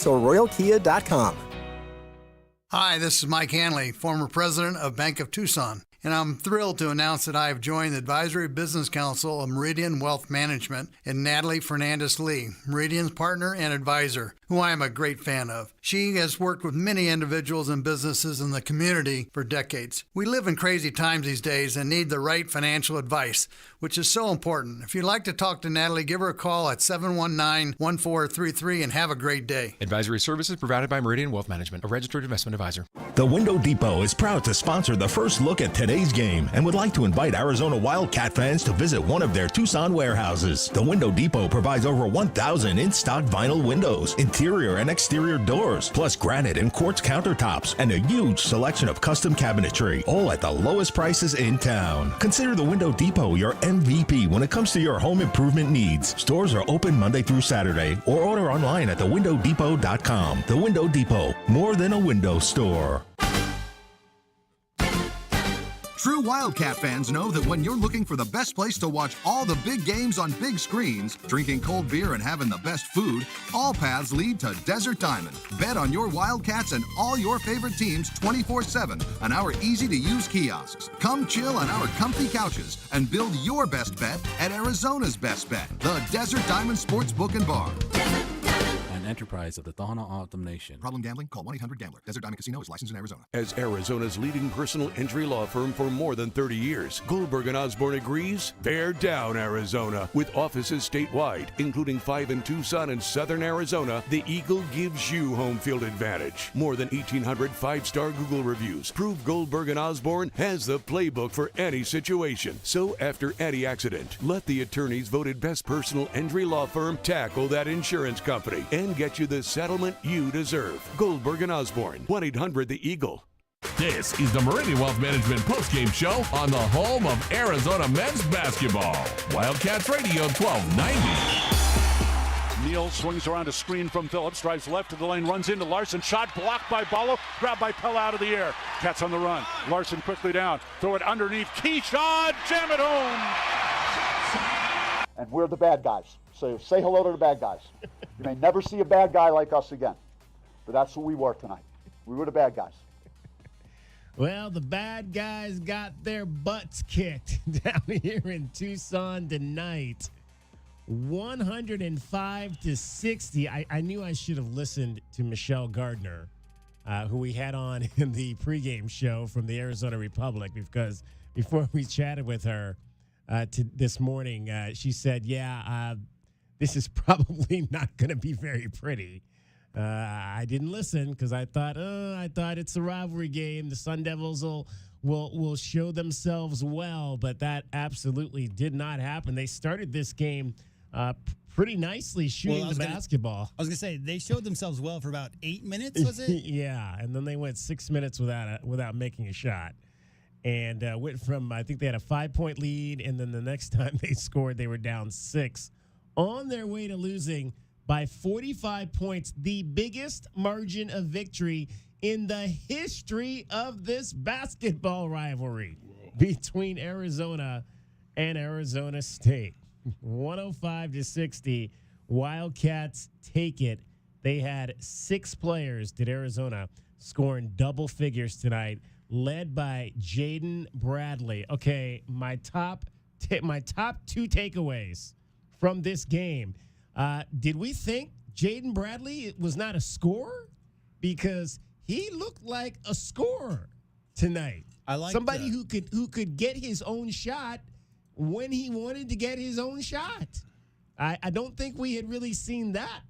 or RoyalKia.com. Hi, this is Mike Hanley, former president of Bank of Tucson, and I'm thrilled to announce that I have joined the Advisory Business Council of Meridian Wealth Management and Natalie Fernandez-Lee, Meridian's partner and advisor, who I am a great fan of. She has worked with many individuals and businesses in the community for decades. We live in crazy times these days and need the right financial advice, which is so important. If you'd like to talk to Natalie, give her a call at 719-1433 and have a great day. Advisory services provided by Meridian Wealth Management, a registered investment advisor. The Window Depot is proud to sponsor the first look at today's game and would like to invite Arizona Wildcat fans to visit one of their Tucson warehouses. The Window Depot provides over 1,000 in-stock vinyl windows, interior and exterior doors, plus granite and quartz countertops, and a huge selection of custom cabinetry, all at the lowest prices in town. Consider the Window Depot your MVP when it comes to your home improvement needs. Stores are open Monday through Saturday, or order online at thewindowdepot.com. The Window Depot, more than a window store. True Wildcat fans know that when you're looking for the best place to watch all the big games on big screens, drinking cold beer and having the best food, all paths lead to Desert Diamond. Bet on your Wildcats and all your favorite teams 24/7 on our easy-to-use kiosks. Come chill on our comfy couches and build your best bet at Arizona's best bet, the Desert Diamond Sportsbook and Bar. An enterprise of the Tohono O'odham Nation. Problem gambling? Call 1-800-GAMBLER. Desert Diamond Casino is licensed in Arizona. As Arizona's leading personal injury law firm for more than 30 years, Goldberg & Osborne agrees, bear down, Arizona. With offices statewide, including 5 in Tucson and southern Arizona, the Eagle gives you home field advantage. More than 1,800 5-star Google reviews prove Goldberg & Osborne has the playbook for any situation. So after any accident, let the attorneys voted best personal injury law firm tackle that insurance company and get you the settlement you deserve. Goldberg & Osborne, 1-800-THE-EAGLE. This is the Meridian Wealth Management postgame show on the home of Arizona men's basketball. Wildcats Radio 1290. Neal swings around a screen from Phillips, drives left to the lane, runs into Larson, shot blocked by Ballo, grabbed by Pella out of the air. Cats on the run. Larson quickly down, throw it underneath, key shot, jam it home. And we're the bad guys. So say hello to the bad guys. You may never see a bad guy like us again. But that's who we were tonight. We were the bad guys. Well, the bad guys got their butts kicked down here in Tucson tonight. 105-60. I knew I should have listened to Michelle Gardner, who we had on in the pregame show from the Arizona Republic, because before we chatted with her this morning, she said, this is probably not going to be very pretty. I didn't listen because I thought it's a rivalry game. The Sun Devils will show themselves well, but that absolutely did not happen. They started this game pretty nicely shooting the basketball. I was going to say, they showed themselves well for about 8 minutes, was it? Yeah, and then they went 6 minutes without making a shot. And went from, I think they had a 5-point lead, and then the next time they scored, they were down 6, on their way to losing by 45 points, the biggest margin of victory in the history of this basketball rivalry between Arizona and Arizona State. 105-60, Wildcats take it. They had 6 players, did Arizona, scoring double figures tonight, led by Jaden Bradley. Okay, my top 2 takeaways from this game. Did we think Jaden Bradley was not a scorer? Because he looked like a scorer tonight. I like somebody who could get his own shot when he wanted to get his own shot. I don't think we had really seen that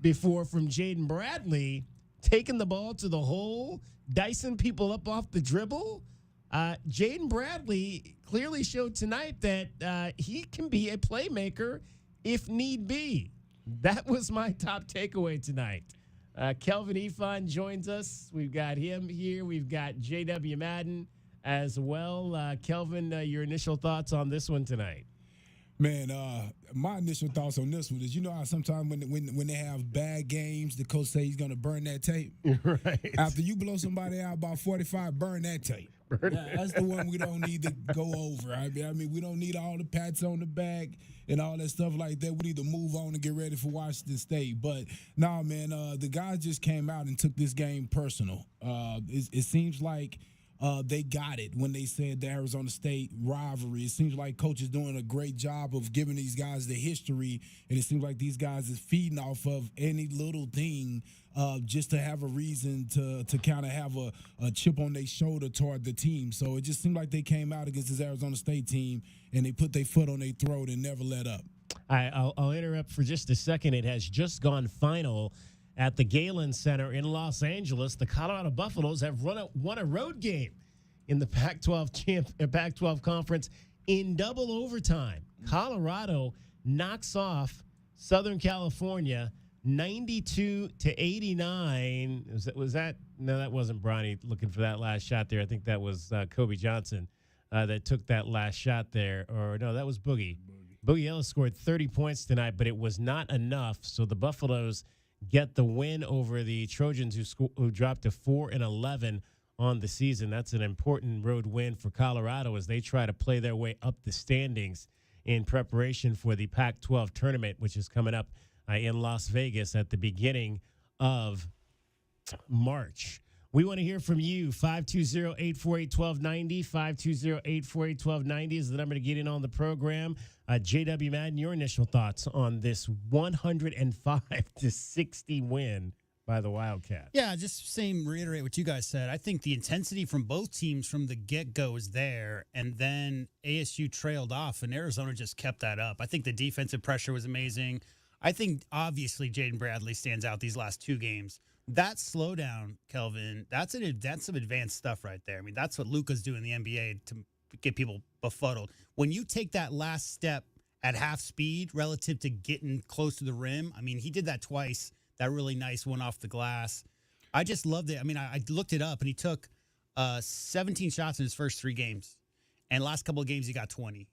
before from Jaden Bradley, taking the ball to the hole, dicing people up off the dribble. Jaden Bradley clearly showed tonight that he can be a playmaker if need be. That was my top takeaway tonight. Kelvin Efon joins us. We've got him here. We've got J.W. Madden as well. Kelvin, your initial thoughts on this one tonight? Man, my initial thoughts on this one is, you know how sometimes when they have bad games, the coach say he's going to burn that tape? Right. After you blow somebody out by 45, burn that tape. That's the one we don't need to go over. I mean, we don't need all the pats on the back. and all that stuff like that. We need to move on and get ready for Washington State. But no, man, the guys just came out and took this game personal. It seems like they got it when they said the Arizona State rivalry. It seems like Coach is doing a great job of giving these guys the history, and it seems like these guys is feeding off of any little thing just to have a reason to kind of have a chip on their shoulder toward the team. So it just seemed like they came out against this Arizona State team, and they put their foot on their throat and never let up. I'll interrupt for just a second. It has just gone final at the Galen Center in Los Angeles. The Colorado Buffaloes have won a road game in the Pac-12 conference in double overtime. Colorado knocks off Southern California 92-89. Was that? No, that wasn't Bronny looking for that last shot there. I think that was Kobe Johnson that took that last shot there. Or no, that was Boogie. Boogie Ellis scored 30 points tonight, but it was not enough. So the Buffaloes get the win over the Trojans, who dropped to 4-11 on the season. That's an important road win for Colorado as they try to play their way up the standings in preparation for the Pac-12 tournament, which is coming up in Las Vegas at the beginning of March. We want to hear from you. 520-848-1290. 520-848-1290 is the number to get in on the program. J.W. Madden, your initial thoughts on this 105-60 win by the Wildcats? Yeah, just reiterate what you guys said. I think the intensity from both teams from the get-go is there, and then ASU trailed off, and Arizona just kept that up. I think the defensive pressure was amazing. I think, obviously, Jaden Bradley stands out these last two games. That slowdown, Kelvin, that's some advanced stuff right there. I mean, that's what Luka's doing in the NBA to get people befuddled. When you take that last step at half speed relative to getting close to the rim, I mean, he did that twice, that really nice one off the glass. I just loved it. I mean, I looked it up, and he took 17 shots in his first three games. And last couple of games, he got 20.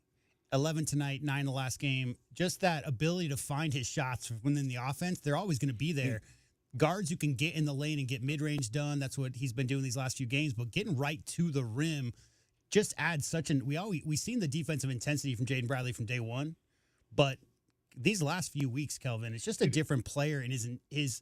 11 tonight, 9 the last game. Just that ability to find his shots within the offense, they're always going to be there. Guards who can get in the lane and get mid-range done, that's what he's been doing these last few games. But getting right to the rim just adds such an – we've seen the defensive intensity from Jaden Bradley from day one. But these last few weeks, Kelvin, it's just a different player in his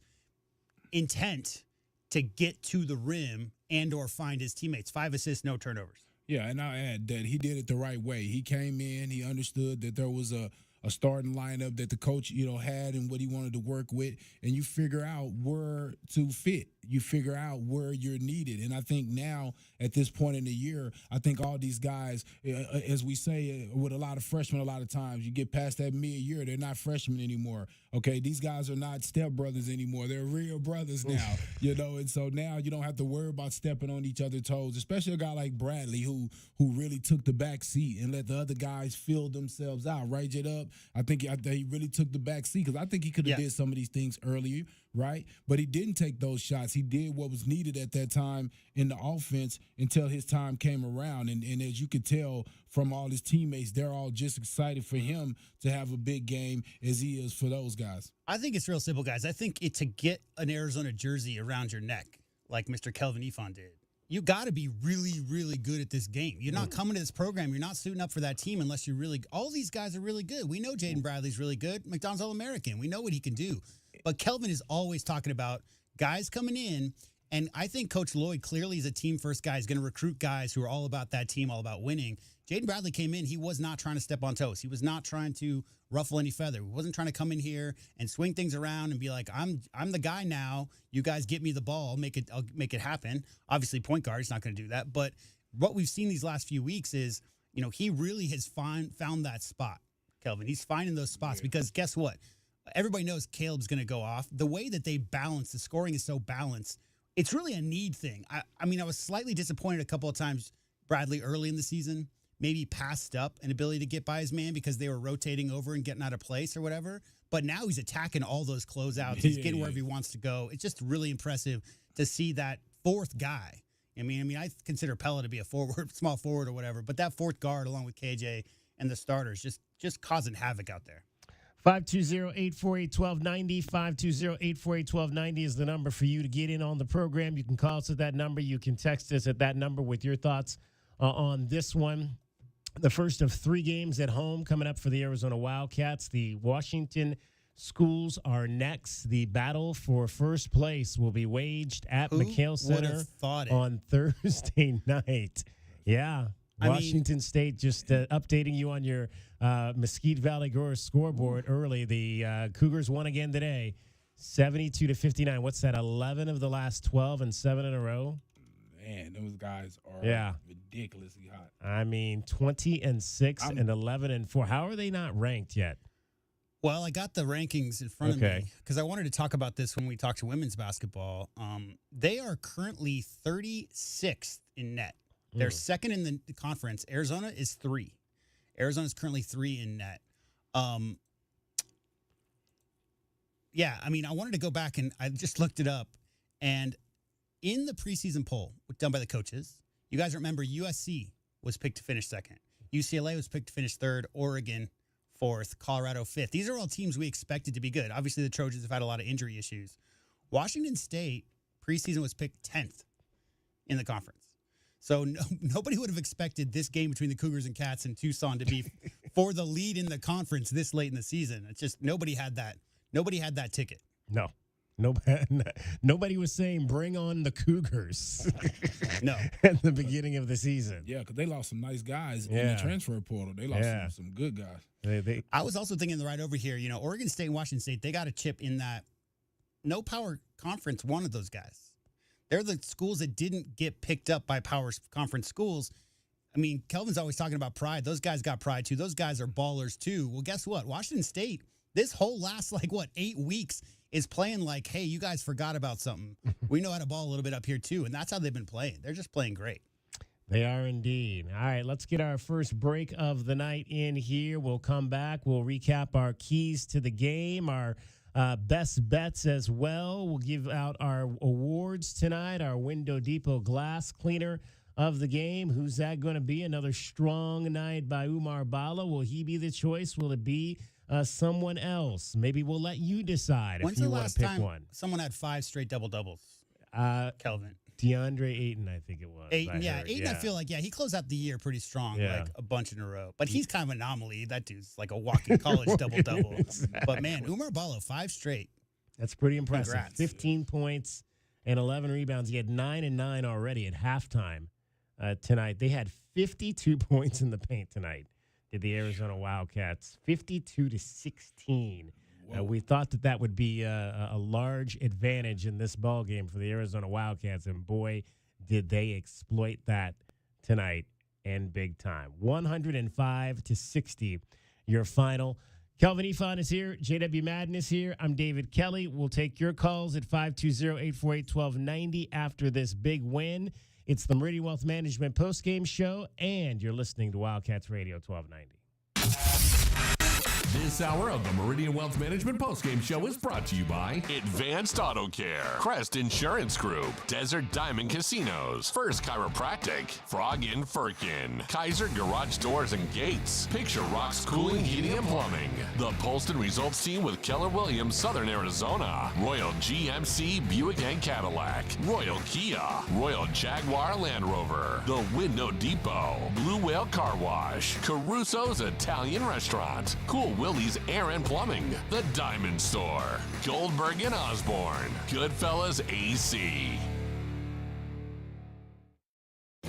intent to get to the rim and or find his teammates. 5 assists, no turnovers. Yeah, and I'll add that he did it the right way. He came in, he understood that there was a starting lineup that the coach, had and what he wanted to work with, and you figure out where to fit. You figure out where you're needed. And I think now, at this point in the year, I think all these guys, as we say with a lot of freshmen a lot of times, you get past that mid-year, they're not freshmen anymore. Okay, these guys are not stepbrothers anymore. They're real brothers now, and so now you don't have to worry about stepping on each other's toes, especially a guy like Bradley who really took the back seat and let the other guys fill themselves out, right, J-Dub? I think he really took the back seat because I think he could have did some of these things earlier, right? But he didn't take those shots. He did what was needed at that time in the offense until his time came around. And as you could tell from all his teammates, they're all just excited for him to have a big game as he is for those guys. I think it's real simple, guys. I think to get an Arizona jersey around your neck, like Mr. Kelvin Ifan did, you got to be really, really good at this game. You're not coming to this program. You're not suiting up for that team unless you're really – all these guys are really good. We know Jaden Bradley's really good. McDonald's All-American. We know what he can do. But Kelvin is always talking about guys coming in, and I think Coach Lloyd clearly is a team-first guy. He's going to recruit guys who are all about that team, all about winning. Jaden Bradley came in. He was not trying to step on toes. He was not trying to ruffle any feather. He wasn't trying to come in here and swing things around and be like, I'm the guy now. You guys get me the ball. I'll make it happen. Obviously, point guard, he's not going to do that. But what we've seen these last few weeks is, he really has found that spot, Kelvin. He's finding those spots because guess what? Everybody knows Caleb's going to go off. The way that they balance, the scoring is so balanced. It's really a need thing. I mean, I was slightly disappointed a couple of times, Bradley, early in the season. Maybe passed up an ability to get by his man because they were rotating over and getting out of place or whatever. But now he's attacking all those closeouts. He's getting wherever he wants to go. It's just really impressive to see that fourth guy. I mean, I consider Pella to be a forward, small forward or whatever, but that fourth guard along with KJ and the starters just causing havoc out there. 520-848-1290. 520-848-1290 is the number for you to get in on the program. You can call us at that number. You can text us at that number with your thoughts on this one. The first of 3 games at home coming up for the Arizona Wildcats. The Washington schools are next. The battle for first place will be waged at McHale Center on Thursday night. Yeah. Washington State just updating you on your Mesquite Valley Growers scoreboard early. The Cougars won again today, 72-59. What's that, 11 of the last 12 and 7 in a row? Man, those guys are ridiculously hot. I mean, 20-6 and 11-4. How are they not ranked yet? Well, I got the rankings in front of me because I wanted to talk about this when we talked to women's basketball. They are currently 36th in net. They're second in the conference. Arizona is 3. Arizona is currently 3 in net. Yeah, I mean, I wanted to go back and I just looked it up. And in the preseason poll done by the coaches, you guys remember USC was picked to finish 2nd. UCLA was picked to finish 3rd. Oregon 4th. Colorado 5th. These are all teams we expected to be good. Obviously, the Trojans have had a lot of injury issues. Washington State preseason was picked 10th in the conference. So nobody would have expected this game between the Cougars and Cats in Tucson to be for the lead in the conference this late in the season. It's just nobody had that. Nobody had that ticket. No. Nobody was saying bring on the Cougars. No. At the beginning of the season. Yeah, because they lost some nice guys in the transfer portal. They lost some good guys. I was also thinking right over here, Oregon State and Washington State, they got a chip in that no power conference one of those guys. They're the schools that didn't get picked up by power conference schools. I mean, Kelvin's always talking about pride. Those guys got pride, too. Those guys are ballers, too. Well, guess what? Washington State, this whole last, 8 weeks is playing like, hey, you guys forgot about something. We know how to ball a little bit up here, too. And that's how they've been playing. They're just playing great. They are indeed. All right, let's get our first break of the night in here. We'll come back. We'll recap our keys to the game, our best bets as well. We'll give out our awards tonight, our Window Depot glass cleaner of the game. Who's that going to be? Another strong night by Umar Bala. Will he be the choice? Will it be someone else? Maybe we'll let you decide if you want to pick one. When's the last time someone had 5 straight double-doubles? Kelvin. DeAndre Ayton, I think it was. Ayton, I feel like, he closed out the year pretty strong, a bunch in a row. But he's kind of an anomaly. That dude's like a walking college double-double. Exactly. But, man, Umar Bala, 5 straight. That's pretty impressive. Congrats. 15 points and 11 rebounds. He had 9 and 9 already at halftime tonight. They had 52 points in the paint tonight, did the Arizona Wildcats. 52-16. We thought that would be a large advantage in this ball game for the Arizona Wildcats, and boy, did they exploit that tonight and big time. 105-60, your final. Kelvin Ifan is here. JW Madden is here. I'm David Kelly. We'll take your calls at 520-848-1290 after this big win. It's the Meridian Wealth Management postgame show, and you're listening to Wildcats Radio 1290. This hour of the Meridian Wealth Management postgame show is brought to you by Advanced Auto Care, Crest Insurance Group, Desert Diamond Casinos, First Chiropractic, Frog Inn Firkin, Kaiser Garage Doors and Gates, Picture Rocks Cooling, Heating and Plumbing, the Polston Results Team with Keller Williams, Southern Arizona, Royal GMC Buick and Cadillac, Royal Kia, Royal Jaguar Land Rover, the Window Depot, Blue Whale Car Wash, Caruso's Italian Restaurant, Cool Willie's Air and Plumbing, The Diamond Store, Goldberg and Osborne, Goodfellas AC.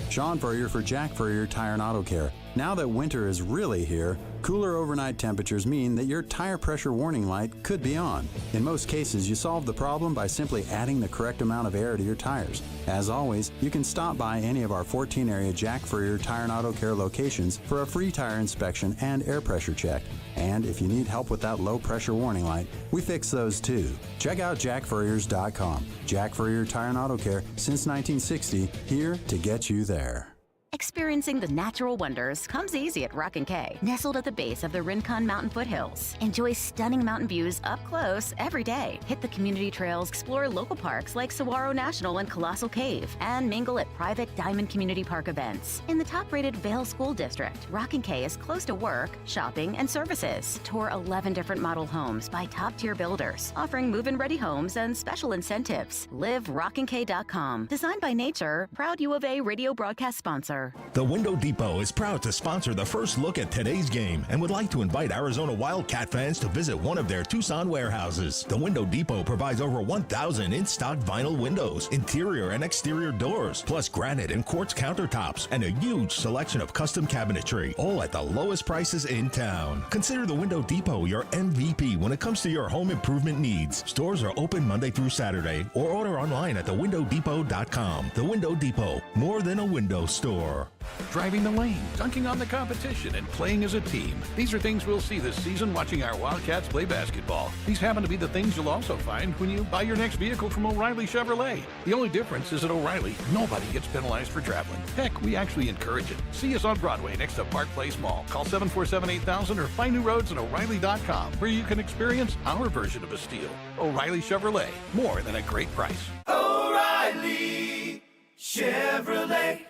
Sean Furrier for Jack Furrier Tire and Auto Care. Now that winter is really here, cooler overnight temperatures mean that your tire pressure warning light could be on. In most cases, you solve the problem by simply adding the correct amount of air to your tires. As always, you can stop by any of our 14 area Jack Furrier Tire and Auto Care locations for a free tire inspection and air pressure check. And if you need help with that low pressure warning light, we fix those too. Check out jackfurriers.com. Jack Furrier Tire and Auto Care since 1960, here to get you there. Experiencing the natural wonders comes easy at Rock & Kay. Nestled at the base of the Rincon Mountain foothills. Enjoy stunning mountain views up close every day. Hit the community trails, explore local parks like Saguaro National and Colossal Cave, and mingle at private Diamond Community Park events. In the top-rated Vail School District, Rock & Kay is close to work, shopping, and services. Tour 11 different model homes by top-tier builders, offering move-in-ready homes and special incentives. Live RockandK.com. Designed by Nature, proud U of A radio broadcast sponsor. weather. The Window Depot is proud to sponsor the first look at today's game and would like to invite Arizona Wildcat fans to visit one of their Tucson warehouses. The Window Depot provides over 1,000 in-stock vinyl windows, interior and exterior doors, plus granite and quartz countertops, and a huge selection of custom cabinetry, all at the lowest prices in town. Consider the Window Depot your MVP when it comes to your home improvement needs. Stores are open Monday through Saturday, or order online at thewindowdepot.com. The Window Depot, more than a window store. Driving the lane, dunking on the competition, and playing as a team. These are things we'll see this season watching our Wildcats play basketball. These happen to be the things you'll also find when you buy your next vehicle from O'Reilly Chevrolet. The only difference is at O'Reilly, nobody gets penalized for traveling. Heck, we actually encourage it. See us on Broadway next to Park Place Mall. Call 747-8000 or find new roads at O'Reilly.com, where you can experience our version of a steal. O'Reilly Chevrolet, more than a great price. O'Reilly Chevrolet.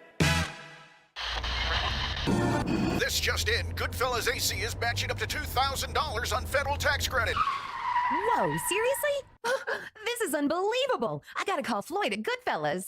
This just in, Goodfellas AC is matching up to $2,000 on federal tax credit. Whoa, seriously? This is unbelievable. I gotta call Floyd at Goodfellas.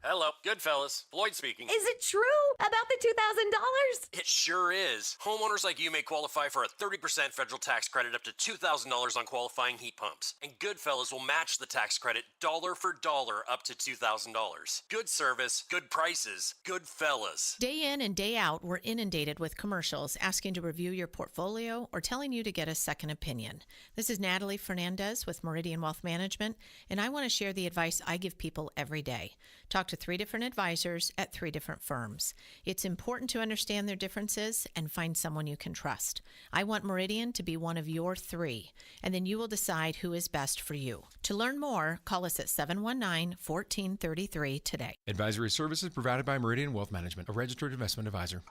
Hello, Goodfellas. Floyd speaking. Is it true about the $2,000? It sure is. Homeowners like you may qualify for a 30% federal tax credit up to $2,000 on qualifying heat pumps. And Goodfellas will match the tax credit dollar for dollar up to $2,000. Good service, good prices, Goodfellas. Day in and day out, we're inundated with commercials asking to review your portfolio or telling you to get a second opinion. This is Natalie Fernandez with Meridian Wealth Management, and I want to share the advice I give people every day. Talk to 3 different advisors at 3 different firms. It's important to understand their differences and find someone you can trust. I want Meridian to be one of your 3, and then you will decide who is best for you. To learn more, call us at 719-1433 today. Advisory services provided by Meridian Wealth Management, a registered investment advisor.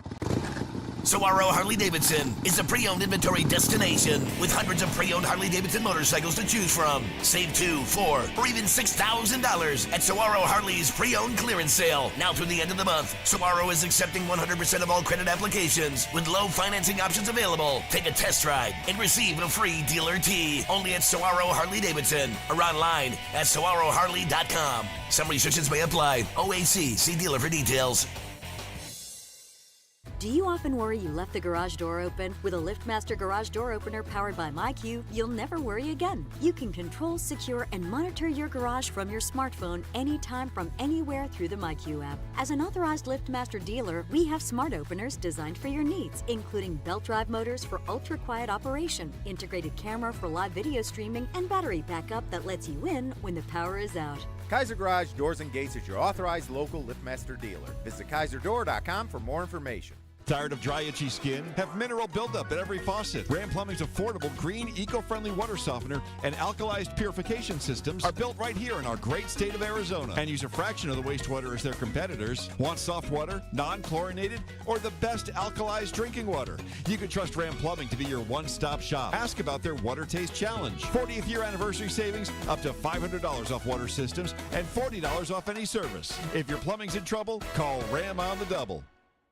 Saguaro Harley-Davidson is a pre-owned inventory destination with hundreds of pre-owned Harley-Davidson motorcycles to choose from. Save $2,000, $4,000, or even $6,000 at Saguaro Harley's pre-owned clearance sale. Now through the end of the month, Saguaro is accepting 100% of all credit applications with low financing options available. Take a test ride and receive a free dealer tee. Only at Saguaro Harley-Davidson or online at saguaroharley.com. Some restrictions may apply. OAC, see dealer for details. Do you often worry you left the garage door open? With a LiftMaster garage door opener powered by MyQ, you'll never worry again. You can control, secure, and monitor your garage from your smartphone anytime from anywhere through the MyQ app. As an authorized LiftMaster dealer, we have smart openers designed for your needs, including belt drive motors for ultra-quiet operation, integrated camera for live video streaming, and battery backup that lets you in when the power is out. Kaiser Garage Doors and Gates is your authorized local LiftMaster dealer. Visit KaiserDoor.com for more information. Tired of dry, itchy skin? Have mineral buildup at every faucet. Ram Plumbing's affordable, green, eco-friendly water softener and alkalized purification systems are built right here in our great state of Arizona and use a fraction of the wastewater as their competitors. Want soft water, non-chlorinated, or the best alkalized drinking water? You can trust Ram Plumbing to be your one-stop shop. Ask about their Water Taste Challenge. 40th year anniversary savings, up to $500 off water systems and $40 off any service. If your plumbing's in trouble, call Ram on the double.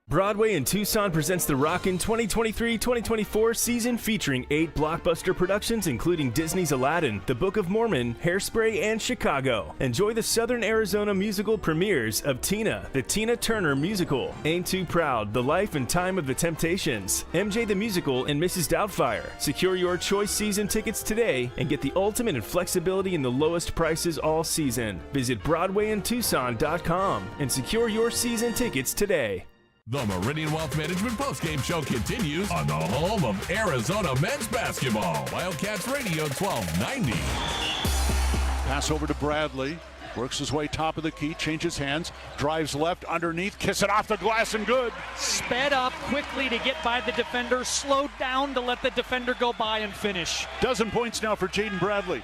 Broadway in Tucson presents the Rockin' 2023-2024 season featuring 8 blockbuster productions including Disney's Aladdin, The Book of Mormon, Hairspray, and Chicago. Enjoy the Southern Arizona musical premieres of Tina, the Tina Turner Musical, Ain't Too Proud, The Life and Time of the Temptations, MJ the Musical, and Mrs. Doubtfire. Secure your choice season tickets today and get the ultimate in flexibility and the lowest prices all season. Visit BroadwayInTucson.com and secure your season tickets today. The Meridian Wealth Management Postgame Show continues on the home of Arizona men's basketball. Wildcats Radio 1290. Pass over to Bradley. Works his way top of the key, changes hands, drives left underneath, kiss it off the glass and good. Sped up quickly to get by the defender, slowed down to let the defender go by and finish. Dozen points now for Jaden Bradley.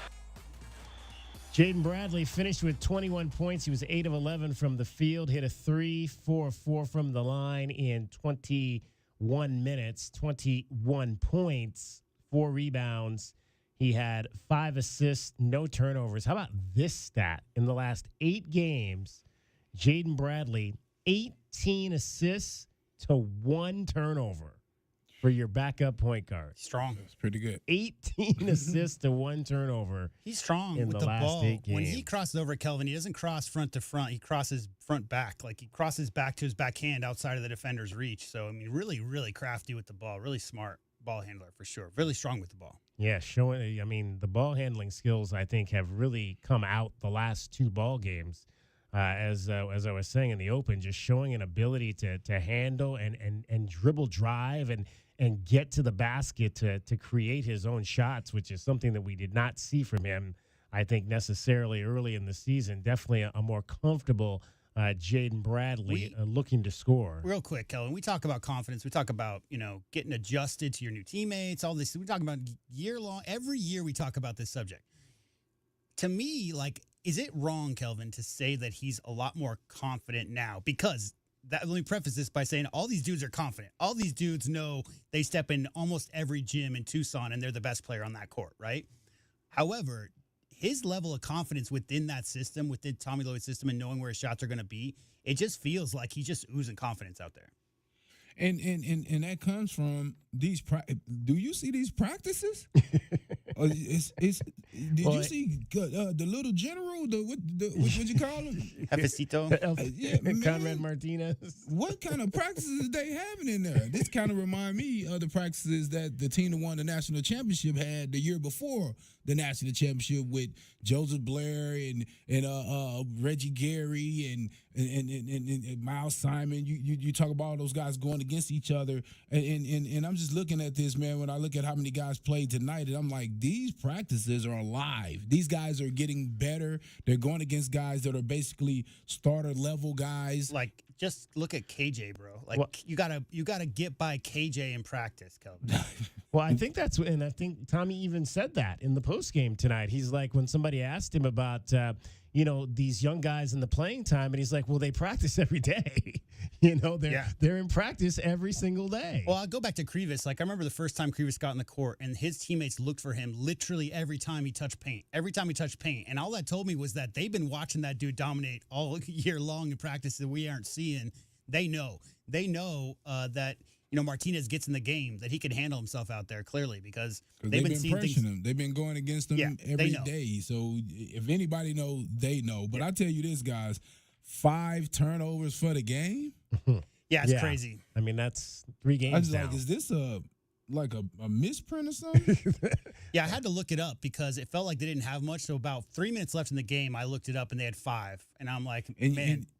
Jaden Bradley finished with 21 points. He was 8 of 11 from the field, hit a 3, 4 of 4 from the line in 21 minutes, 21 points, 4 rebounds. He had 5 assists, no turnovers. How about this stat? In the last 8 games, Jaden Bradley, 18 assists to 1 turnover. for your backup point guard. Strong. That's pretty good. 18 assists to 1 turnover. He's strong in with the the last ball. 8 games. When he crosses over Kelvin, he doesn't cross front to front. He crosses front back. Like he crosses back to his backhand outside of the defender's reach. So, I mean, really, really crafty with the ball. Really smart ball handler for sure. Really strong with the ball. Yeah, showing. I mean, the ball handling skills I think have really come out the last 2 ball games. As I was saying in the open, just showing an ability to handle and dribble, drive and get to the basket to create his own shots, which is something that we did not see from him, I think, necessarily early in the season. Definitely a more comfortable Jaden Bradley looking to score. Real quick, Kelvin, we talk about confidence. We talk about, getting adjusted to your new teammates, all this. We talk about year-long. Every year we talk about this subject. To me, is it wrong, Kelvin, to say that he's a lot more confident now? Because let me preface this by saying all these dudes are confident. All these dudes know they step in almost every gym in Tucson and they're the best player on that court, right? However, his level of confidence within that system, within Tommy Lloyd's system and knowing where his shots are going to be, it just feels like he's just oozing confidence out there. And that comes from these. Do you see these practices? Did you see the little general? What you call him? Jefecito. Yeah, Conrad Martinez. What kind of practices they having in there? This kind of remind me of the practices that the team that won the national championship had the year before the national championship with Joseph Blair and Reggie Gary and Miles Simon. You talk about all those guys going against each other, and I'm just looking at this, man. When I look at how many guys played tonight, and I'm like, these practices are alive. These guys are getting better. They're going against guys that are basically starter level guys. Just look at KJ, bro. You gotta get by KJ in practice, Kelvin. Well, I think and I think Tommy even said that in the postgame tonight. He's like, when somebody asked him about, these young guys in the playing time, and he's like, well, they practice every day. They're in practice every single day. Well, I'll go back to Krivas. I remember the first time Krivas got in the court, and his teammates looked for him literally every time he touched paint. And all that told me was that they've been watching that dude dominate all year long in practice that we aren't seeing. They know that Martinez gets in the game, that he can handle himself out there clearly because they've been seeing things. Him. They've been going against him every day. So if anybody knows, they know. But I tell you this, guys, 5 turnovers for the game. Yeah, it's crazy. I mean, that's 3 games. I was down. like, is this a misprint or something? Yeah, I had to look it up because it felt like they didn't have much. So about 3 minutes left in the game, I looked it up and they had 5. And I'm like,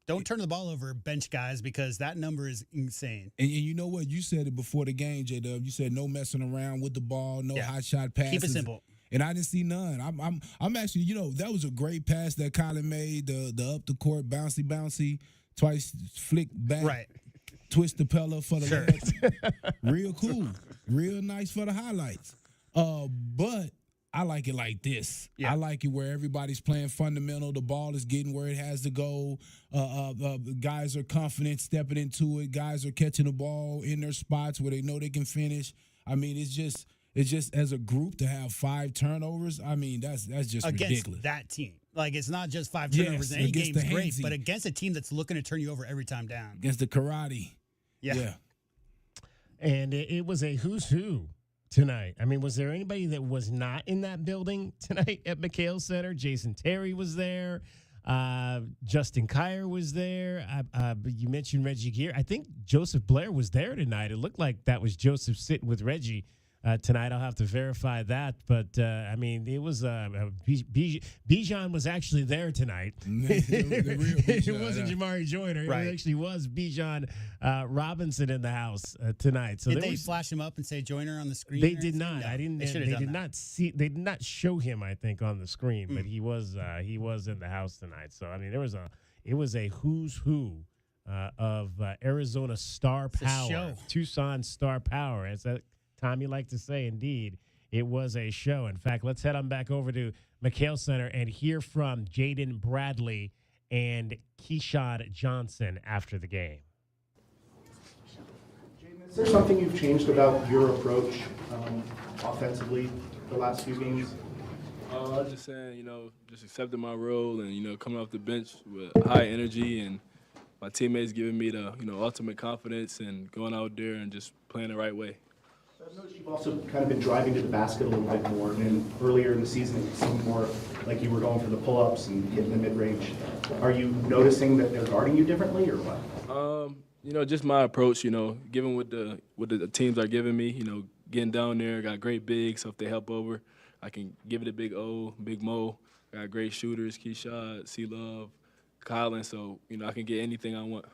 don't turn the ball over, bench guys, because that number is insane. And you know what? You said it before the game, J-Dub. You said no messing around with the ball, no hot shot passes. Keep it simple. And I didn't see none. I'm actually, that was a great pass that Colin made, the up the court, bouncy, twice flick back. Right. Twist the Pella for the legs. Real cool. Real nice for the highlights. But I like it like this. Yeah. I like it where everybody's playing fundamental. The ball is getting where it has to go. Guys are confident stepping into it. Guys are catching the ball in their spots where they know they can finish. I mean, it's just as a group to have 5 turnovers. I mean, that's just against ridiculous. That team. It's not just 5 turnovers in any game is great, Hainsey. but against a team that's looking to turn you over every time down. Against the karate. Yeah. And it was a who's who tonight. I mean, was there anybody that was not in that building tonight at McHale Center? Jason Terry was there. Justin Kier was there. You mentioned Reggie Gear. I think Joseph Blair was there tonight. It looked like that was Joseph sitting with Reggie tonight. I'll have to verify that. But, I mean, it was Bijan was actually there tonight. The real Bijan, it wasn't Jamari Joyner. Right. It actually was Bijan Robinson in the house tonight. So did they flash him up and say Joyner on the screen? They did not. No, I didn't. They did not see. They did not show him, I think, on the screen. But he was in the house tonight. So I mean, it was a who's who of Arizona star power, Tucson star power, as Tommy liked to say. Indeed, it was a show. In fact, let's head on back over to McHale Center and hear from Jaden Bradley and Keyshawn Johnson after the game. Is there something you've changed about your approach offensively the last few games? Just saying, just accepting my role and, coming off the bench with high energy and my teammates giving me the, ultimate confidence and going out there and just playing the right way. I've noticed you've also kind of been driving to the basket a little bit more, and earlier in the season it seemed more like you were going for the pull-ups and hitting the mid-range. Are you noticing that they're guarding you differently, or what? Just my approach, given what the teams are giving me, getting down there, got great bigs, so if they help over, I can give it a big O, Big Mo. Got great shooters, Keyshawn, C-Love, Colin, so, I can get anything I want.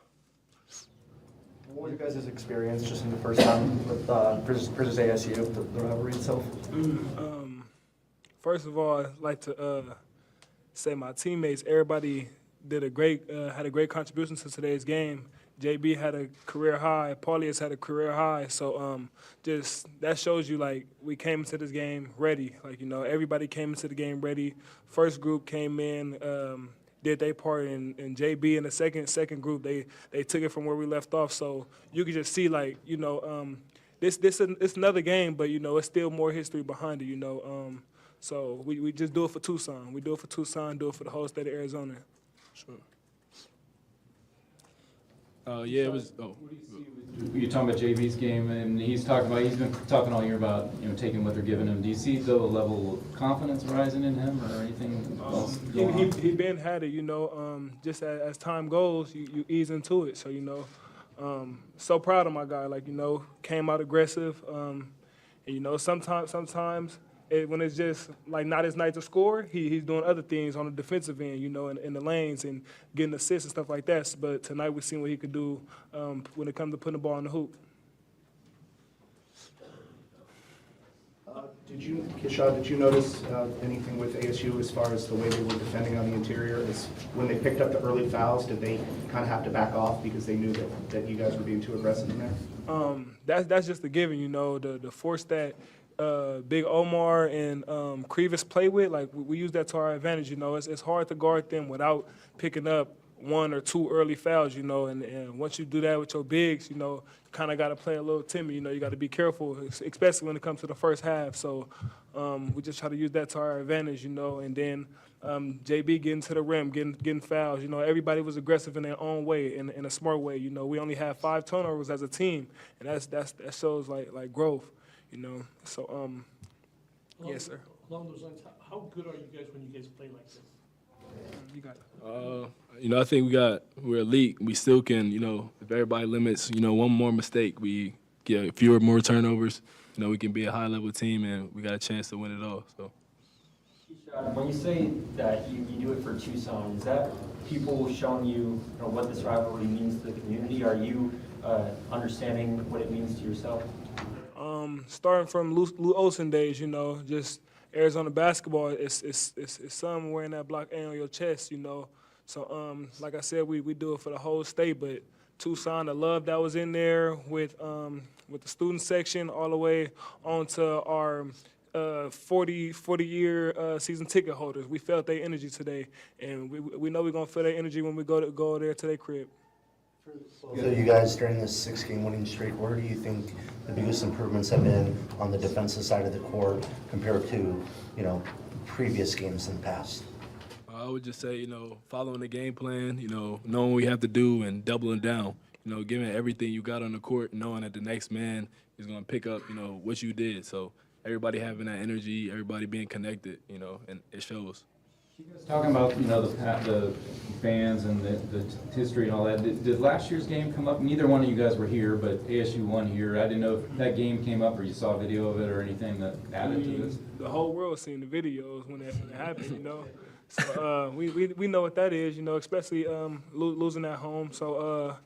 What was your guys' experience just in the first time with versus ASU, the rivalry itself? First of all, I'd like to say my teammates, everybody did had a great contribution to today's game. JB had a career high, Paulius had a career high, so just that shows you like we came into this game ready. Like everybody came into the game ready. First group came in, did their part, and JB in the second group they took it from where we left off. So you could just see like it's another game, but it's still more history behind it. So we just do it for Tucson. We do it for Tucson, do it for the whole state of Arizona. Sure. It was. What do you see? You're talking about JV's game, and he's been talking all year about taking what they're giving him. Do you see the level of confidence rising in him, or anything else? He been had it, just as time goes, you ease into it. So so proud of my guy. Like came out aggressive, and sometimes. When it's just like not his night to score, he's doing other things on the defensive end, in the lanes and getting assists and stuff like that. But tonight we've seen what he could do when it comes to putting the ball in the hoop. Did you notice anything with ASU as far as the way they were defending on the interior? When they picked up the early fouls, did they kind of have to back off because they knew that you guys were being too aggressive in there? That's just a given, the force that Big Omar and Krivas play with, like we use that to our advantage. It's hard to guard them without picking up one or two early fouls. And once you do that with your bigs, you kind of got to play a little timid. You got to be careful, especially when it comes to the first half. So we just try to use that to our advantage. And then JB getting to the rim, getting fouls. Everybody was aggressive in their own way, in a smart way. We only had 5 turnovers as a team, and that shows like growth. So yes, sir. Along those lines, how good are you guys when you guys play like this? You got it. I think we're elite. We still can, if everybody limits, one more mistake, we get fewer more turnovers. We can be a high level team, and we got a chance to win it all. So. When you say that you do it for Tucson, is that people showing you, what this rivalry means to the community? Are you understanding what it means to yourself? Starting from Lou Olson days, just Arizona basketball, it's something wearing that block A on your chest, So, like I said, we do it for the whole state, but Tucson, the love that was in there with the student section all the way on to our 40-year season ticket holders. We felt their energy today, and we know we're going to feel their energy when we go there to their crib. So you guys, during this 6-game winning streak, where do you think the biggest improvements have been on the defensive side of the court compared to, previous games in the past? I would just say, following the game plan, knowing what we have to do and doubling down, giving everything you got on the court, knowing that the next man is going to pick up, what you did. So everybody having that energy, everybody being connected, and it shows. Talking about the fans and the history and all that, did last year's game come up? Neither one of you guys were here, but ASU won here. I didn't know if that game came up or you saw a video of it or anything that added to this. The whole world seen the videos when it happened, So we know what that is, especially losing at home. So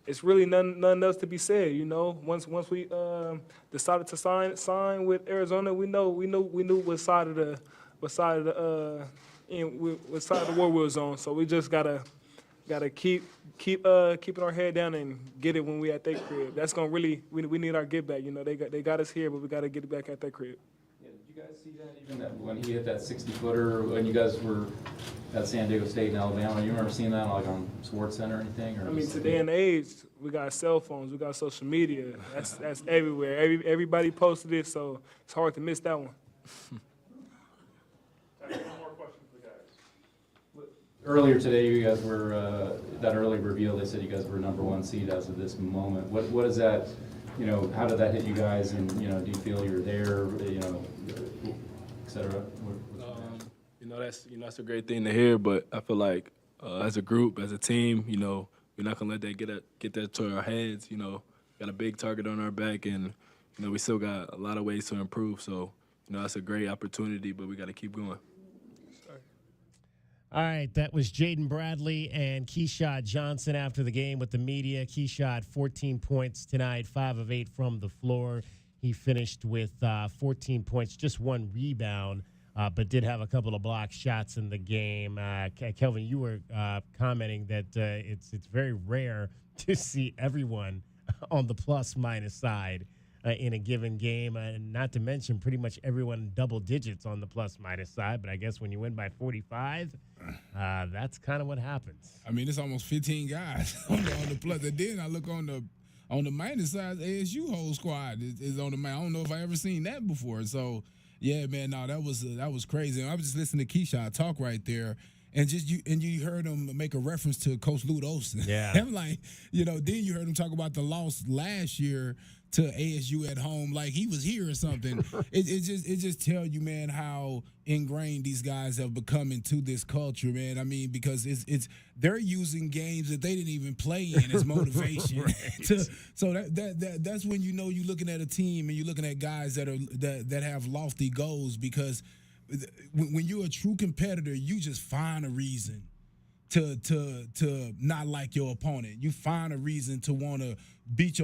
it's really nothing else to be said, Once we decided to sign with Arizona, we knew what side of the war we was on. So we just gotta keep keeping our head down and get it when we at their crib. That's gonna really we need our get back. They got us here, but we gotta get it back at their crib. Yeah, did you guys see that even when he hit that 60-footer when you guys were at San Diego State in Alabama? You remember seeing that like on Sports Center or anything? Or today and age, we got cell phones, we got social media. That's everywhere. Everybody posted it, so it's hard to miss that one. Earlier today, you guys were, that early reveal, they said you guys were #1 seed as of this moment. What does that you know, how did that hit you guys? And, you know, do you feel you're there, you know, et cetera? That's a great thing to hear, but I feel like as a group, as a team, you know, we're not gonna let that get that to our heads. You know, got a big target on our back, and you know, we still got a lot of ways to improve. So, you know, that's a great opportunity, but we got to keep going. All right, that was Jaden Bradley and Keyshawn Johnson after the game with the media. Keyshawn, 14 points tonight, 5 of 8 from the floor. He finished with 14 points, just 1 rebound, but did have a couple of block shots in the game. Kelvin, you were commenting that it's very rare to see everyone on the plus-minus side in a given game, and not to mention pretty much everyone double digits on the plus-minus side. But I guess when you win by 45, that's kind of what happens. I mean, it's almost 15 guys on the plus. And then I look on the minus side, ASU whole squad is on the minus. I don't know if I ever seen that before. So, yeah, man, no, that was crazy. I was just listening to Keyshawn talk right there. And you heard him make a reference to Coach Lute Olson. Yeah. I'm like, you know, then you heard him talk about the loss last year to ASU at home, like he was here or something. It just tell you, man, how ingrained these guys have become into this culture, man. I mean, because they're using games that they didn't even play in as motivation. Right. So that's when you know you're looking at a team and you're looking at guys that have lofty goals, because when you're a true competitor, you just find a reason to not like your opponent. You find a reason to want to beat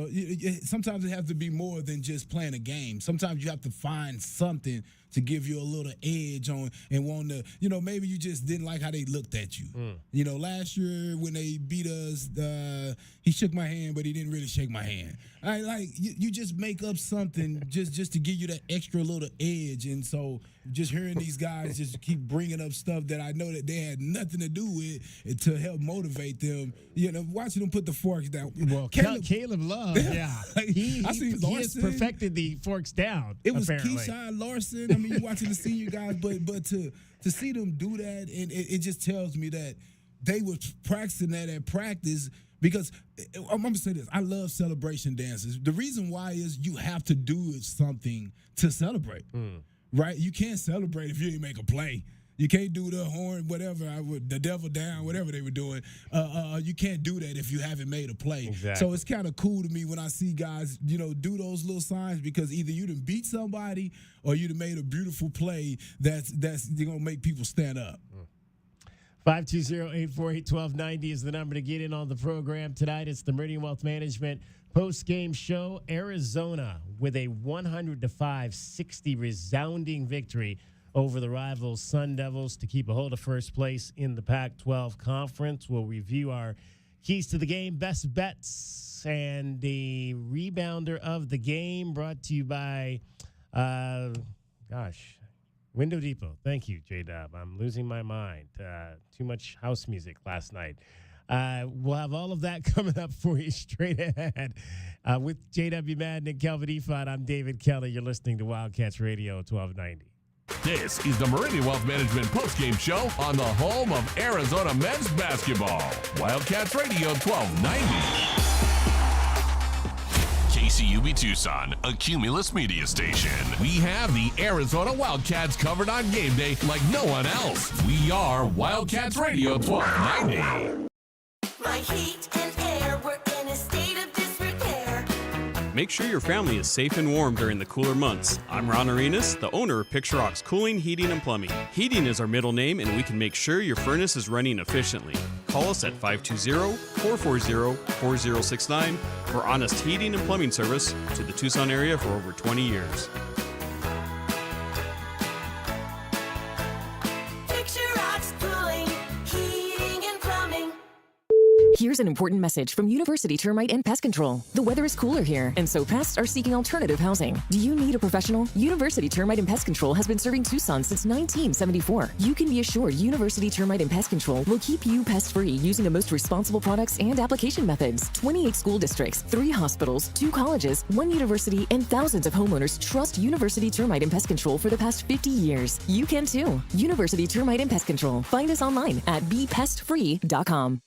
sometimes it has to be more than just playing a game. Sometimes you have to find something to give you a little edge on and want to, you know, maybe you just didn't like how they looked at you. You know, last year when they beat us, he shook my hand, but he didn't really shake my hand. You just make up something just to give you that extra little edge. And so just hearing these guys just keep bringing up stuff that I know that they had nothing to do with to help motivate them. You know, watching them put the forks down. Well, Caleb Love, yeah. He has perfected the forks down. It was apparently. Keyshawn Larson. I mean, you watching the senior guys, but to see them do that, and it just tells me that they were practicing that at practice. Because I'm going to say this, I love celebration dances. The reason why is you have to do something to celebrate, right? You can't celebrate if you didn't make a play. You can't do the horn, whatever, the devil down, whatever they were doing. You can't do that if you haven't made a play. Exactly. So it's kind of cool to me when I see guys, you know, do those little signs, because either you done beat somebody or you done made a beautiful play that's going to make people stand up. 520-848-1290 is the number to get in on the program tonight. It's the Meridian Wealth Management post-game show. Arizona with a 100-5-60 resounding victory over the rival Sun Devils to keep a hold of first place in the Pac-12 Conference. We'll review our keys to the game, best bets, and the rebounder of the game brought to you by, Window Depot. Thank you, J-Dub. I'm losing my mind. Too much house music last night. We'll have all of that coming up for you straight ahead. With J.W. Madden and Kelvin Efod, I'm David Kelly. You're listening to Wildcats Radio 1290. This is the Meridian Wealth Management postgame show on the home of Arizona men's basketball. Wildcats Radio 1290. KCUB Tucson, a Cumulus media station. We have the Arizona Wildcats covered on game day like no one else. We are Wildcats Radio 1290. My heat and air were in a state of disrepair. Make sure your family is safe and warm during the cooler months. I'm Ron Arenas, the owner of Picture Rocks Cooling, Heating, and Plumbing. Heating is our middle name, and we can make sure your furnace is running efficiently. Call us at 520-440-4069 for honest heating and plumbing service to the Tucson area for over 20 years. Picture Rocks Cooling, Heating, and Plumbing. Here's an important message from University Termite and Pest Control. The weather is cooler here, and so pests are seeking alternative housing. Do you need a professional? University Termite and Pest Control has been serving Tucson since 1974. You can be assured University Termite and Pest Control will keep you pest-free using the most responsible products and application methods. 28 school districts, 3 hospitals, 2 colleges, 1 university, and thousands of homeowners trust University Termite and Pest Control for the past 50 years. You can too. University Termite and Pest Control. Find us online at bepestfree.com.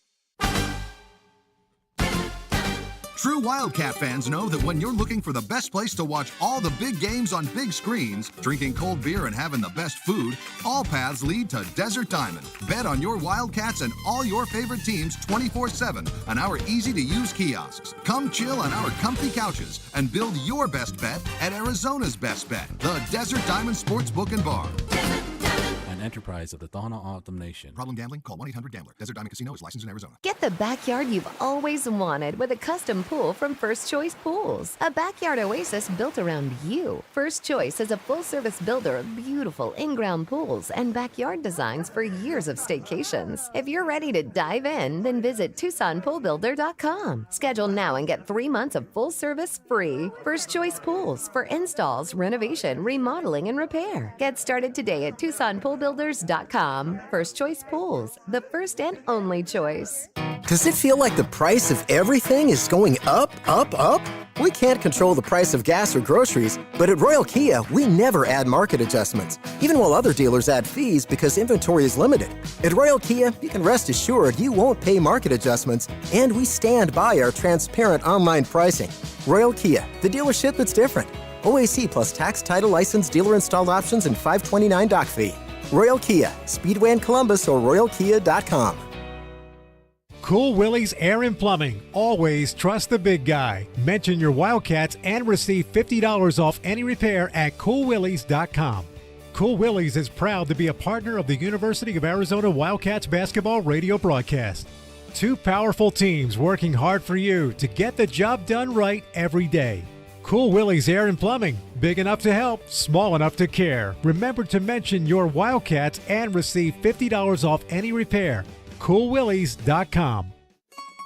True Wildcat fans know that when you're looking for the best place to watch all the big games on big screens, drinking cold beer and having the best food, all paths lead to Desert Diamond. Bet on your Wildcats and all your favorite teams 24/7 on our easy-to-use kiosks. Come chill on our comfy couches and build your best bet at Arizona's best bet, the Desert Diamond Sportsbook and Bar. An enterprise of the Thana Autumn Nation. Problem gambling? Call 1-800-GAMBLER. Desert Diamond Casino is licensed in Arizona. Get the backyard you've always wanted with a custom pool from First Choice Pools. A backyard oasis built around you. First Choice is a full-service builder of beautiful in-ground pools and backyard designs for years of staycations. If you're ready to dive in, then visit TucsonPoolBuilder.com. Schedule now and get 3 months of full service free. First Choice Pools for installs, renovation, remodeling, and repair. Get started today at TucsonPoolBuilder.com. First Choice Pools, the first and only choice. Does it feel like the price of everything is going up, up, up? We can't control the price of gas or groceries, but at Royal Kia, we never add market adjustments, even while other dealers add fees because inventory is limited. At Royal Kia, you can rest assured you won't pay market adjustments, and we stand by our transparent online pricing. Royal Kia, the dealership that's different. OAC plus tax, title, license, dealer installed options, and $529 doc fee. Royal Kia, Speedway in Columbus or RoyalKia.com. Cool Willie's Air and Plumbing. Always trust the big guy. Mention your Wildcats and receive $50 off any repair at CoolWillies.com. Cool Willie's is proud to be a partner of the University of Arizona Wildcats basketball radio broadcast. Two powerful teams working hard for you to get the job done right every day. Cool Willie's Air and Plumbing. Big enough to help, small enough to care. Remember to mention your Wildcats and receive $50 off any repair. CoolWillies.com.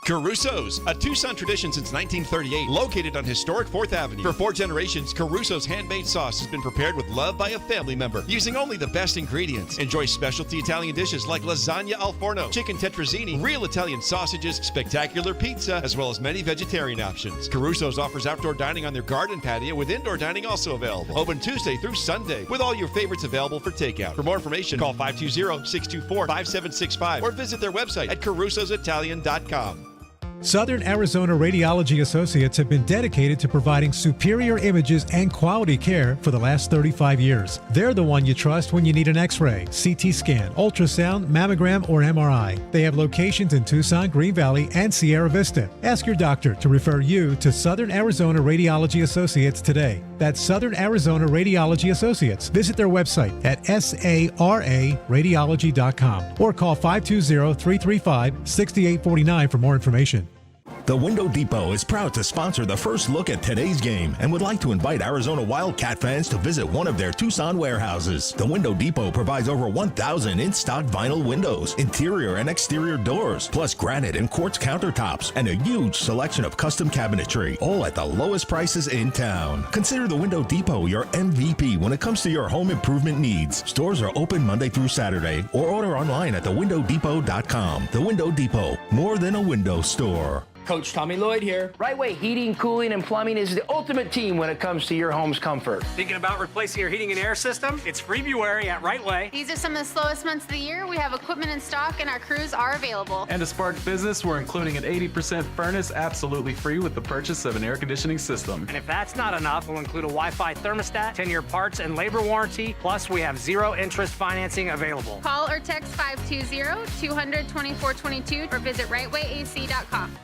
Caruso's, a Tucson tradition since 1938, located on historic 4th Avenue. For 4 generations, Caruso's handmade sauce has been prepared with love by a family member, using only the best ingredients. Enjoy specialty Italian dishes like lasagna al forno, chicken tetrazzini, real Italian sausages, spectacular pizza, as well as many vegetarian options. Caruso's offers outdoor dining on their garden patio with indoor dining also available. Open Tuesday through Sunday, with all your favorites available for takeout. For more information, call 520-624-5765 or visit their website at carusositalian.com. Southern Arizona Radiology Associates have been dedicated to providing superior images and quality care for the last 35 years. They're the one you trust when you need an X-ray, CT scan, ultrasound, mammogram, or MRI. They have locations in Tucson, Green Valley, and Sierra Vista. Ask your doctor to refer you to Southern Arizona Radiology Associates today. That's Southern Arizona Radiology Associates. Visit their website at sararadiology.com or call 520-335-6849 for more information. The Window Depot is proud to sponsor the first look at today's game and would like to invite Arizona Wildcat fans to visit one of their Tucson warehouses. The Window Depot provides over 1,000 in-stock vinyl windows, interior and exterior doors, plus granite and quartz countertops, and a huge selection of custom cabinetry, all at the lowest prices in town. Consider the Window Depot your MVP when it comes to your home improvement needs. Stores are open Monday through Saturday, or order online at thewindowdepot.com. The Window Depot, more than a window store. Coach Tommy Lloyd here. Right Way Heating, Cooling, and Plumbing is the ultimate team when it comes to your home's comfort. Thinking about replacing your heating and air system? It's February at Right Way. These are some of the slowest months of the year. We have equipment in stock and our crews are available. And to spark business, we're including an 80% furnace absolutely free with the purchase of an air conditioning system. And if that's not enough, we'll include a Wi-Fi thermostat, 10-year parts and labor warranty, plus we have zero interest financing available. Call or text 520-200-2422 or visit rightwayac.com.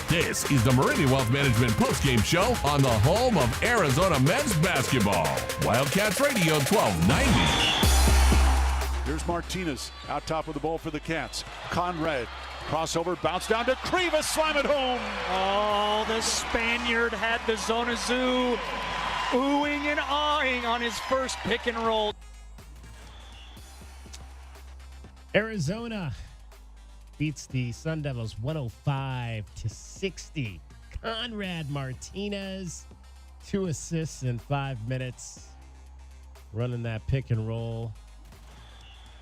This is the Meridian Wealth Management postgame show on the home of Arizona men's basketball. Wildcats Radio 1290. Here's Martinez out top of the ball for the Cats. Conrad, crossover, bounce down to Krivas, slam it home. Oh, the Spaniard had the Zona Zoo oohing and awing on his first pick and roll. Arizona beats the Sun Devils 105-60. Conrad Martinez, 2 assists in 5 minutes, running that pick and roll.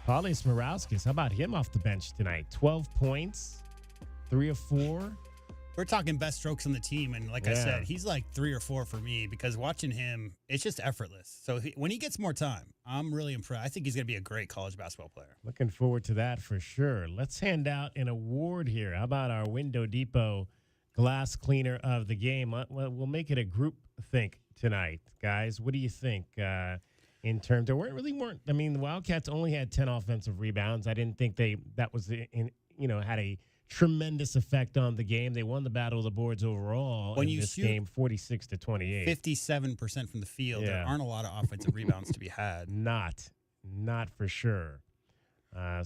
Pauly Smorauskas, how about him off the bench tonight? 12 points, 3 of 4. We're talking best strokes on the team, and like I said, he's like 3 or 4 for me because watching him, it's just effortless. So when he gets more time, I'm really impressed. I think he's going to be a great college basketball player. Looking forward to that for sure. Let's hand out an award here. How about our Window Depot glass cleaner of the game. Well, we'll make it a group think tonight, guys. What do you think? In terms, there weren't. I mean, the Wildcats only had 10 offensive rebounds. I didn't think that was had a tremendous effect on the game. They won the battle of the boards overall in this game, 46-28. 57% from the field. There aren't a lot of offensive rebounds to be had. Not for sure. I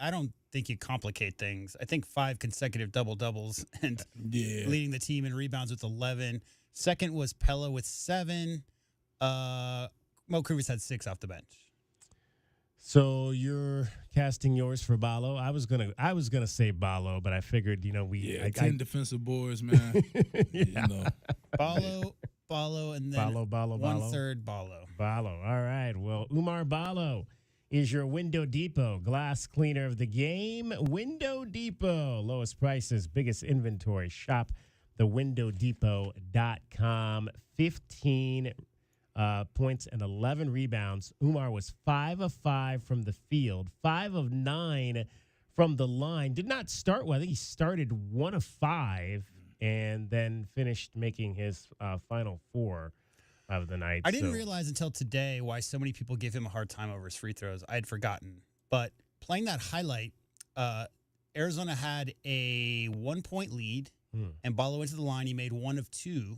don't think you complicate things. I think 5 consecutive double doubles and leading the team in rebounds with 11. Second was Pella with 7. Mo Cruz had 6 off the bench. So you're casting yours for Ballo. I was gonna say Ballo, but I figured 10 defensive boards, man. Ballo, and then one-third Ballo. Ballo. All right. Well, Umar Ballo is your Window Depot glass cleaner of the game. Window Depot, lowest prices, biggest inventory. Shop thewindowdepot.com. 15 points and 11 rebounds. Umar was 5 of 5 from the field, 5 of 9 from the line. Did not start well. I think he started 1 of 5 and then finished making his final 4 of the night. I didn't realize until today why so many people give him a hard time over his free throws. I had forgotten. But playing that highlight, Arizona had a 1-point lead, and Ballo went to the line. He made 1 of 2.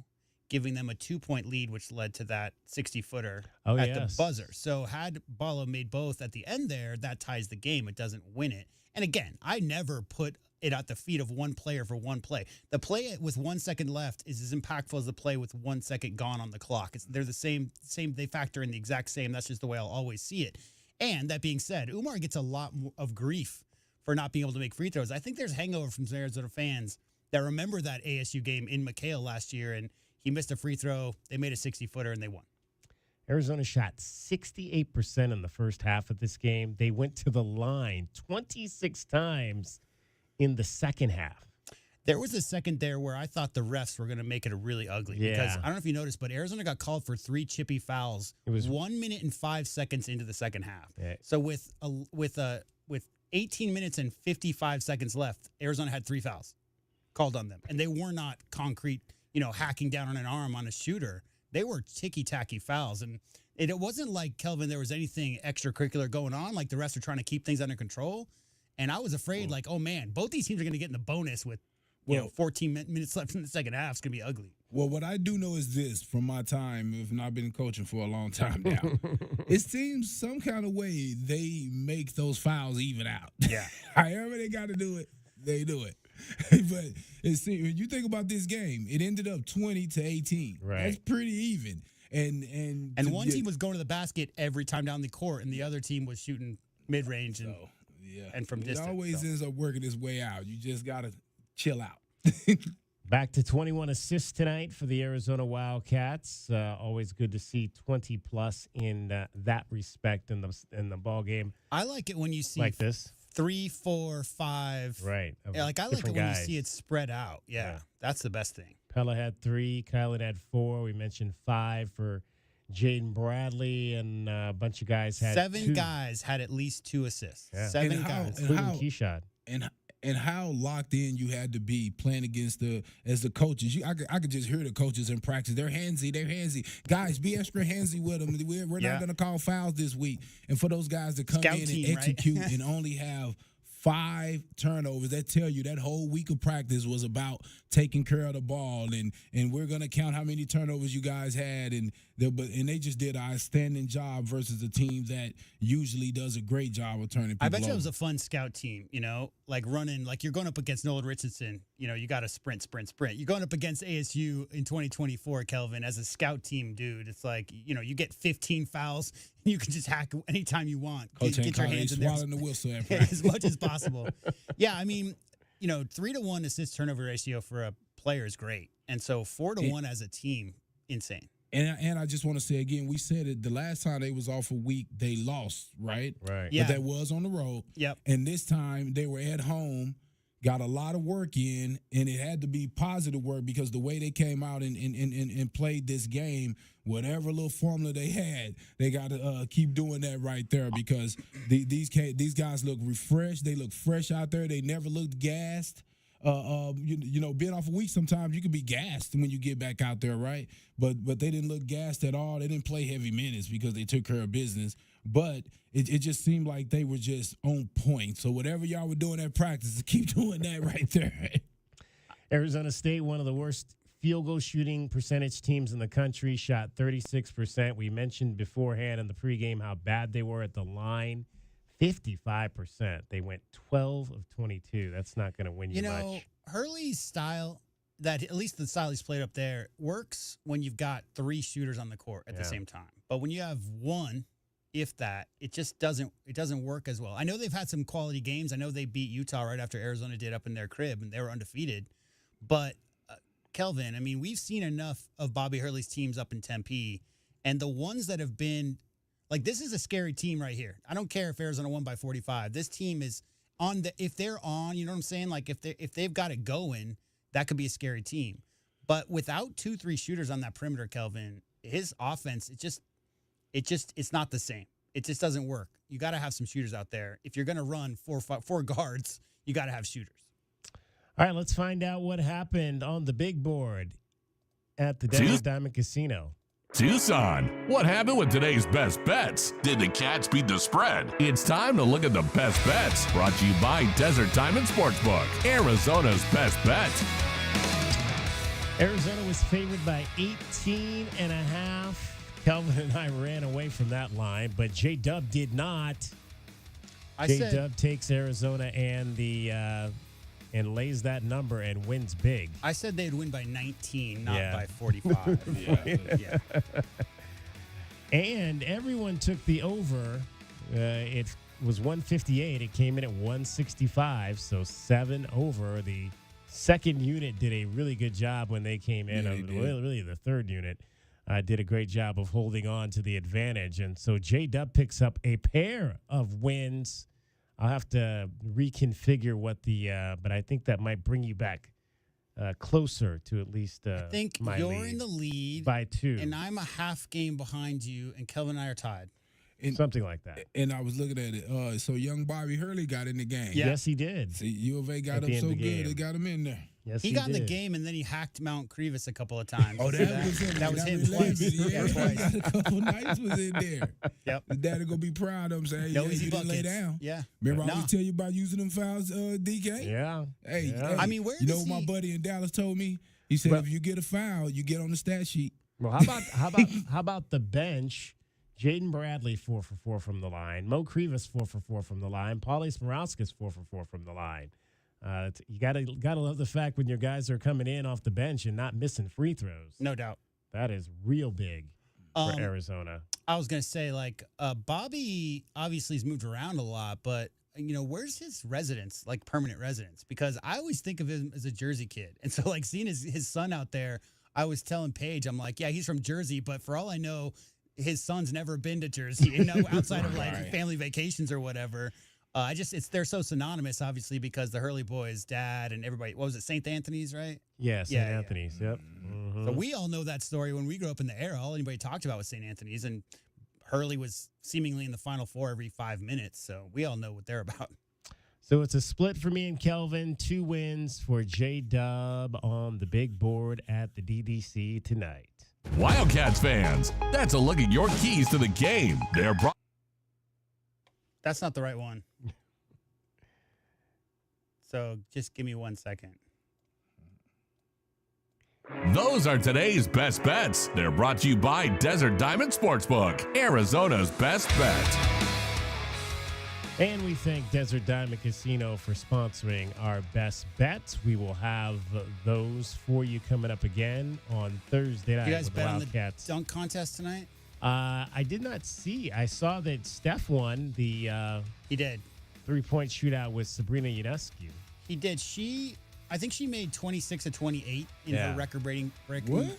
Giving them a 2-point lead, which led to that 60-footer at the buzzer. So had Ballo made both at the end there, that ties the game. It doesn't win it. And again, I never put it at the feet of one player for one play. The play with 1 second left is as impactful as the play with 1 second gone on the clock. They're the same. They factor in the exact same. That's just the way I'll always see it. And that being said, Umar gets a lot of grief for not being able to make free throws. I think there's hangover from some Arizona fans that remember that ASU game in McHale last year, and he missed a free throw. They made a 60-footer, and they won. Arizona shot 68% in the first half of this game. They went to the line 26 times in the second half. There was a second there where I thought the refs were going to make it really ugly. Yeah. Because I don't know if you noticed, but Arizona got called for 3 chippy fouls. It was 1 minute and 5 seconds into the second half. Yeah. So with 18 minutes and 55 seconds left, Arizona had 3 fouls called on them. And they were not concrete, hacking down on an arm on a shooter. They were ticky-tacky fouls. And it wasn't like, Kelvin, there was anything extracurricular going on. Like the refs were trying to keep things under control. And I was afraid, oh, man, both these teams are going to get in the bonus with 14 minutes left in the second half. It's going to be ugly. Well, what I do know is this from my time, if not been coaching for a long time now, it seems some kind of way they make those fouls even out. Yeah. However they got to do it, they do it. But when you think about this game, it ended up 20-18. Right. That's pretty even. And one team was going to the basket every time down the court, and the other team was shooting mid-range and from distance. It always ends up working its way out. You just got to chill out. Back to 21 assists tonight for the Arizona Wildcats. Always good to see 20-plus in that respect in the ball game. I like it when you see like this. 3, 4, 5. Right. Yeah, I like it when you see it spread out. Yeah, that's the best thing. Pella had 3. Kylan had 4. We mentioned 5 for Jaden Bradley, and a bunch of guys had 7 2. guys had at least 2 assists. Yeah. 7 guys. Including Keyshot. And how locked in you had to be playing against the coaches. I could just hear the coaches in practice. They're handsy. Guys, be extra handsy with them. We're not going to call fouls this week. And for those guys to come in and execute and only have 5 turnovers, that tell you that whole week of practice was about taking care of the ball. And we're going to count how many turnovers you guys had. And they just did an outstanding job versus a team that usually does a great job of turning people I bet you over. it was a fun scout team, like running, like you're going up against Nolan Richardson. You got to sprint. You're going up against ASU in 2024, Kelvin, as a scout team, dude. It's like, you get 15 fouls. You can just hack anytime you want. Coach get your hands in there. Swallowing the whistle as much as possible. Yeah, I mean, 3-to-1 assist turnover ratio for a player is great. And so 4-to-1 as a team, insane. And I just want to say again, we said it the last time they was off a week, they lost, right? Right. Yeah. But that was on the road. Yep. And this time they were at home, got a lot of work in, and it had to be positive work because the way they came out and played this game, whatever little formula they had, they got to keep doing that right there because these guys look refreshed. They look fresh out there. They never looked gassed. being off a week, sometimes you can be gassed when you get back out there, right? But they didn't look gassed at all. They didn't play heavy minutes because they took care of business. But it just seemed like they were just on point. So whatever y'all were doing at practice, keep doing that right there. Arizona State, one of the worst field goal shooting percentage teams in the country, shot 36%. We mentioned beforehand in the pregame how bad they were at the line. 55%. They went 12 of 22. That's not going to win you much. Hurley's style, that at least the style he's played up there, works when you've got 3 shooters on the court at the same time. But when you have one, if that, it just doesn't work as well. I know they've had some quality games. I know they beat Utah right after Arizona did up in their crib, and they were undefeated. But Kelvin, I mean, we've seen enough of Bobby Hurley's teams up in Tempe, and the ones that have been like, this is a scary team right here. I don't care if Arizona won by 45. This team is on if they're on, you know what I'm saying? Like if they've got it going, that could be a scary team. But without 2-3 shooters on that perimeter, Kelvin, his offense, it's not the same. It just doesn't work. You got to have some shooters out there. If you're going to run four guards, you got to have shooters. All right, let's find out what happened on the big board at the Desert Diamond Casino. Tucson, what happened with today's best bets? Did the Cats beat the spread? It's time to look at the best bets, brought to you by Desert Diamond Sportsbook, Arizona's best bet. Arizona was favored by 18.5. Kelvin and I ran away from that line, but J-Dub did not. J-Dub takes Arizona and lays that number and wins big. I said they'd win by 19, not by 45. Yeah. And everyone took the over. It was 158. It came in at 165, so 7 over. The second unit did a really good job when they came in. Really, the third unit did a great job of holding on to the advantage. And so J-Dub picks up a pair of wins. I'll have to reconfigure but I think that might bring you back closer to at least I think you're in the lead by 2. and I'm a half game behind you, and Kelvin and I are tied. Something like that. And I was looking at it. So young Bobby Hurley got in the game. Yeah. Yes, he did. See, U of A got up so good, they got him in there. Yes, he got in the game, and then he hacked Mount Crevis a couple of times. Oh, that was him. That was him twice. Yeah, Twice. a couple nights was in there. Yep. The daddy gonna be proud of him saying, No yeah, easy you didn't lay buckets. down. Yeah. Remember I always tell you about using them fouls, DK? Yeah. Hey, Yeah. hey, I mean, where you know does what my buddy in Dallas told me? He said, if you get a foul, you get on the stat sheet. Well, how about the bench? Jaden Bradley 4 for 4 from the line. Mo Crevis 4 for 4 from the line. Pauly Smarauskas 4 for 4 from the line. You gotta love the fact when your guys are coming in off the bench and not missing free throws. No doubt. That is real big for Arizona. I was gonna say, like, Bobby obviously has moved around a lot, but where's his residence, like permanent residence? Because I always think of him as a Jersey kid, and so like seeing his son out there, I was telling Paige, I'm like, yeah, he's from Jersey, but for all I know, his son's never been to Jersey, outside of like family vacations or whatever. They're so synonymous, obviously, because the Hurley boys' dad and everybody. What was it, St. Anthony's, right? Yeah, St. Anthony's. Yep. Mm-hmm. So we all know that story. When we grew up in the era, all anybody talked about was St. Anthony's, and Hurley was seemingly in the Final Four every 5 minutes. So we all know what they're about. So it's a split for me and Kelvin. 2 wins for J-Dub on the big board at the DDC tonight. Wildcats fans, that's a look at your keys to the game. That's not the right one. So just give me 1 second. Those are today's best bets. They're brought to you by Desert Diamond Sportsbook, Arizona's best bet. And we thank Desert Diamond Casino for sponsoring our best bets. We will have those for you coming up again on Thursday night. You guys with bet the on the Wildcats. dunk contest tonight? I did not see. I saw that Steph won the he did 3-point shootout with Sabrina Ionescu. He did. I think she made 26 of 28 in her record-breaking. What?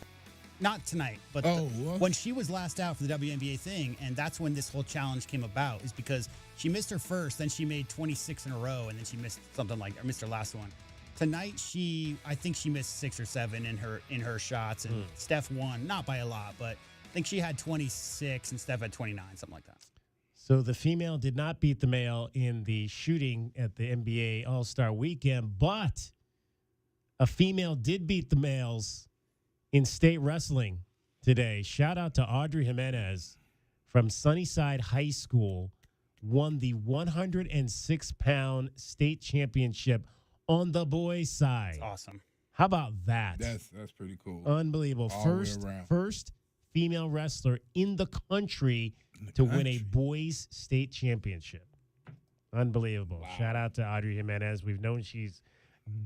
Not tonight, but when she was last out for the WNBA thing, and that's when this whole challenge came about, is because she missed her first, then she made 26 in a row, and then she missed missed her last one. Tonight, I think she missed 6 or 7 in her shots, and Steph won, not by a lot, but I think she had 26 and Steph had 29, something like that. So the female did not beat the male in the shooting at the NBA All-Star Weekend, but a female did beat the males in state wrestling today. Shout out to Audrey Jimenez from Sunnyside High School, won the 106-pound state championship on the boys' side. That's awesome. How about that? That's pretty cool. Unbelievable. All the way around. First female wrestler in the country to win a boys' state championship. Unbelievable. Wow. Shout out to Audrey Jimenez. We've known she's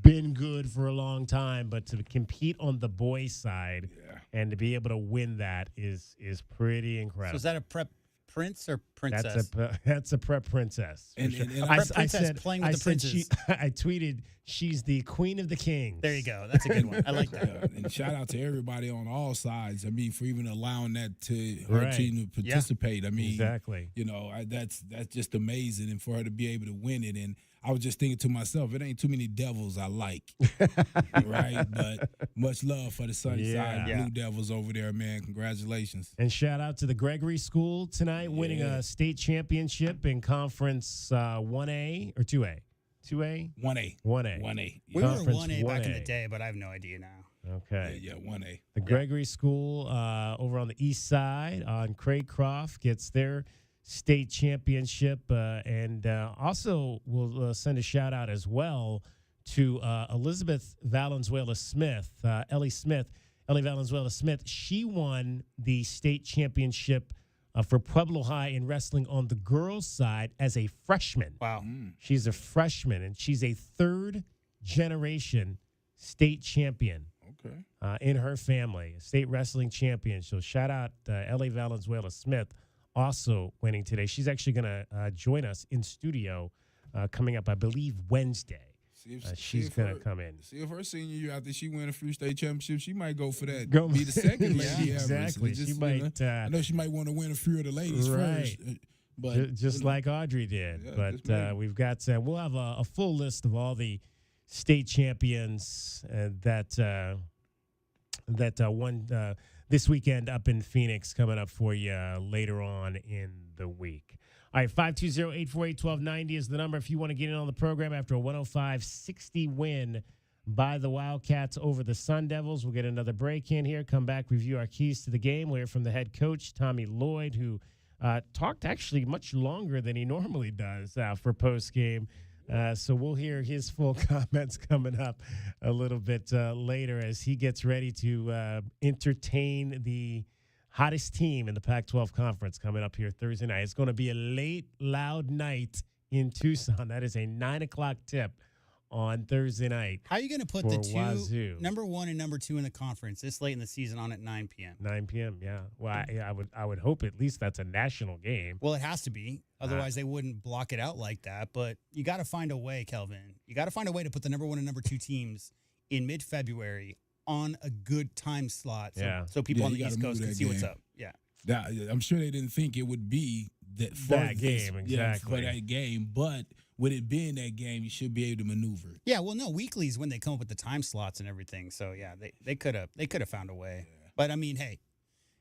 been good for a long time, but to compete on the boys' side and to be able to win that is pretty incredible. So is that a prep prince or princess? That's a prep princess. And I said playing with the princes. I tweeted, she's the queen of the kings. There you go. That's a good one. I like that. And shout out to everybody on all sides. I mean, for even allowing that to her team to participate. I mean, exactly. You know, that's just amazing, and for her to be able to win it. And I was just thinking to myself, it ain't too many devils I like, right? But much love for the Sunnyside Blue Devils over there, man. Congratulations. And shout out to the Gregory School tonight, winning a state championship in Conference 1A or 2A? 2A? 1A. 1A. 1A. We were 1A back in the day, but I have no idea now. Okay. Yeah, 1A. The Gregory School over on the east side on Craycroft gets their state championship, and also we'll send a shout out as well to Elizabeth Valenzuela Smith, Ellie Valenzuela Smith. She won the state championship for Pueblo High in wrestling on the girls' side as a freshman. Wow. She's a freshman, and she's a third-generation state champion in her family, a state wrestling champion. So shout out Ellie Valenzuela Smith, also winning today. She's actually going to join us in studio coming up, I believe, Wednesday. She's going to come in. See if her senior year after she win a few state championships, she might go for that. Go be the second lady ever. Exactly. So she might. I know she might want to win a few of the ladies first. But just like Audrey did. Yeah, but we've got we'll have a full list of all the state champions that won this weekend up in Phoenix coming up for you later on in the week. All right, 520-848-1290 is the number if you want to get in on the program after a 105-60 win by the Wildcats over the Sun Devils. We'll get another break in here, come back, review our keys to the game. We'll hear from the head coach, Tommy Lloyd, who talked actually much longer than he normally does for postgame. So we'll hear his full comments coming up a little bit later as he gets ready to entertain the hottest team in the Pac-12 Conference coming up here Thursday night. It's going to be a late, loud night in Tucson. That is a 9 o'clock tip on Thursday night. How are you going to put the two, number one and number two in the conference this late in the season on at 9 p.m.? 9 p.m., yeah. Well, I would hope at least that's a national game. Well, it has to be. Otherwise, they wouldn't block it out like that. But you got to find a way, Kelvin. You got to find a way to put the number one and number two teams in mid-February on a good time slot so people on the East Coast can see what's up. Yeah. I'm sure they didn't think it would be that game, exactly. Yeah, for that game, but with it being that game, you should be able to maneuver it. Yeah, well, no, weekly is when they come up with the time slots and everything. So yeah, they could have found a way. Yeah. But I mean, hey,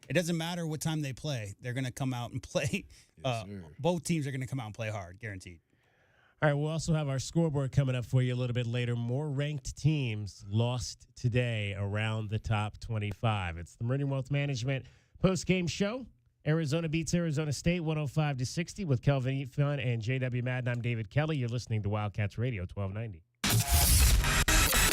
it doesn't matter what time they play; they're going to come out and play. Yes, both teams are going to come out and play hard, guaranteed. All right, we'll also have our scoreboard coming up for you a little bit later. More ranked teams lost today around the top 25. It's the Meridian Wealth Management post-game show. Arizona beats Arizona State 105-60 with Kelvin Eatfun and J.W. Madden. I'm David Kelly. You're listening to Wildcats Radio 1290.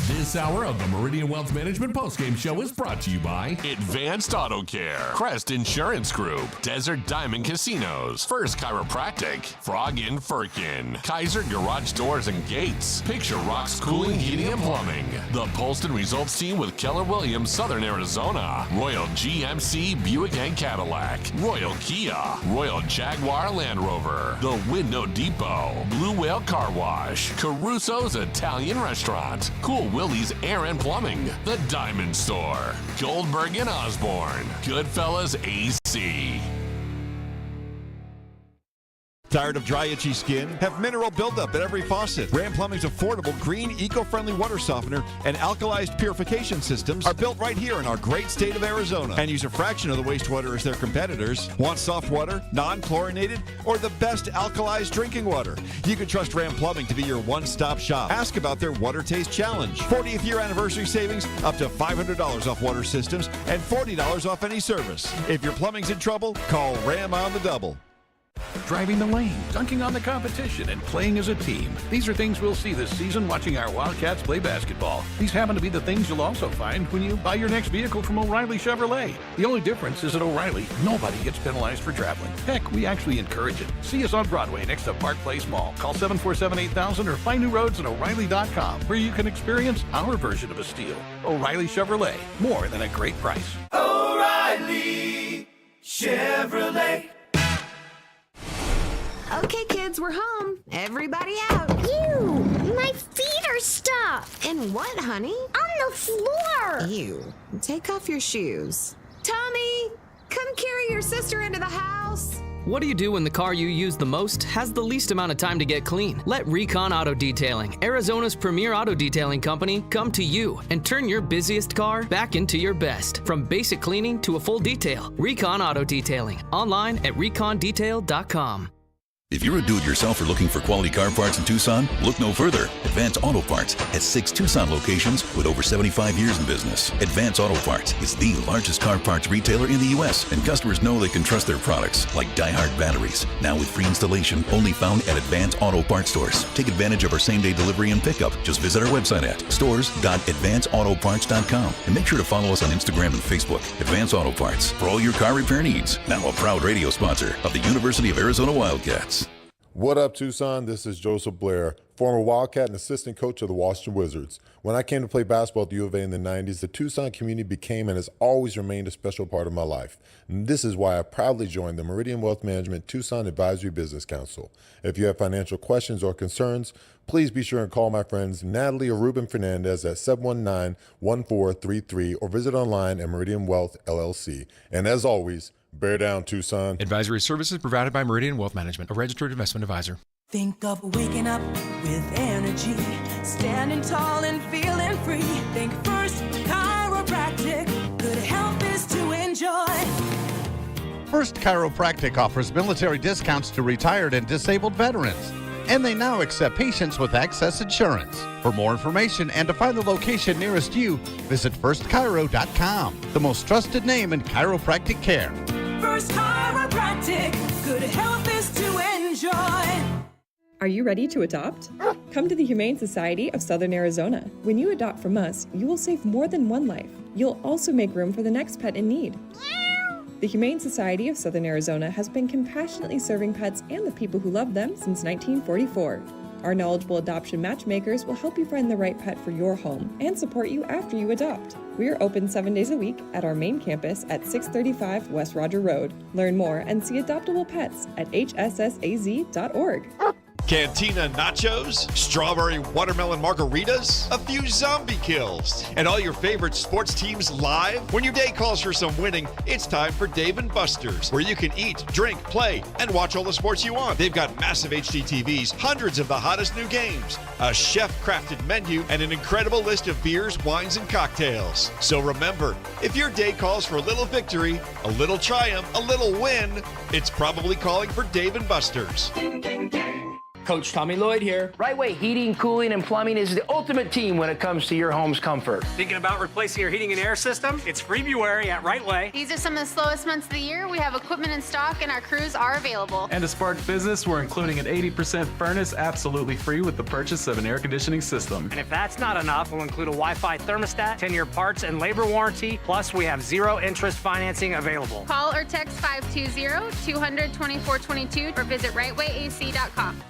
This hour of the Meridian Wealth Management postgame show is brought to you by Advanced Auto Care, Crest Insurance Group, Desert Diamond Casinos, First Chiropractic, Frog Inn Firkin, Kaiser Garage Doors and Gates, Picture Rocks Cooling, Heating and Plumbing, the Polston Results Team with Keller Williams, Southern Arizona, Royal GMC Buick and Cadillac, Royal Kia, Royal Jaguar Land Rover, the Window Depot, Blue Whale Car Wash, Caruso's Italian Restaurant, Cool Willie's Air and Plumbing, The Diamond Store, Goldberg and Osborne, Goodfellas AC. Tired of dry, itchy skin? Have mineral buildup at every faucet? Ram Plumbing's affordable, green, eco-friendly water softener and alkalized purification systems are built right here in our great state of Arizona and use a fraction of the wastewater as their competitors. Want soft water, non-chlorinated, or the best alkalized drinking water? You can trust Ram Plumbing to be your one-stop shop. Ask about their Water Taste Challenge. 40th year anniversary savings, up to $500 off water systems and $40 off any service. If your plumbing's in trouble, call Ram on the double. Driving the lane, dunking on the competition, and playing as a team. These are things we'll see this season watching our Wildcats play basketball. These happen to be the things you'll also find when you buy your next vehicle from O'Reilly Chevrolet. The only difference is at O'Reilly, nobody gets penalized for traveling. Heck, we actually encourage it. See us on Broadway next to Park Place Mall. Call 747-8000 or find new roads at O'Reilly.com, where you can experience our version of a steal. O'Reilly Chevrolet, more than a great price. O'Reilly Chevrolet. Okay, kids, we're home. Everybody out. Ew, my feet are stuck. In what, honey? On the floor. Ew. Take off your shoes. Tommy, come carry your sister into the house. What do you do when the car you use the most has the least amount of time to get clean? Let Recon Auto Detailing, Arizona's premier auto detailing company, come to you and turn your busiest car back into your best. From basic cleaning to a full detail, Recon Auto Detailing. Online at recondetail.com. If you're a do-it-yourselfer looking for quality car parts in Tucson, look no further. Advance Auto Parts has 6 Tucson locations with over 75 years in business. Advance Auto Parts is the largest car parts retailer in the U.S., and customers know they can trust their products, like Die-Hard batteries. Now with free installation, only found at Advance Auto Parts stores. Take advantage of our same-day delivery and pickup. Just visit our website at stores.advanceautoparts.com and make sure to follow us on Instagram and Facebook. Advance Auto Parts for all your car repair needs. Now a proud radio sponsor of the University of Arizona Wildcats. What up, Tucson? This is Joseph Blair, former Wildcat and assistant coach of the Washington Wizards. When I came to play basketball at the U of A in the 90s, the Tucson community became and has always remained a special part of my life. And this is why I proudly joined the Meridian Wealth Management Tucson Advisory Business Council. If you have financial questions or concerns, please be sure and call my friends Natalie or Ruben Fernandez at 719-1433 or visit online at Meridian Wealth LLC. And as always, bear down, Tucson. Advisory services provided by Meridian Wealth Management, a registered investment advisor. Think of waking up with energy, standing tall and feeling free. Think First Chiropractic, good health is to enjoy. First Chiropractic offers military discounts to retired and disabled veterans, and they now accept patients with excess insurance. For more information and to find the location nearest you, visit firstchiro.com, the most trusted name in chiropractic care. First Chiropractic, good health is to enjoy. Are you ready to adopt? Come to the Humane Society of Southern Arizona. When you adopt from us, you will save more than one life. You'll also make room for the next pet in need. The Humane Society of Southern Arizona has been compassionately serving pets and the people who love them since 1944. Our knowledgeable adoption matchmakers will help you find the right pet for your home and support you after you adopt. We are open 7 days a week at our main campus at 635 West Roger Road. Learn more and see adoptable pets at hssaz.org. Cantina nachos, strawberry watermelon margaritas, a few zombie kills, and all your favorite sports teams live? When your day calls for some winning, it's time for Dave & Buster's, where you can eat, drink, play, and watch all the sports you want. They've got massive HD TVs, hundreds of the hottest new games, a chef-crafted menu, and an incredible list of beers, wines, and cocktails. So remember, if your day calls for a little victory, a little triumph, a little win, it's probably calling for Dave & Buster's. Coach Tommy Lloyd here. Right Way Heating, Cooling, and Plumbing is the ultimate team when it comes to your home's comfort. Thinking about replacing your heating and air system? It's February at Right Way. These are some of the slowest months of the year. We have equipment in stock and our crews are available. And to spark business, we're including an 80% furnace absolutely free with the purchase of an air conditioning system. And if that's not enough, we'll include a Wi-Fi thermostat, 10-year parts and labor warranty, plus we have zero interest financing available. Call or text 520-200-2422 or visit rightwayac.com.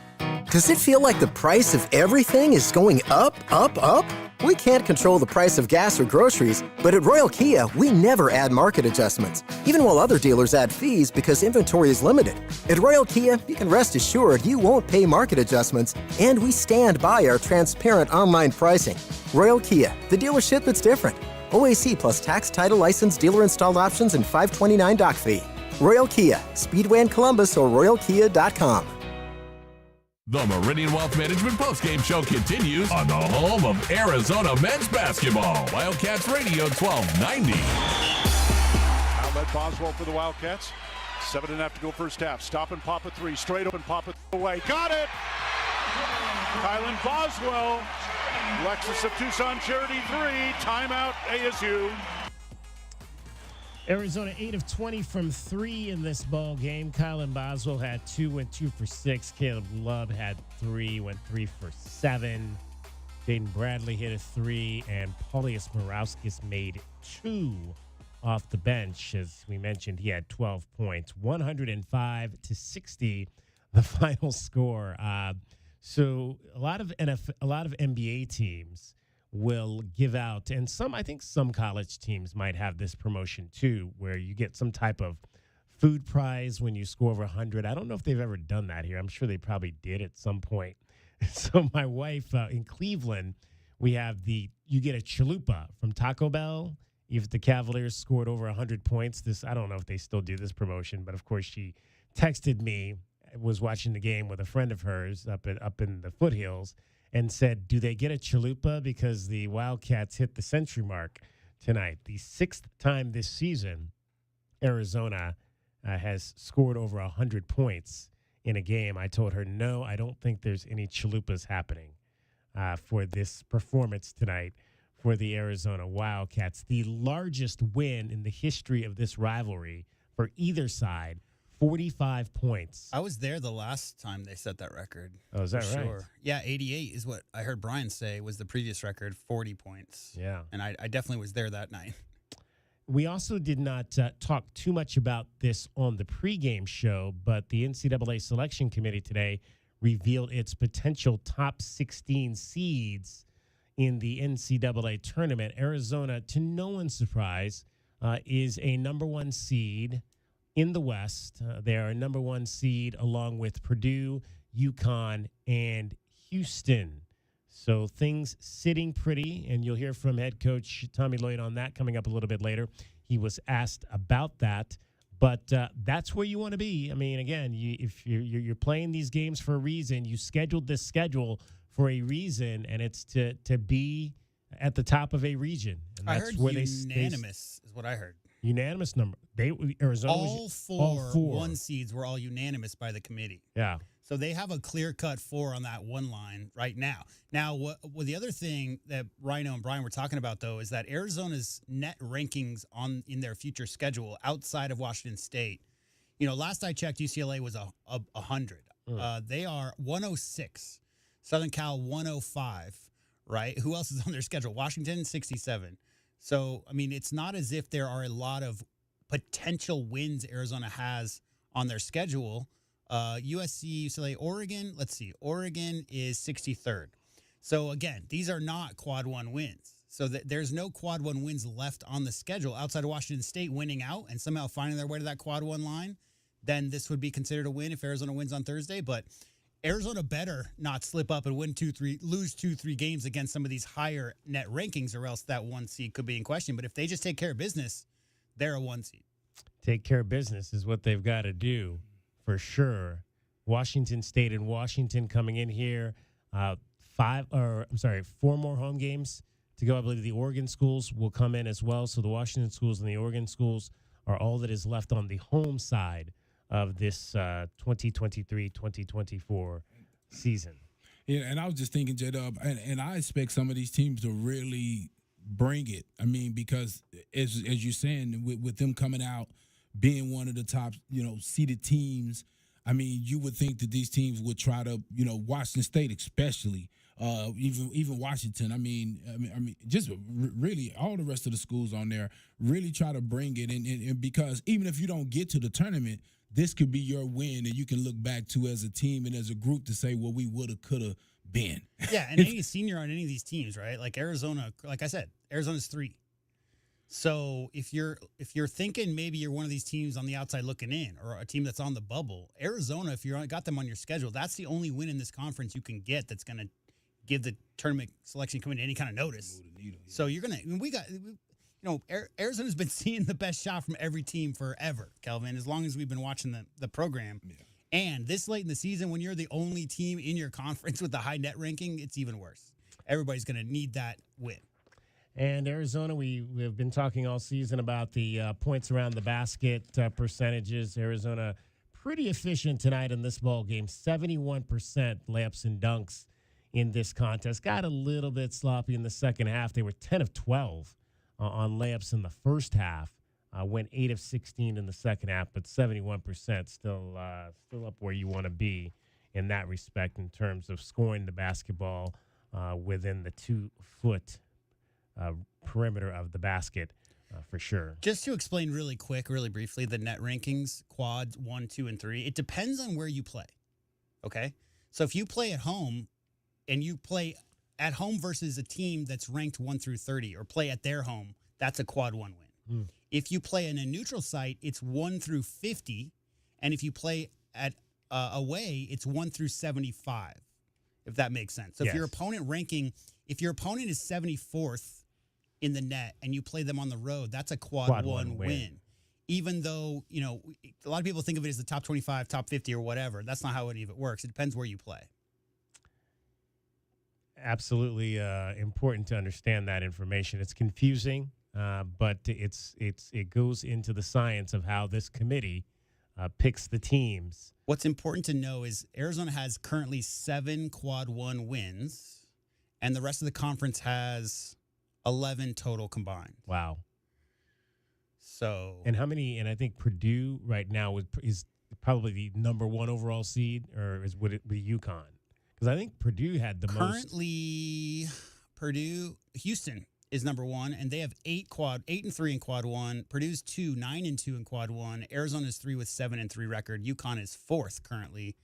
Does it feel like the price of everything is going up, up, up? We can't control the price of gas or groceries, but at Royal Kia, we never add market adjustments, even while other dealers add fees because inventory is limited. At Royal Kia, you can rest assured you won't pay market adjustments, and we stand by our transparent online pricing. Royal Kia, the dealership that's different. OAC plus tax, title, license, dealer installed options, and $529 doc fee. Royal Kia, Speedway in Columbus or royalkia.com. The Meridian Wealth Management Postgame Show continues on the home of Arizona men's basketball. Wildcats Radio 1290. Outlet Boswell for the Wildcats. 7.5 to go first half. Stop and pop a three. Straight open, pop it away. Got it! Kylan Boswell. Lexus of Tucson Charity 3. Timeout ASU. Arizona 8 of 20 from 3 in this ball game. Kylan Boswell had 2, went 2 for 6. Caleb Love had 3, went 3 for 7. Jaden Bradley hit a 3, and Paulius Morauskas made 2 off the bench. As we mentioned, he had 12 points, 105-60, the final score. So a lot of NBA teams will give out, and I think some college teams might have this promotion too, where you get some type of food prize when you score over 100. I don't know if they've ever done that here. I'm sure they probably did at some point. So my wife in Cleveland, you get a chalupa from Taco Bell if the Cavaliers scored over 100 points. I don't know if they still do this promotion, but of course she texted me, was watching the game with a friend of hers up in the foothills, and said, do they get a chalupa because the Wildcats hit the century mark tonight? The 6th time this season Arizona has scored over 100 points in a game. I told her, no, I don't think there's any chalupas happening for this performance tonight for the Arizona Wildcats. The largest win in the history of this rivalry for either side, 45 points. I was there the last time they set that record. Oh, is that right? Sure. Yeah, 88 is what I heard Brian say was the previous record, 40 points. Yeah. And I definitely was there that night. We also did not talk too much about this on the pregame show, but the NCAA Selection Committee today revealed its potential top 16 seeds in the NCAA tournament. Arizona, to no one's surprise, is a number 1 seed in the West. They are a number 1 seed along with Purdue, UConn, and Houston. So things sitting pretty, and you'll hear from head coach Tommy Lloyd on that coming up a little bit later. He was asked about that, but that's where you want to be. I mean, again, if you're playing these games for a reason, you scheduled this schedule for a reason, and it's to be at the top of a region. And I that's heard where unanimous is what I heard. Unanimous number. Arizona all four 1 seeds were all unanimous by the committee. Yeah. So they have a clear-cut 4 on that one line right now. Now, the other thing that Rhino and Brian were talking about, though, is that Arizona's net rankings in their future schedule outside of Washington State, last I checked, UCLA was 100. They are 106. Southern Cal, 105, right? Who else is on their schedule? Washington, 67. So, I mean, it's not as if there are a lot of potential wins Arizona has on their schedule. USC, UCLA, Oregon. Let's see. Oregon is 63rd. So, again, these are not quad 1 wins. So there's no quad 1 wins left on the schedule outside of Washington State winning out and somehow finding their way to that quad 1 line. Then this would be considered a win if Arizona wins on Thursday. But Arizona better not slip up and lose 2-3 games against some of these higher net rankings, or else that 1 seed could be in question. But if they just take care of business, they're a 1 seed. Take care of business is what they've got to do for sure. Washington State and Washington coming in here, 4 more home games to go. I believe the Oregon schools will come in as well. So the Washington schools and the Oregon schools are all that is left on the home side of this 2023-2024 season. Yeah, and I was just thinking, J-Dub, and I expect some of these teams to really bring it. I mean, because as you're saying, with them coming out, being one of the top, seeded teams, I mean, you would think that these teams would try to, Washington State especially, even Washington. I mean, just really all the rest of the schools on there really try to bring it, and because even if you don't get to the tournament, this could be your win, and you can look back to as a team and as a group to say, well, we woulda, coulda been. Yeah, and any senior on any of these teams, right? Like Arizona, like I said, Arizona's 3. So if you're thinking maybe you're one of these teams on the outside looking in, or a team that's on the bubble, Arizona, if you got them on your schedule, that's the only win in this conference you can get that's going to give the tournament selection committee any kind of notice. So you're going to Arizona's been seeing the best shot from every team forever, Kelvin, as long as we've been watching the program. Yeah. And this late in the season, when you're the only team in your conference with the high net ranking, it's even worse. Everybody's going to need that win. And Arizona, we've been talking all season about the points around the basket percentages. Arizona pretty efficient tonight in this ball game. 71% layups and dunks in this contest. Got a little bit sloppy in the second half. They were 10 of 12 on layups in the first half. Went 8 of 16 in the second half, but 71% still up where you want to be in that respect in terms of scoring the basketball within the 2-foot perimeter of the basket for sure. Just to explain really briefly, the net rankings, quads 1, 2, and 3, it depends on where you play. Okay? So if you play at home and you play at home versus a team that's ranked 1 through 30 or play at their home, that's a quad 1 win. If you play in a neutral site, it's 1 through 50. And if you play at away, it's 1 through 75, if that makes sense. So if your opponent is 74th in the net and you play them on the road, that's a quad one win. Even though, a lot of people think of it as the top 25, top 50 or whatever. That's not how any of it works. It depends where you play. Absolutely important to understand that information. It's confusing, but it goes into the science of how this committee picks the teams. What's important to know is Arizona has currently 7 quad 1 wins, and the rest of the conference has 11 total combined. Wow. So, and how many? And I think Purdue right now is probably the number 1 overall seed, or would it be UConn? Because I think Purdue had the currently, Houston is number 1, and they have 8 and 3 in quad 1. Purdue's 2, 9 and 2 in quad 1. Arizona's 3 with 7 and 3 record. UConn is 4th currently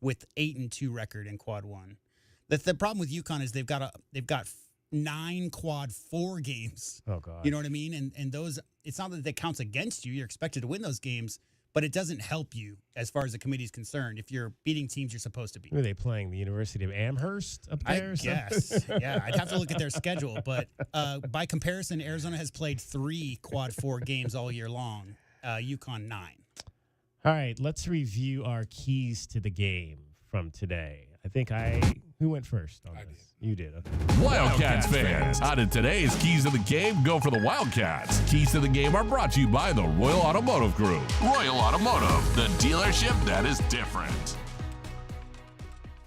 with 8 and 2 record in quad 1. The problem with UConn is they've got 9 quad 4 games. Oh God. You know what I mean? And those, it's not that counts against you. You're expected to win those games, but it doesn't help you as far as the committee is concerned if you're beating teams you're supposed to beat. Who are they playing? The University of Amherst up there? I guess. Yeah, I'd have to look at their schedule. But by comparison, Arizona has played 3 quad 4 games all year long. UConn 9. All right, let's review our keys to the game from today. I think who went first on this? You did. Okay. Wildcats fans, how did today's keys to the game go for the Wildcats? Keys to the game are brought to you by the Royal Automotive Group. Royal Automotive, the dealership that is different.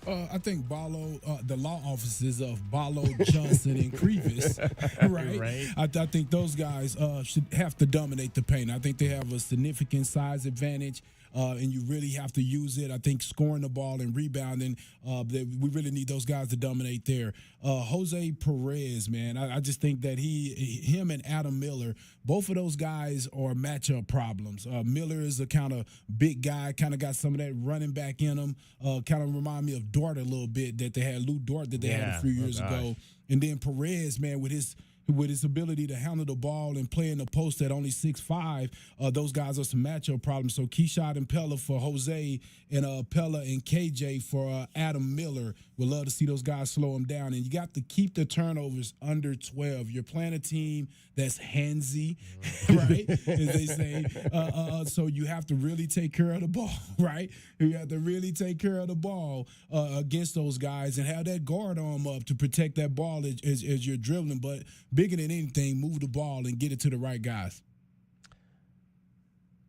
I think Barlow, the law offices of Barlow, Johnson, and Crevis, right? I think those guys should have to dominate the paint. I think they have a significant size advantage. And you really have to use it. I think scoring the ball and rebounding, we really need those guys to dominate there. Jose Perez, man, I just think that him and Adam Miller, both of those guys are matchup problems. Miller is a kind of big guy, kind of got some of that running back in him. Kind of remind me of Dort a little bit that they had, Lou Dort that they had a few years ago. And then Perez, man, with his ability to handle the ball and play in the post at only 6'5", those guys are some matchup problems. So Keyshawn and Pella for Jose, and Pella and KJ for Adam Miller. We'd love to see those guys slow them down. And you got to keep the turnovers under 12. You're playing a team that's handsy, right, as they say. So you have to really take care of the ball, right? You have to really take care of the ball against those guys and have that guard arm up to protect that ball as you're dribbling. But bigger than anything, move the ball and get it to the right guys.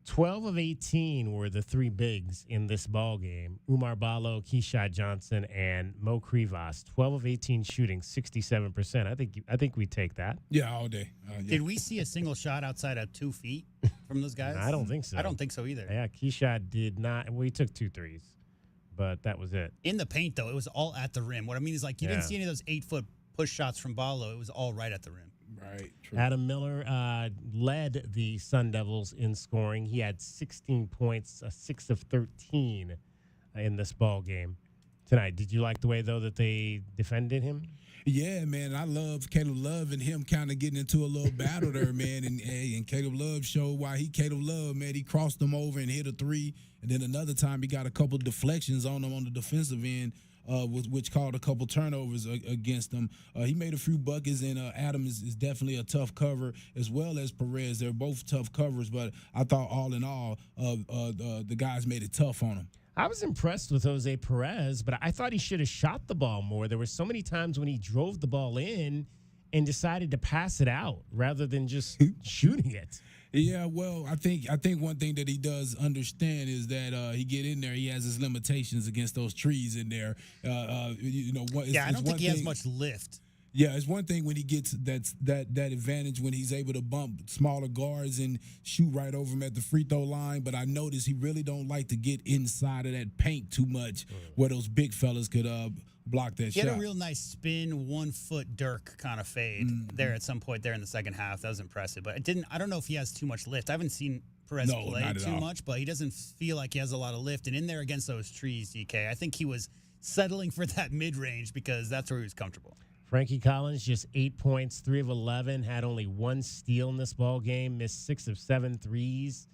12 of 18 were the 3 bigs in this ball game. Umar Ballo, Keyshawn Johnson, and Mo Krivas. 12 of 18 shooting, 67%. I think we take that. Yeah, all day. Did we see a single shot outside of 2 feet from those guys? I don't think so. I don't think so either. Yeah, Keyshawn did not. Well, he took 2 threes, but that was it. In the paint, though, it was all at the rim. What I mean is, like, you didn't see any of those 8-foot push shots from Ballo. It was all right at the rim. Right. True. Adam Miller led the Sun Devils in scoring. He had 16 points, 6 of 13 in this ball game tonight. Did you like the way, though, that they defended him? Yeah, man. I love Caleb Love and him kind of getting into a little battle there, man. And Caleb Love showed why Caleb Love, man. He crossed them over and hit a 3. And then another time he got a couple deflections on him on the defensive end. Which called a couple turnovers against them. He made a few buckets, and Adam is definitely a tough cover, as well as Perez. They're both tough covers, but I thought all in all, the guys made it tough on him. I was impressed with Jose Perez, but I thought he should have shot the ball more. There were so many times when he drove the ball in and decided to pass it out rather than just shooting it. Yeah, well, I think one thing that he does understand is that he get in there, he has his limitations against those trees in there. I don't think he has much lift. Yeah, it's one thing when he gets that advantage when he's able to bump smaller guards and shoot right over him at the free throw line. But I noticed he really don't like to get inside of that paint too much, where those big fellas could block that shot. He had a real nice spin, 1 foot Dirk kind of fade there at some point there in the second half. That was impressive. But I don't know if he has too much lift. I haven't seen Perez play too much, but he doesn't feel like he has a lot of lift. And in there against those trees, DK, I think he was settling for that mid range because that's where he was comfortable. Frankie Collins, just 8 points, 3 of 11, had only 1 steal in this ball game, missed 6 of 7 threes.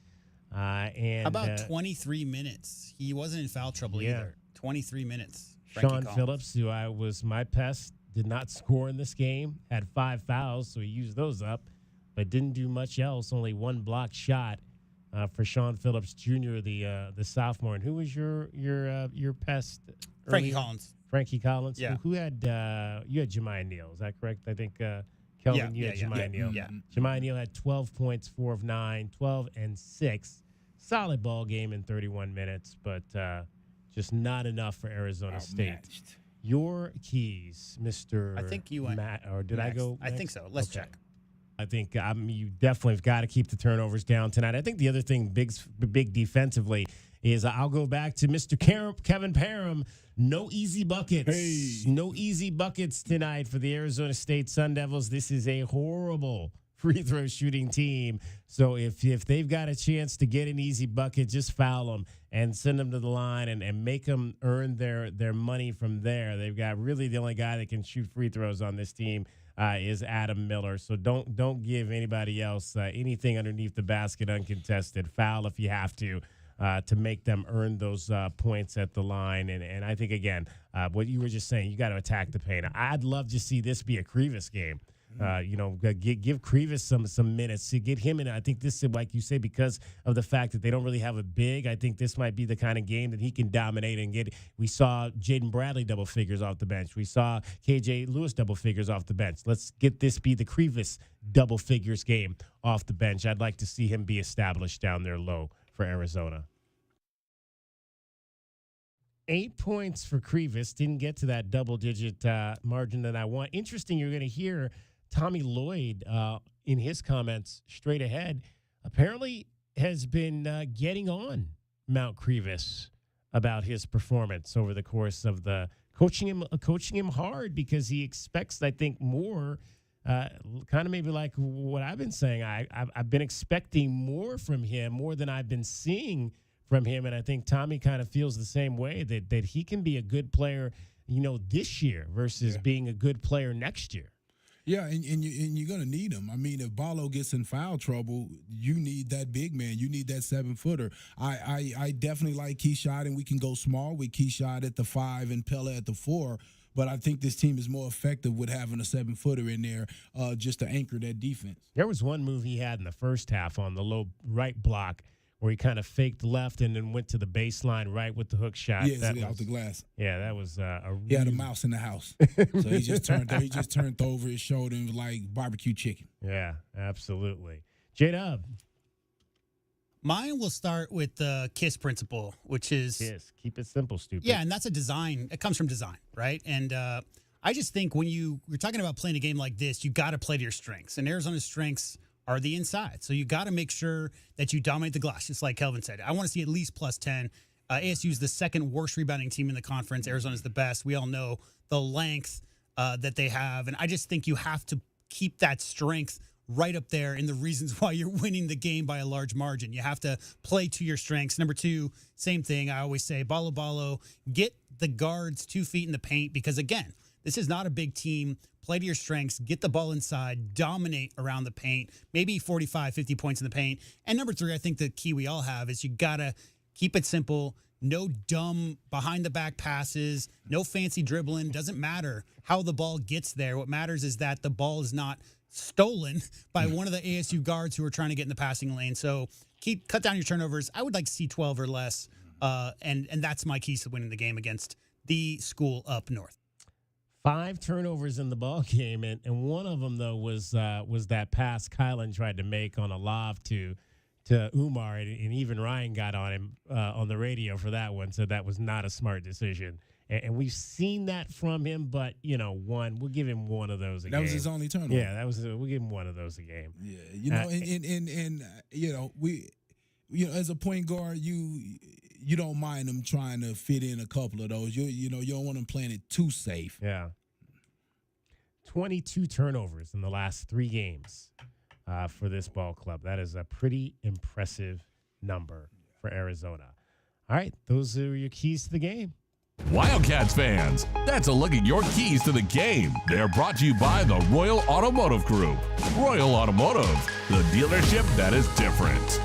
How about 23 minutes? He wasn't in foul trouble either. 23 minutes. Sean Phillips, who was my pest, did not score in this game, had 5 fouls, so he used those up, but didn't do much else, only 1 blocked shot for Sean Phillips Jr., the sophomore. And who was your pest? Frankie Collins. Frankie Collins. Yeah. Who had you had Jemiah Neal? Is that correct? I think Kelvin, you had Jemiah Neal. Yeah. Jemiah Neal had 12 points, 4 of 9, 12 and 6. Solid ball game in 31 minutes, but just not enough for Arizona State. Your keys, Mr. I think you went Matt, or did next. I go? I think so. Let's check. I think you definitely have got to keep the turnovers down tonight. I think the other thing big defensively is I'll go back to Mr. Kevin Parham. No easy buckets. No easy buckets tonight for the Arizona State Sun Devils. This is a horrible free throw shooting team. So if they've got a chance to get an easy bucket, just foul them and send them to the line and make them earn their money from there. They've got really the only guy that can shoot free throws on this team is Adam Miller. So don't give anybody else anything underneath the basket uncontested. Foul if you have to make them earn those points at the line. And I think, again, what you were just saying, you got to attack the paint. I'd love to see this be a Krivas game. Give Krivas some minutes to get him in. I think this is, like you say, because of the fact that they don't really have a big, I think this might be the kind of game that he can dominate and get. We saw Jaden Bradley double figures off the bench. We saw KJ Lewis double figures off the bench. Let's get this be the Krivas double figures game off the bench. I'd like to see him be established down there low for Arizona. 8 points for Krivas. Didn't get to that double-digit margin that I want. Interesting, you're going to hear Tommy Lloyd in his comments straight ahead apparently has been getting on Mount Krivas about his performance over the course of the coaching him hard because he expects, I think, more. Kind of maybe like what I've been saying. I've been expecting more from him, more than I've been seeing from him, and I think Tommy kind of feels the same way that he can be a good player, this year versus being a good player next year. Yeah, and you're going to need him. I mean, if Ballo gets in foul trouble, you need that big man. You need that 7-footer. I definitely like Keshad, and we can go small with Keshad at the 5 and Pella at the 4. But I think this team is more effective with having a 7-footer in there just to anchor that defense. There was one move he had in the first half on the low right block where he kind of faked left and then went to the baseline right with the hook shot. Yeah, off the glass. Yeah, that was he had a mouse in the house. So he just turned over his shoulder and was like barbecue chicken. Yeah, absolutely. J-Dub. Mine will start with the KISS principle, which is... KISS. Keep it simple, stupid. Yeah, and that's a design. It comes from design, right? And I just think when you're talking about playing a game like this, you got to play to your strengths. And Arizona's strengths are the inside. So you got to make sure that you dominate the glass, just like Kelvin said. I want to see at least plus 10. ASU is the second worst rebounding team in the conference. Arizona's the best. We all know the length that they have. And I just think you have to keep that strength right up there in the reasons why you're winning the game by a large margin. You have to play to your strengths. Number 2, same thing. I always say, Ballo, get the guards 2 feet in the paint because, again, this is not a big team. Play to your strengths, get the ball inside, dominate around the paint, maybe 45, 50 points in the paint. And number 3, I think the key we all have is you got to keep it simple. No dumb behind-the-back passes, no fancy dribbling. Doesn't matter how the ball gets there. What matters is that the ball is not stolen by one of the ASU guards who are trying to get in the passing lane. So cut down your turnovers. I would like to see 12 or less And that's my keys to winning the game against the school up north. 5 turnovers in the ball game, and one of them though was that pass Kylan tried to make on a lob to Umar, and even Ryan got on him on the radio for that one, so that was not a smart decision. And we've seen that from him, but we'll give him one of those a game. That was his only turnover. Yeah, we'll give him one of those a game. Yeah, we as a point guard, you don't mind them trying to fit in a couple of those. You don't want them playing it too safe. Yeah. 22 turnovers in the last 3 games for this ball club. That is a pretty impressive number for Arizona. All right, those are your keys to the game. Wildcats fans, that's a look at your keys to the game. They're brought to you by the Royal Automotive Group. Royal Automotive, the dealership that is different.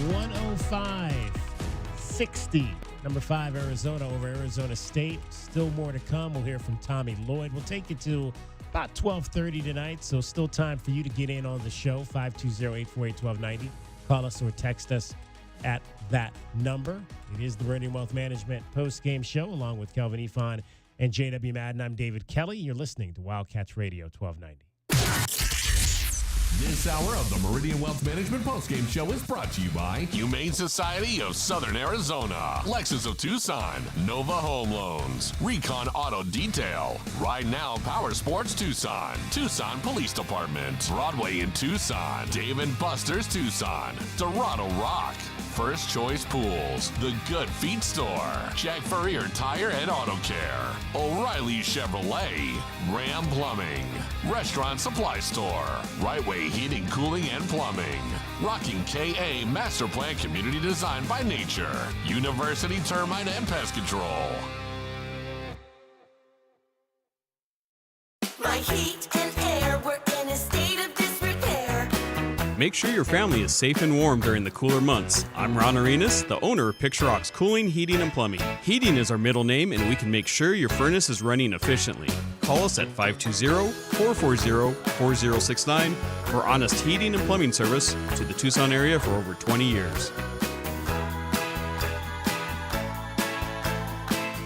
105-60. Number 5, Arizona over Arizona State. Still more to come. We'll hear from Tommy Lloyd. We'll take you to about 12:30 tonight, so still time for you to get in on the show, 520-848-1290. Call us or text us at that number. It is the Meridian Wealth Management post-game show, along with Kelvin Ifan and J.W. Madden. I'm David Kelly. You're listening to Wildcats Radio 1290. This hour of the Meridian Wealth Management postgame show is brought to you by Humane Society of Southern Arizona, Lexus of Tucson, Nova Home Loans, Recon Auto Detail, Ride Now Power Sports Tucson, Tucson Police Department, Broadway in Tucson, Dave & Buster's Tucson, Dorado Rock, First Choice Pools, The Good Feet Store, Jack Furrier Tire and Auto Care, O'Reilly Chevrolet, Ram Plumbing, Restaurant Supply Store, Right Way Heating, Cooling, and Plumbing, Rocking KA Master Plan Community Design by Nature, University Termite and Pest Control. My heat and air were in a state of disrepair. Make sure your family is safe and warm during the cooler months. I'm Ron Arenas, the owner of Picture Rocks Cooling, Heating, and Plumbing. Heating is our middle name, and we can make sure your furnace is running efficiently. Call us at 520-440-4069 for honest heating and plumbing service to the Tucson area for over 20 years.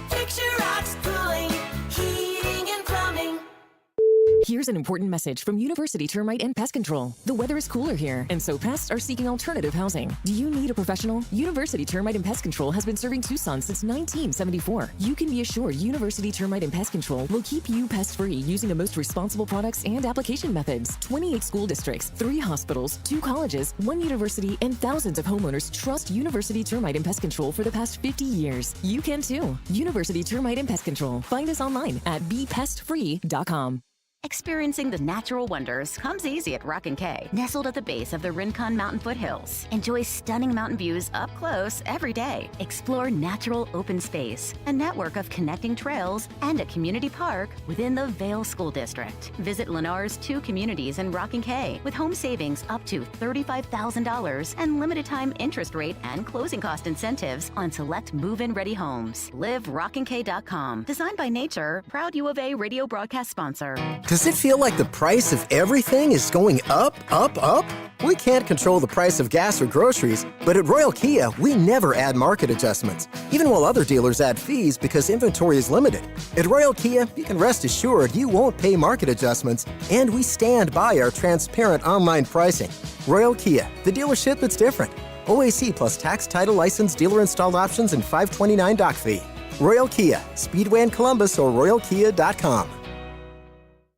Picture Rocks Cooling, Heating, and Plumbing. Here's an important message from University Termite and Pest Control. The weather is cooler here, and so pests are seeking alternative housing. Do you need a professional? University Termite and Pest Control has been serving Tucson since 1974. You can be assured University Termite and Pest Control will keep you pest-free using the most responsible products and application methods. 28 school districts, 3 hospitals, 2 colleges, 1 university, and thousands of homeowners trust University Termite and Pest Control for the past 50 years. You can too. University Termite and Pest Control. Find us online at bepestfree.com. Experiencing the natural wonders comes easy at Rock & K. Nestled at the base of the Rincon Mountain foothills. Enjoy stunning mountain views up close every day. Explore natural open space, a network of connecting trails, and a community park within the Vale School District. Visit Lennar's 2 communities in Rock & K with home savings up to $35,000 and limited time interest rate and closing cost incentives on select move-in ready homes. Live RockandK.com. Designed by Nature, proud U of A radio broadcast sponsor. Does it feel like the price of everything is going up, up, up? We can't control the price of gas or groceries, but at Royal Kia, we never add market adjustments, even while other dealers add fees because inventory is limited. At Royal Kia, you can rest assured you won't pay market adjustments, and we stand by our transparent online pricing. Royal Kia, the dealership that's different. OAC plus tax, title, license, dealer installed options, and $529 doc fee. Royal Kia, Speedway in Columbus or royalkia.com.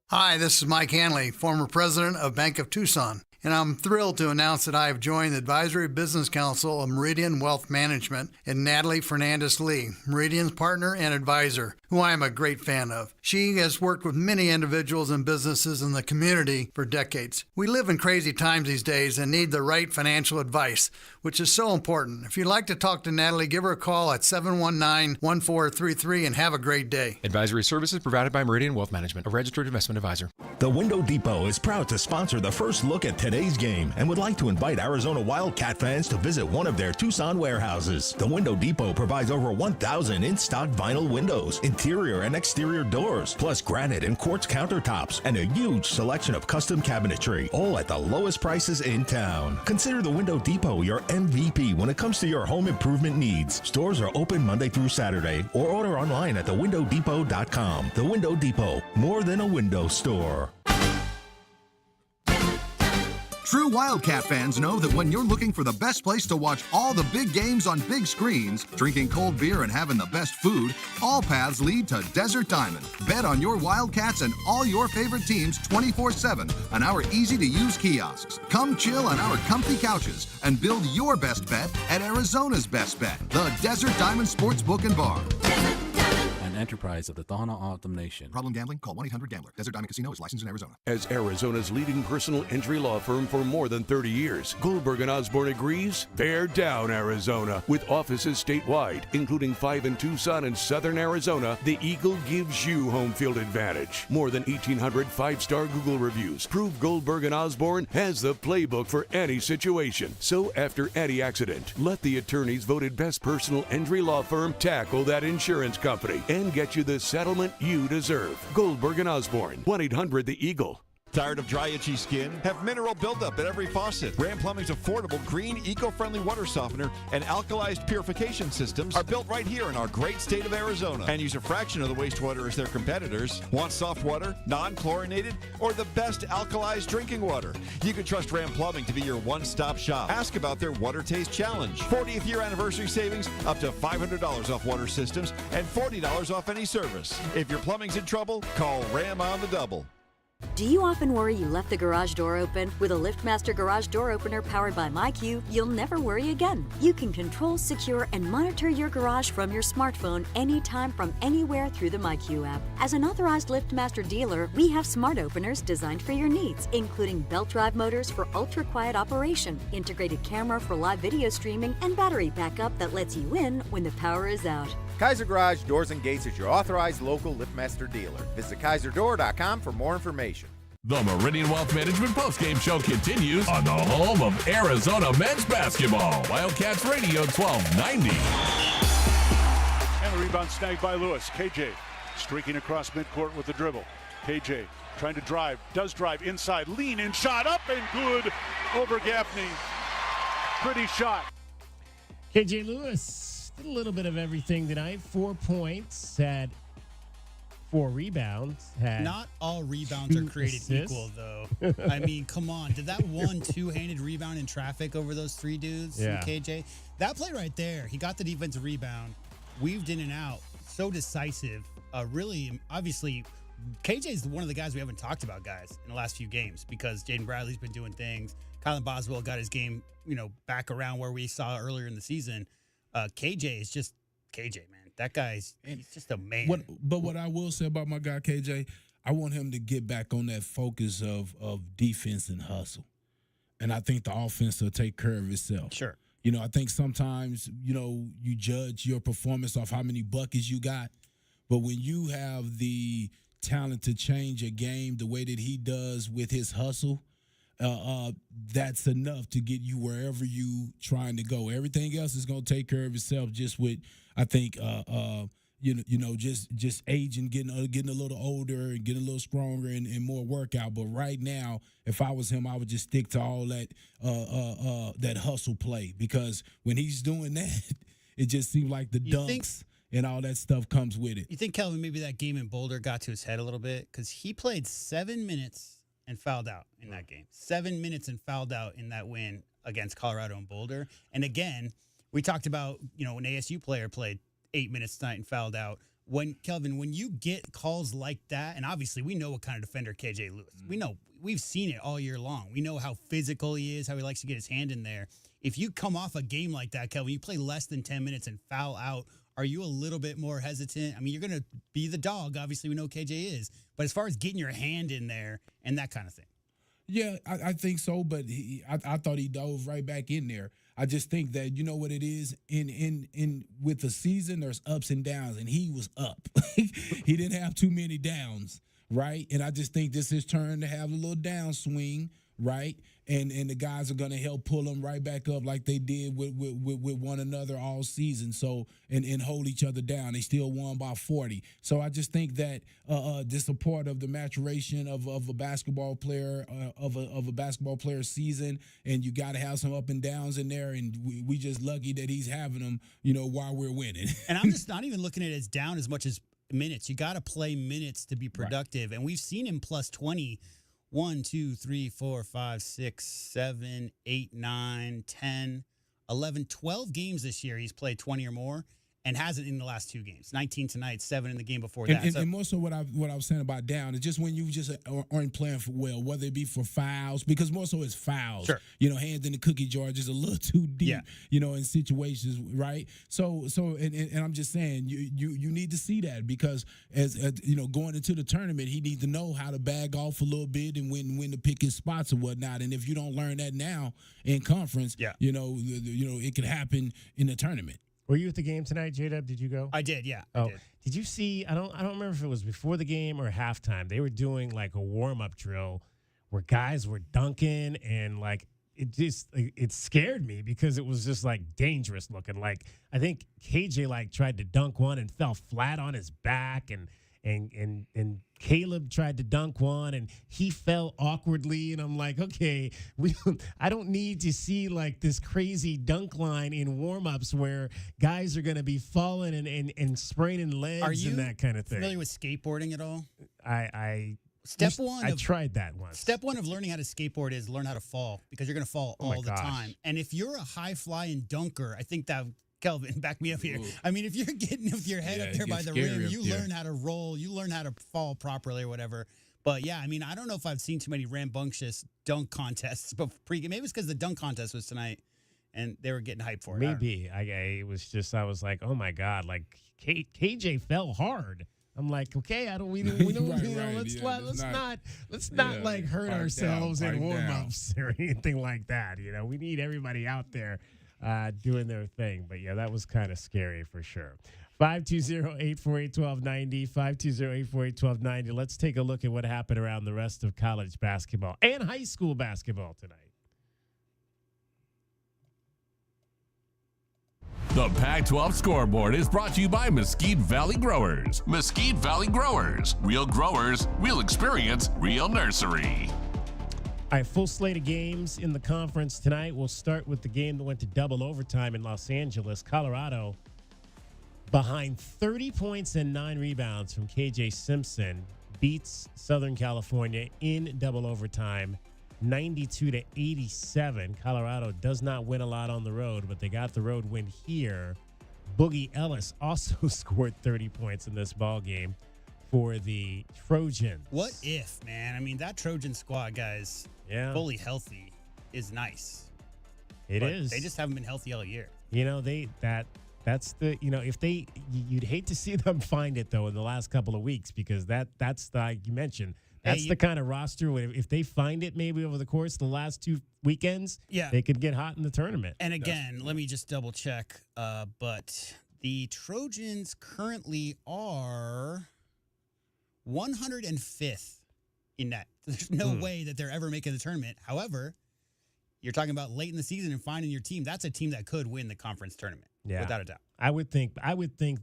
Hi, this is Mike Hanley, former president of Bank of Tucson, and I'm thrilled to announce that I have joined the Advisory Business Council of Meridian Wealth Management and Natalie Fernandez-Lee, Meridian's partner and advisor, who I am a great fan of. She has worked with many individuals and businesses in the community for decades. We live in crazy times these days and need the right financial advice, which is so important. If you'd like to talk to Natalie, give her a call at 719-1433 and have a great day. Advisory services provided by Meridian Wealth Management, a registered investment advisor. The Window Depot is proud to sponsor the first look at today's game and would like to invite Arizona Wildcat fans to visit one of their Tucson warehouses. The Window Depot provides over 1,000 in-stock vinyl windows in interior and exterior doors, plus granite and quartz countertops, and a huge selection of custom cabinetry, all at the lowest prices in town. Consider the Window Depot your MVP when it comes to your home improvement needs. Stores are open Monday through Saturday, or order online at thewindowdepot.com. The Window Depot, more than a window store. True Wildcat fans know that when you're looking for the best place to watch all the big games on big screens, drinking cold beer and having the best food, all paths lead to Desert Diamond. Bet on your Wildcats and all your favorite teams 24/7 on our easy-to-use kiosks. Come chill on our comfy couches and build your best bet at Arizona's best bet, the Desert Diamond Sportsbook and Bar. Enterprise of the Tohono O'odham Nation. Problem gambling? Call 1-800-GAMBLER. Desert Diamond Casino is licensed in Arizona. As Arizona's leading personal injury law firm for more than 30 years, Goldberg & Osborne agrees, bear down, Arizona. With offices statewide, including 5 in Tucson and Southern Arizona, the Eagle gives you home field advantage. More than 1,800 5-star Google reviews prove Goldberg & Osborne has the playbook for any situation. So after any accident, let the attorneys voted best personal injury law firm tackle that insurance company and get you the settlement you deserve. Goldberg & Osborne, 1-800-THE-EAGLE. Tired of dry, itchy skin? Have mineral buildup at every faucet. Ram Plumbing's affordable, green, eco-friendly water softener and alkalized purification systems are built right here in our great state of Arizona and use a fraction of the wastewater as their competitors. Want soft water, non-chlorinated, or the best alkalized drinking water? You can trust Ram Plumbing to be your one-stop shop. Ask about their Water Taste Challenge. 40th year anniversary savings, up to $500 off water systems and $40 off any service. If your plumbing's in trouble, call Ram on the double. Do you often worry you left the garage door open? With a LiftMaster garage door opener powered by MyQ, you'll never worry again. You can control, secure, and monitor your garage from your smartphone anytime from anywhere through the MyQ app. As an authorized LiftMaster dealer, we have smart openers designed for your needs, including belt drive motors for ultra-quiet operation, integrated camera for live video streaming, and battery backup that lets you in when the power is out. Kaiser Garage Doors and Gates is your authorized local LiftMaster dealer. Visit KaiserDoor.com for more information. The Meridian Wealth Management Postgame Show continues on the home of Arizona men's basketball. Wildcats Radio 1290. And the rebound snagged by Lewis. KJ streaking across midcourt with the dribble. KJ trying to drive, does drive inside, lean in, shot up and good over Gaffney. Pretty shot. KJ Lewis did a little bit of everything tonight. 4 points, had 4 rebounds. Had not all rebounds are created assists. equal, though. I mean, come on. Did that one two-handed rebound in traffic over those 3 dudes from KJ? That play right there, he got the defensive rebound, weaved in and out, so decisive. Really, obviously, KJ is one of the guys we haven't talked about, guys, in the last few games because Jaden Bradley's been doing things. Kylan Boswell got his game, back around where we saw earlier in the season. KJ is just KJ, man. That guy's he's just a man. But what I will say about my guy KJ, I want him to get back on that focus of defense and hustle. And I think the offense will take care of itself. Sure. I think sometimes, you judge your performance off how many buckets you got. But when you have the talent to change a game the way that he does with his hustle, that's enough to get you wherever you trying to go. Everything else is going to take care of itself. Just with, I think, just aging, getting a little older and getting a little stronger and more workout. But right now, if I was him, I would just stick to all that that hustle play, because when he's doing that, it just seems like the dunks and all that stuff comes with it. You think, Kelvin, maybe that game in Boulder got to his head a little bit because he played 7 minutes and fouled out in that game. 7 minutes and fouled out in that win against Colorado and Boulder. And again, we talked about, an ASU player played 8 minutes tonight and fouled out. When you get calls like that, and obviously we know what kind of defender KJ Lewis. We know, we've seen it all year long. We know how physical he is, how he likes to get his hand in there. If you come off a game like that, Kelvin, you play less than 10 minutes and foul out, are you a little bit more hesitant? I mean, you're going to be the dog. Obviously, we know KJ is. But as far as getting your hand in there and that kind of thing. Yeah, I think so. But I thought he dove right back in there. I just think that, you know what it is? In with the season, there's ups and downs. And he was up. He didn't have too many downs, right? And I just think this is his turn to have a little downswing, right? And the guys are going to help pull them right back up like they did with one another all season. So and hold each other down. They still won by 40. So I just think that this is a part of the maturation of a basketball player of a basketball player's season. And you got to have some up and downs in there. And we just lucky that he's having them, while we're winning. And I'm just not even looking at it as down as much as minutes. You got to play minutes to be productive. Right. And we've seen him plus 20. 1, 2, 3, 4, 5, 6, 7, 8, 9, 10, 11, 12 games this year he's played 20 or more and hasn't in the last 2 games. 19 tonight, 7 in the game before that. And more so what I was saying about down is just when you just aren't playing for well, whether it be for fouls, because more so it's fouls. Sure. Hands in the cookie jar just a little too deep, in situations, right? So and I'm just saying you need to see that because as going into the tournament, he needs to know how to bag off a little bit and when to pick his spots or whatnot. And if you don't learn that now in conference, it could happen in the tournament. Were you at the game tonight, J-Dub? Did you go? I did, yeah. Oh, did you see? I don't remember if it was before the game or halftime. They were doing like a warm-up drill where guys were dunking and like it scared me because it was just like dangerous looking. Like I think KJ like tried to dunk one and fell flat on his back and Caleb tried to dunk one and he fell awkwardly and I'm like, okay, I don't need to see like this crazy dunk line in warm-ups where guys are going to be falling and spraining legs and that kind of thing. Familiar with skateboarding at all? I tried that once. Step one of learning how to skateboard is learn how to fall because you're going to fall all the time. And if you're a high-flying dunker, I think that Kelvin, back me up here. Ooh. I mean, if you're getting with your head up there by the rim, you learn how to roll, you learn how to fall properly or whatever. But yeah, I mean, I don't know if I've seen too many rambunctious dunk contests, but maybe it's because the dunk contest was tonight and they were getting hyped for it. Maybe. It was just, I was like, oh my God, like KJ fell hard. I'm like, okay, let's not like hurt ourselves in warm-ups or anything like that. We need everybody out there doing their thing. But yeah, that was kind of scary for sure. 520-848-1290, 520-848-1290. Let's take a look at what happened around the rest of college basketball and high school basketball tonight. The Pac-12 scoreboard is brought to you by Mesquite Valley Growers. Mesquite Valley Growers. Real growers, real experience, real nursery. All right, full slate of games in the conference tonight. We'll start with the game that went to double overtime in Los Angeles. Colorado behind 30 points and 9 rebounds from KJ Simpson beats Southern California in double overtime 92-87. Colorado does not win a lot on the road, but they got the road win here. Boogie Ellis also scored 30 points in this ball game for the Trojans. What if, man? I mean, that Trojan squad, guys, fully healthy is nice. It is. They just haven't been healthy all year. That's the, if you'd hate to see them find it though in the last couple of weeks because that's like you mentioned. That's the kind of roster where if they find it maybe over the course of the last 2 weekends, they could get hot in the tournament. And again, let me just double check. But the Trojans currently are 105th in net. There's no way that they're ever making the tournament. However, you're talking about late in the season and finding your team. That's a team that could win the conference tournament, without a doubt. I would think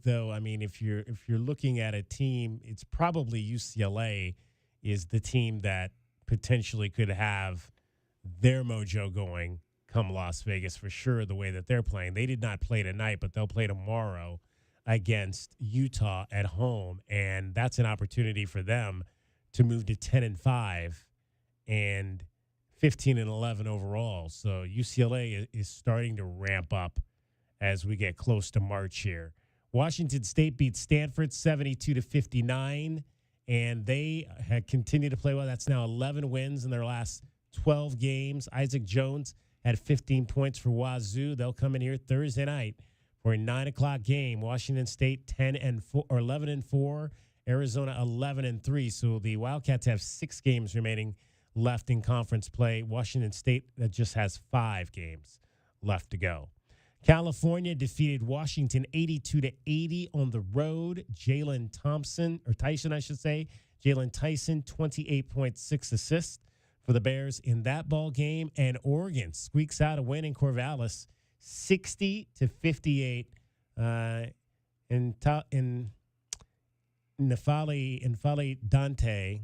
though. I mean, if you're looking at a team, it's probably UCLA is the team that potentially could have their mojo going come Las Vegas for sure. The way that they're playing, they did not play tonight, but they'll play tomorrow against Utah at home, and that's an opportunity for them to move to 10-5 and 15-11 overall. So UCLA is starting to ramp up as we get close to March here. Washington State beat Stanford 72-59, and they had continued to play well. That's now 11 wins in their last 12 games. Isaac Jones had 15 points for Wazoo. They'll come in here Thursday night for a 9:00 game. Washington State 11-4, Arizona 11-3. So the Wildcats have 6 games remaining left in conference play. Washington State that just has 5 games left to go. California defeated Washington 82-80 on the road. Jalen Tyson, 28.6 assists for the Bears in that ball game, and Oregon squeaks out a win in Corvallis, 60-58. In Nafali Dante,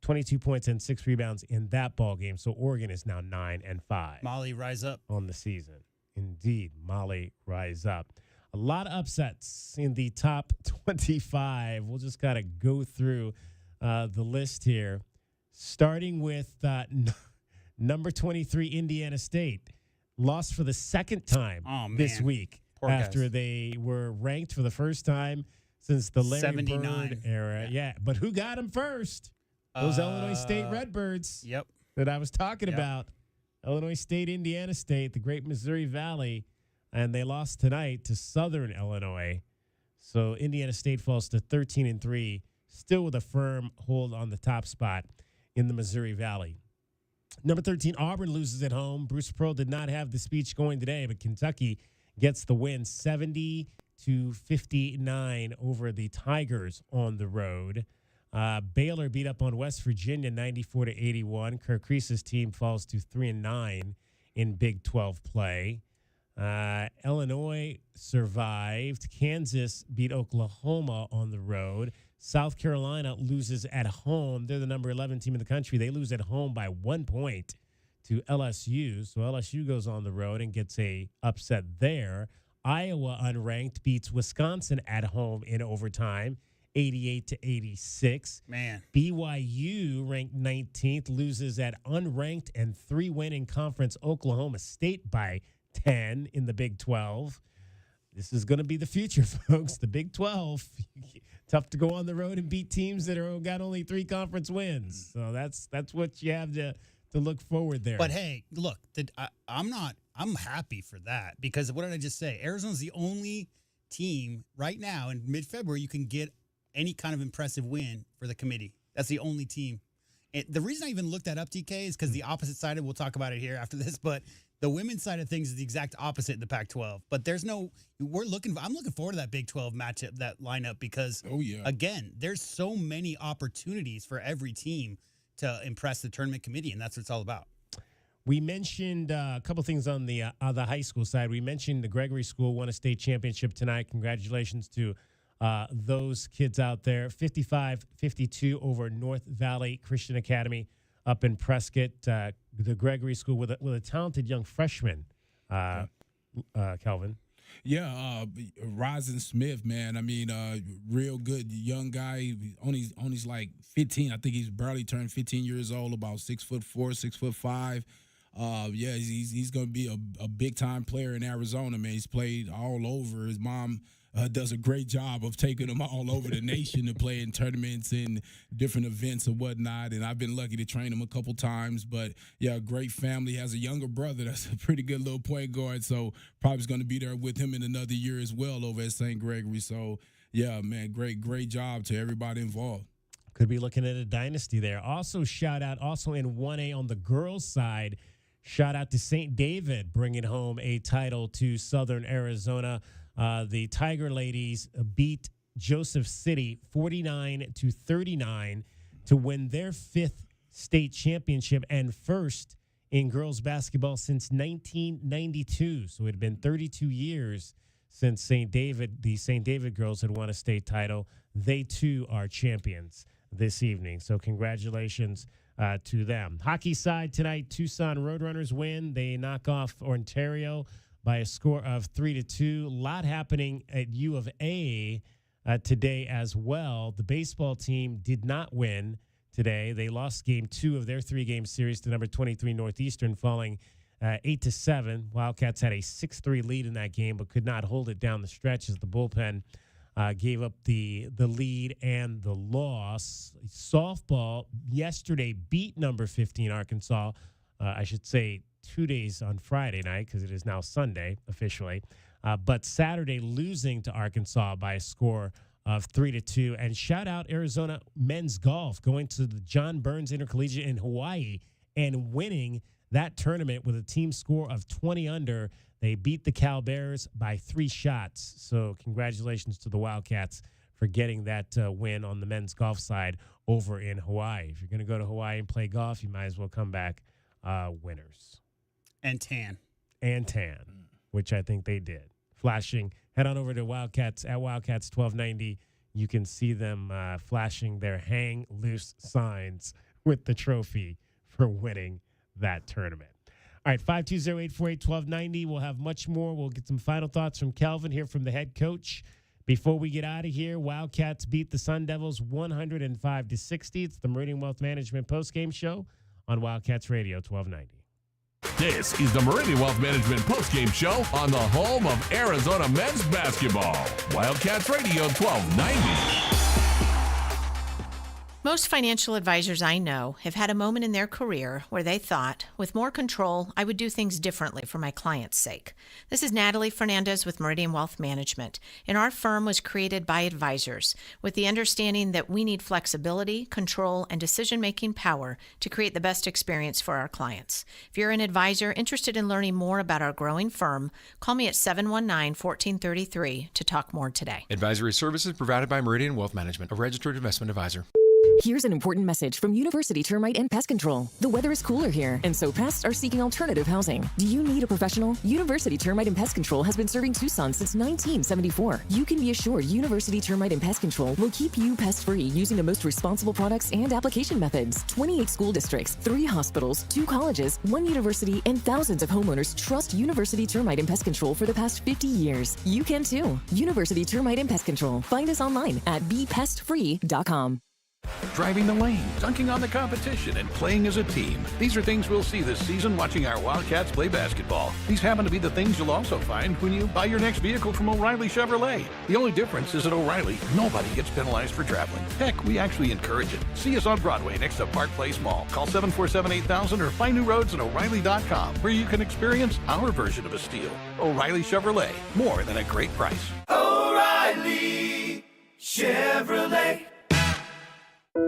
22 points and 6 rebounds in that ball game. So Oregon is now 9-5. Molly, rise up on the season. Indeed, Molly, rise up. A lot of upsets in the top 25. We'll just gotta go through the list here, starting with number 23, Indiana State, lost for the second time this week. Poor after guys. they were ranked for the first time since the Larry 79. Bird era. Yeah, but who got them first? Those Illinois State Redbirds. Yep. That I was talking about. Illinois State, Indiana State, the Great Missouri Valley, and they lost tonight to Southern Illinois. So Indiana State falls to 13-3, still with a firm hold on the top spot in the Missouri Valley. Number 13, Auburn loses at home. Bruce Pearl did not have the speech going today, but Kentucky gets the win 70-59 over the Tigers on the road. Baylor beat up on West Virginia 94-81. Kirk Reese's team falls to 3-9 in Big 12 play. Illinois survived. Kansas beat Oklahoma on the road. South Carolina loses at home. They're the number 11 team in the country. They lose at home by 1 point to LSU. So LSU goes on the road and gets a upset there. Iowa, unranked, beats Wisconsin at home in overtime, 88-86. Man. BYU, ranked 19th, loses at unranked and 3-win conference Oklahoma State by 10 in the Big 12. This is going to be the future, folks. The Big 12. Tough to go on the road and beat teams that are got only 3 conference wins. So that's what you have to look forward there. But hey, look, I'm happy for that, because what did I just say? Arizona's the only team right now in mid-February you can get any kind of impressive win for the committee. That's the only team. The reason I even looked that up, TK, is because the opposite side, we'll talk about it here after this, but the women's side of things is the exact opposite in the Pac-12. But I'm looking forward to that Big 12 matchup, that lineup, because, again, there's so many opportunities for every team to impress the tournament committee, and that's what it's all about. We mentioned a couple things on the high school side. We mentioned the Gregory School won a state championship tonight. Congratulations to those kids out there. 55-52 over North Valley Christian Academy up in Prescott. The Gregory School with a talented young freshman, Kelvin. Yeah, Ryzen Smith, man. I mean, real good young guy. Only like 15. I think he's barely turned 15 years old. About 6'4", 6'5". Yeah, he's going to be a big time player in Arizona, man. He's played all over. His mom does a great job of taking him all over the nation to play in tournaments and different events and whatnot. And I've been lucky to train him a couple times. But, yeah, great family. Has a younger brother that's a pretty good little point guard. So probably going to be there with him in another year as well over at St. Gregory. So, yeah, man, great job to everybody involved. Could be looking at a dynasty there. Also, shout out, also in 1A on the girls' side, shout out to St. David bringing home a title to Southern Arizona. The Tiger Ladies beat Joseph City 49-39 to win their 5th state championship and first in girls basketball since 1992. So it had been 32 years since the St. David girls had won a state title. They too are champions this evening. So congratulations to them. Hockey side tonight, Tucson Roadrunners win. They knock off Ontario by a score of 3-2. A lot happening at U of A today as well. The baseball team did not win today. They lost game 2 of their 3-game series to number 23 Northeastern, falling 8-7. Wildcats had a 6-3 lead in that game, but could not hold it down the stretch as the bullpen gave up the lead and the loss. Softball yesterday beat number 15 Arkansas. I should say 2 days on Friday night, because it is now Sunday officially. But Saturday losing to Arkansas by a score of 3-2. And shout out Arizona men's golf going to the John Burns Intercollegiate in Hawaii and winning that tournament with a team score of 20 under. They beat the Cal Bears by 3 shots. So congratulations to the Wildcats for getting that win on the men's golf side over in Hawaii. If you're going to go to Hawaii and play golf, you might as well come back winners. And tan. Which I think they did. Flashing. Head on over to Wildcats at Wildcats 1290. You can see them flashing their hang loose signs with the trophy for winning that tournament. All right, 520-848-1290. We'll have much more. We'll get some final thoughts from Kelvin here from the head coach. Before we get out of here, Wildcats beat the Sun Devils 105-60. It's the Meridian Wealth Management postgame show on Wildcats Radio 1290. This is the Meridian Wealth Management postgame show on the home of Arizona men's basketball. Wildcats Radio 1290. Most financial advisors I know have had a moment in their career where they thought, with more control, I would do things differently for my client's sake. This is Natalie Fernandez with Meridian Wealth Management, and our firm was created by advisors with the understanding that we need flexibility, control, and decision-making power to create the best experience for our clients. If you're an advisor interested in learning more about our growing firm, call me at 719-1433 to talk more today. Advisory services provided by Meridian Wealth Management, a registered investment advisor. Here's an important message from University Termite and Pest Control. The weather is cooler here, and so pests are seeking alternative housing. Do you need a professional? University Termite and Pest Control has been serving Tucson since 1974. You can be assured University Termite and Pest Control will keep you pest-free using the most responsible products and application methods. 28 school districts, 3 hospitals, 2 colleges, 1 university, and thousands of homeowners trust University Termite and Pest Control for the past 50 years. You can too. University Termite and Pest Control. Find us online at bepestfree.com. Driving the lane, dunking on the competition, and playing as a team. These are things we'll see this season watching our Wildcats play basketball. These happen to be the things you'll also find when you buy your next vehicle from O'Reilly Chevrolet. The only difference is at O'Reilly, nobody gets penalized for traveling. Heck, we actually encourage it. See us on Broadway next to Park Place Mall. Call 747-8000 or find new roads at O'Reilly.com, where you can experience our version of a steal. O'Reilly Chevrolet, more than a great price. O'Reilly Chevrolet.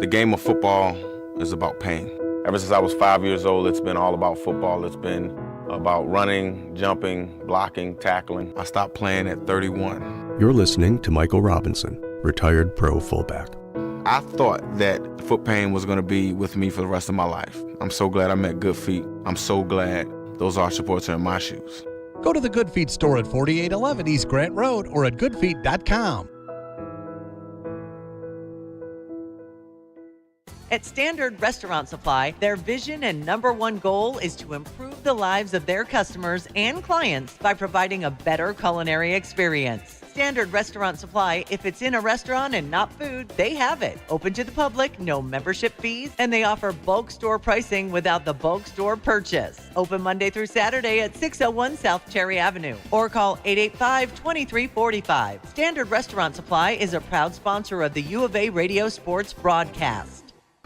The game of football is about pain. Ever since I was 5 years old, it's been all about football. It's been about running, jumping, blocking, tackling. I stopped playing at 31. You're listening to Michael Robinson, retired pro fullback. I thought that foot pain was going to be with me for the rest of my life. I'm so glad I met Good Feet. I'm so glad those arch supports are in my shoes. Go to the Good Feet store at 4811 East Grant Road or at goodfeet.com. At Standard Restaurant Supply, their vision and #1 goal is to improve the lives of their customers and clients by providing a better culinary experience. Standard Restaurant Supply, if it's in a restaurant and not food, they have it. Open to the public, no membership fees, and they offer bulk store pricing without the bulk store purchase. Open Monday through Saturday at 601 South Cherry Avenue or call 885-2345. Standard Restaurant Supply is a proud sponsor of the U of A Radio Sports broadcast.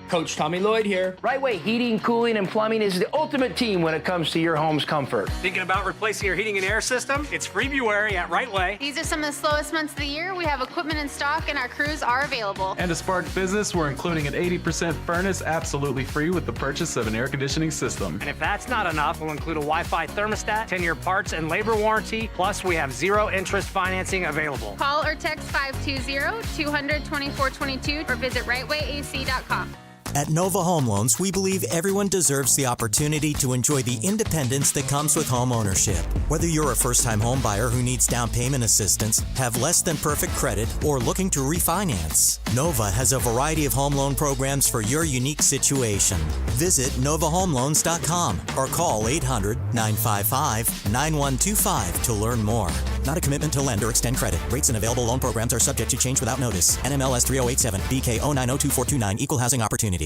Coach Tommy Lloyd here. Right Way Heating, Cooling, and Plumbing is the ultimate team when it comes to your home's comfort. Thinking about replacing your heating and air system? It's February at Right Way. These are some of the slowest months of the year. We have equipment in stock and our crews are available. And to spark business, we're including an 80% furnace absolutely free with the purchase of an air conditioning system. And if that's not enough, we'll include a Wi-Fi thermostat, 10-year parts and labor warranty, plus we have 0 interest financing available. Call or text 520-200-2422 or visit rightwayac.com. At Nova Home Loans, we believe everyone deserves the opportunity to enjoy the independence that comes with home ownership. Whether you're a first-time home buyer who needs down payment assistance, have less than perfect credit, or looking to refinance, Nova has a variety of home loan programs for your unique situation. Visit novahomeloans.com or call 800-955-9125 to learn more. Not a commitment to lend or extend credit. Rates and available loan programs are subject to change without notice. NMLS 3087, BK 0902429, Equal Housing Opportunity.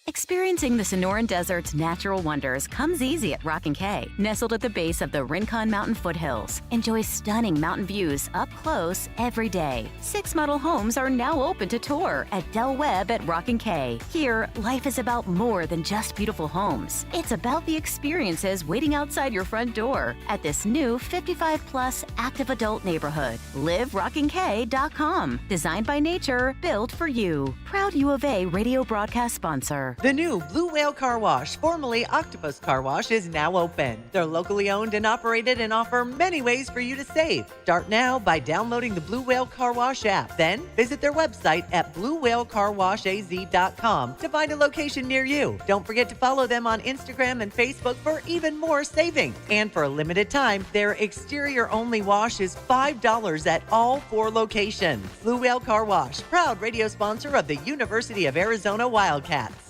Experiencing the Sonoran Desert's natural wonders comes easy at Rock & Kay. Nestled at the base of the Rincon Mountain foothills, enjoy stunning mountain views up close every day. 6 model homes are now open to tour at Del Webb at Rock & Kay. Here, life is about more than just beautiful homes. It's about the experiences waiting outside your front door at this new 55-plus active adult neighborhood. LiveRockandK.com. Designed by nature, built for you. Proud U of A radio broadcast sponsor. The new Blue Whale Car Wash, formerly Octopus Car Wash, is now open. They're locally owned and operated and offer many ways for you to save. Start now by downloading the Blue Whale Car Wash app. Then visit their website at bluewhalecarwashaz.com to find a location near you. Don't forget to follow them on Instagram and Facebook for even more savings. And for a limited time, their exterior-only wash is $5 at all 4 locations. Blue Whale Car Wash, proud radio sponsor of the University of Arizona Wildcats.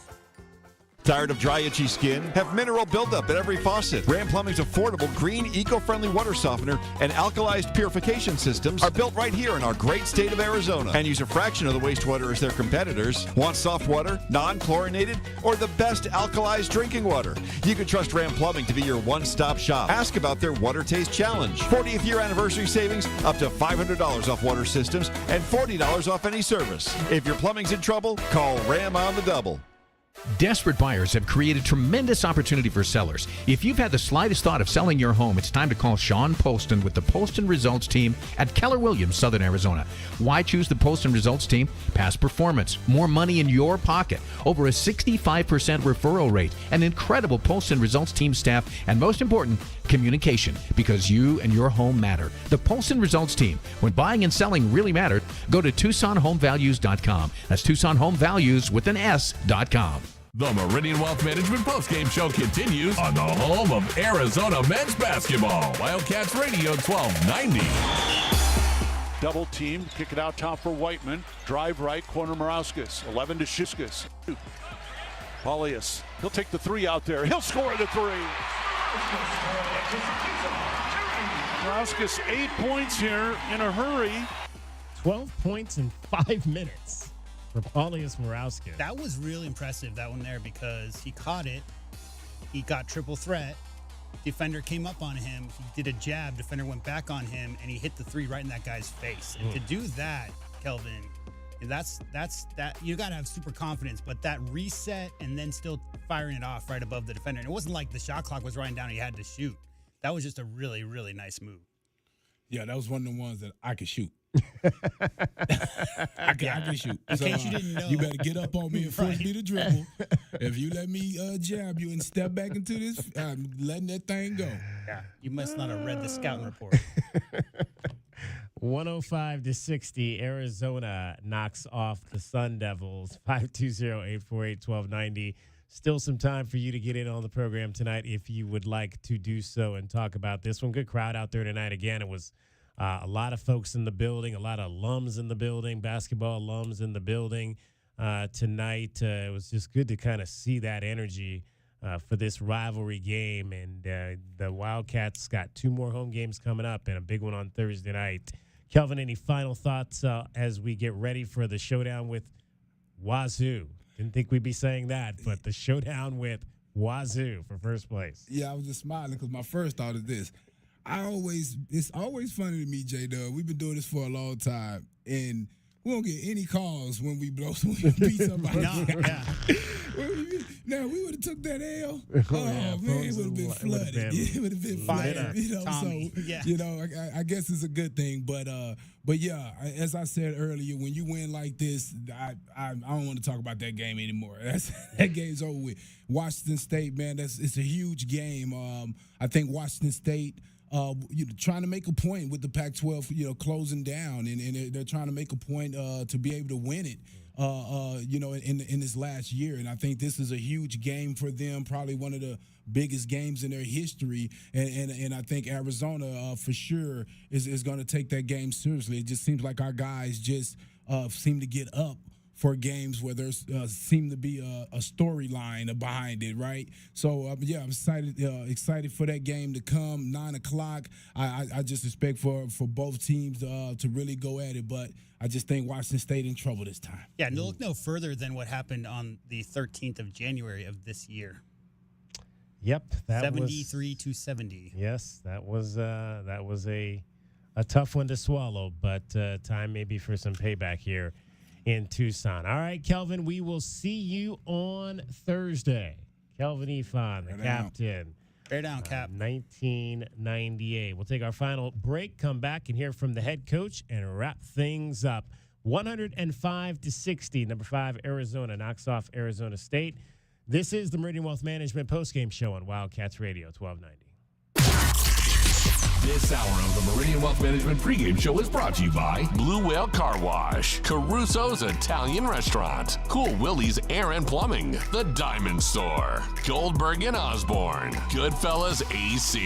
Tired of dry, itchy skin? Have mineral buildup at every faucet. Ram Plumbing's affordable, green, eco-friendly water softener and alkalized purification systems are built right here in our great state of Arizona and use a fraction of the wastewater as their competitors. Want soft water, non-chlorinated, or the best alkalized drinking water? You can trust Ram Plumbing to be your one-stop shop. Ask about their Water Taste Challenge. 40th year anniversary savings, up to $500 off water systems and $40 off any service. If your plumbing's in trouble, call Ram on the double. Desperate buyers have created tremendous opportunity for sellers. If you've had the slightest thought of selling your home, it's time to call Sean Poston with the Poston Results team at Keller Williams, Southern Arizona. Why choose the Poston Results team? Past performance, more money in your pocket, over a 65% referral rate, an incredible Poston Results team staff, and most important, communication, because you and your home matter. The Poston Results team. When buying and selling really matter, go to TucsonHomeValues.com. That's TucsonHomeValues with an S.com. The Meridian Wealth Management Postgame Show continues on the home of Arizona men's basketball. Wildcats Radio 1290. Double team, kick it out top for Whiteman. Drive right, corner Morauskas. 11 to Shiskas. Paulius, he'll take the 3 out there. He'll score the 3. Morauskas 8 points here in a hurry. 12 points in 5 minutes for Paulius Morauskas. That was really impressive, that one there, because he caught it. He got triple threat. Defender came up on him. He did a jab. Defender went back on him, and he hit the 3 right in that guy's face. And to do that, Kelvin, that's you got to have super confidence. But that reset and then still firing it off right above the defender. And it wasn't like the shot clock was running down and he had to shoot. That was just a really, really nice move. Yeah, that was one of the ones that I could shoot. I can shoot. In case you didn't know. You better get up on me and force me to dribble. If you let me jab you and step back into this, I'm letting that thing go. Yeah, you must not have read the scouting report. 105-60, Arizona knocks off the Sun Devils. 520-848-1290. Still some time for you to get in on the program tonight if you would like to do so and talk about this one. Good crowd out there tonight. Again, it was a lot of folks in the building, a lot of alums in the building, basketball alums in the building tonight. It was just good to kind of see that energy for this rivalry game. And the Wildcats got 2 more home games coming up and a big one on Thursday night. Kelvin, any final thoughts as we get ready for the showdown with Wazoo? Didn't think we'd be saying that, but the showdown with Wazoo for first place. Yeah, I was just smiling because my first thought is this. It's always funny to me, J-Dub. We've been doing this for a long time, and we don't get any calls when we beat somebody. Now, we would have took that L. Man, it would have been flooded. It would have been flooded. I guess it's a good thing. But yeah, as I said earlier, when you win like this, I don't want to talk about that game anymore. That game's over with. Washington State, man, it's a huge game. I think Washington State, trying to make a point with the Pac-12, closing down, and they're trying to make a point to be able to win it. In this last year. And I think this is a huge game for them, probably one of the biggest games in their history. And I think Arizona, for sure, is going to take that game seriously. It just seems like our guys just seem to get up for games where there's seem to be a storyline behind it, right? So, I'm excited for that game to come, 9 o'clock. I just expect for both teams to really go at it, but I just think Washington State in trouble this time. Yeah, look no further than what happened on the 13th of January of this year. Yep. 73-70. Yes, that was a tough one to swallow, but time maybe for some payback here in Tucson. All right, Kelvin, we will see you on Thursday. Kelvin Ifan, the captain. Bear down, Cap. 1998. We'll take our final break, come back and hear from the head coach and wrap things up. 105-60. Number 5, Arizona knocks off Arizona State. This is the Meridian Wealth Management postgame show on Wildcats Radio 1290. This hour of the Meridian Wealth Management pregame show is brought to you by Blue Whale Car Wash, Caruso's Italian Restaurant, Cool Willie's Air and Plumbing, The Diamond Store, Goldberg and Osborne, Goodfellas AC,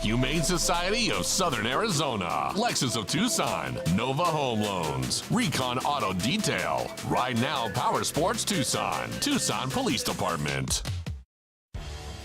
Humane Society of Southern Arizona, Lexus of Tucson, Nova Home Loans, Recon Auto Detail, Ride Now Power Sports Tucson, Tucson Police Department.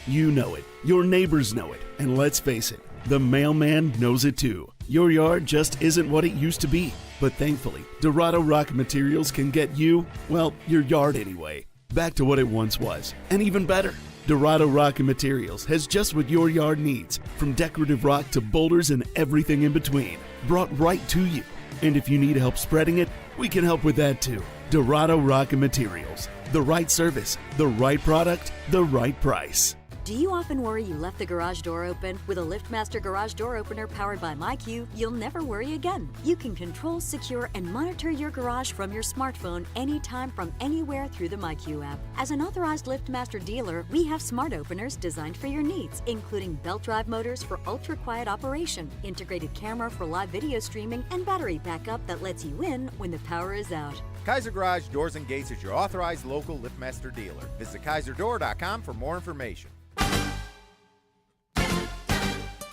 You know it, your neighbors know it, and let's face it, the mailman knows it too. Your yard just isn't what it used to be. But thankfully, Dorado Rock Materials can get you, well, your yard anyway, back to what it once was, and even better. Dorado Rock Materials has just what your yard needs, from decorative rock to boulders and everything in between, brought right to you. And if you need help spreading it, we can help with that too. Dorado Rock Materials. The right service, the right product, the right price. Do you often worry you left the garage door open? With a LiftMaster garage door opener powered by MyQ, you'll never worry again. You can control, secure, and monitor your garage from your smartphone anytime from anywhere through the MyQ app. As an authorized LiftMaster dealer, we have smart openers designed for your needs, including belt drive motors for ultra-quiet operation, integrated camera for live video streaming, and battery backup that lets you in when the power is out. Kaiser Garage Doors and Gates is your authorized local LiftMaster dealer. Visit KaiserDoor.com for more information.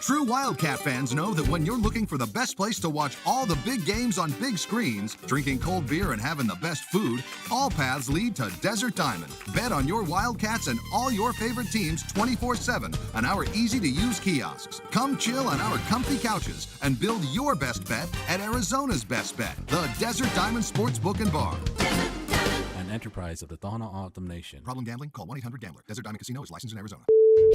True Wildcat fans know that when you're looking for the best place to watch all the big games on big screens, drinking cold beer and having the best food, all paths lead to Desert Diamond. Bet on your Wildcats and all your favorite teams 24/7 on our easy-to-use kiosks. Come chill on our comfy couches and build your best bet at Arizona's best bet, the Desert Diamond Sportsbook and Bar. An enterprise of the Tohono O'odham Nation. Problem gambling? Call 1-800-GAMBLER. Desert Diamond Casino is licensed in Arizona.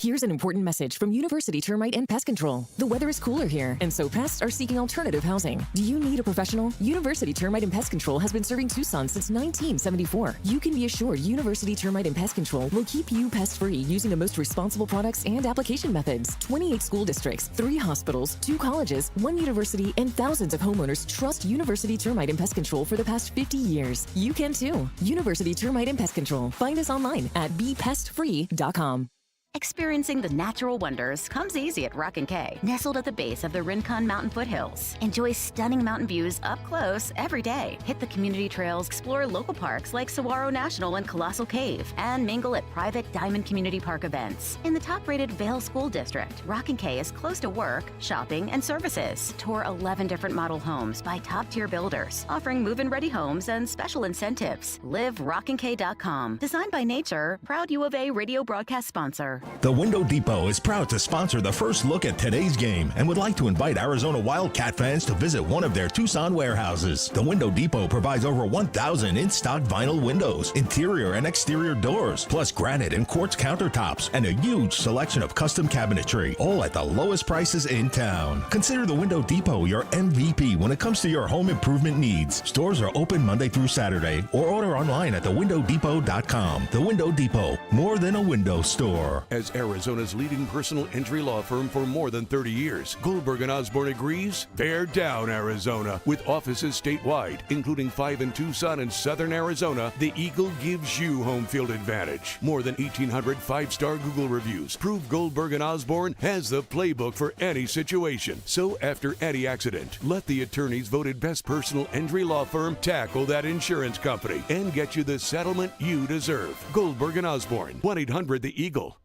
Here's an important message from University Termite and Pest Control. The weather is cooler here, and so pests are seeking alternative housing. Do you need a professional? University Termite and Pest Control has been serving Tucson since 1974. You can be assured University Termite and Pest Control will keep you pest-free using the most responsible products and application methods. 28 school districts, 3 hospitals, 2 colleges, 1 university, and thousands of homeowners trust University Termite and Pest Control for the past 50 years. You can too. University Termite and Pest Control. Find us online at bepestfree.com. Experiencing the natural wonders comes easy at Rock & K. Nestled at the base of the Rincon Mountain foothills. Enjoy stunning mountain views up close every day. Hit the community trails, explore local parks like Saguaro National and Colossal Cave, and mingle at private Diamond Community Park events. In the top-rated Vail School District, Rock & K is close to work, shopping, and services. Tour 11 different model homes by top-tier builders, offering move-in-ready homes and special incentives. Live RockandK.com. Designed by Nature, proud U of A radio broadcast sponsor. The Window Depot is proud to sponsor the first look at today's game and would like to invite Arizona Wildcat fans to visit one of their Tucson warehouses. The Window Depot provides over 1,000 in-stock vinyl windows, interior and exterior doors, plus granite and quartz countertops, and a huge selection of custom cabinetry, all at the lowest prices in town. Consider the Window Depot your MVP when it comes to your home improvement needs. Stores are open Monday through Saturday, or order online at thewindowdepot.com. The Window Depot, more than a window store. As Arizona's leading personal injury law firm for more than 30 years, Goldberg and Osborne agrees, bear down, Arizona. With offices statewide, including 5 in Tucson and Southern Arizona, the Eagle gives you home field advantage. More than 1,800 5-star Google reviews prove Goldberg and Osborne has the playbook for any situation. So after any accident, let the attorneys voted best personal injury law firm tackle that insurance company and get you the settlement you deserve. Goldberg and Osborne, 1-800-THE-EAGLE.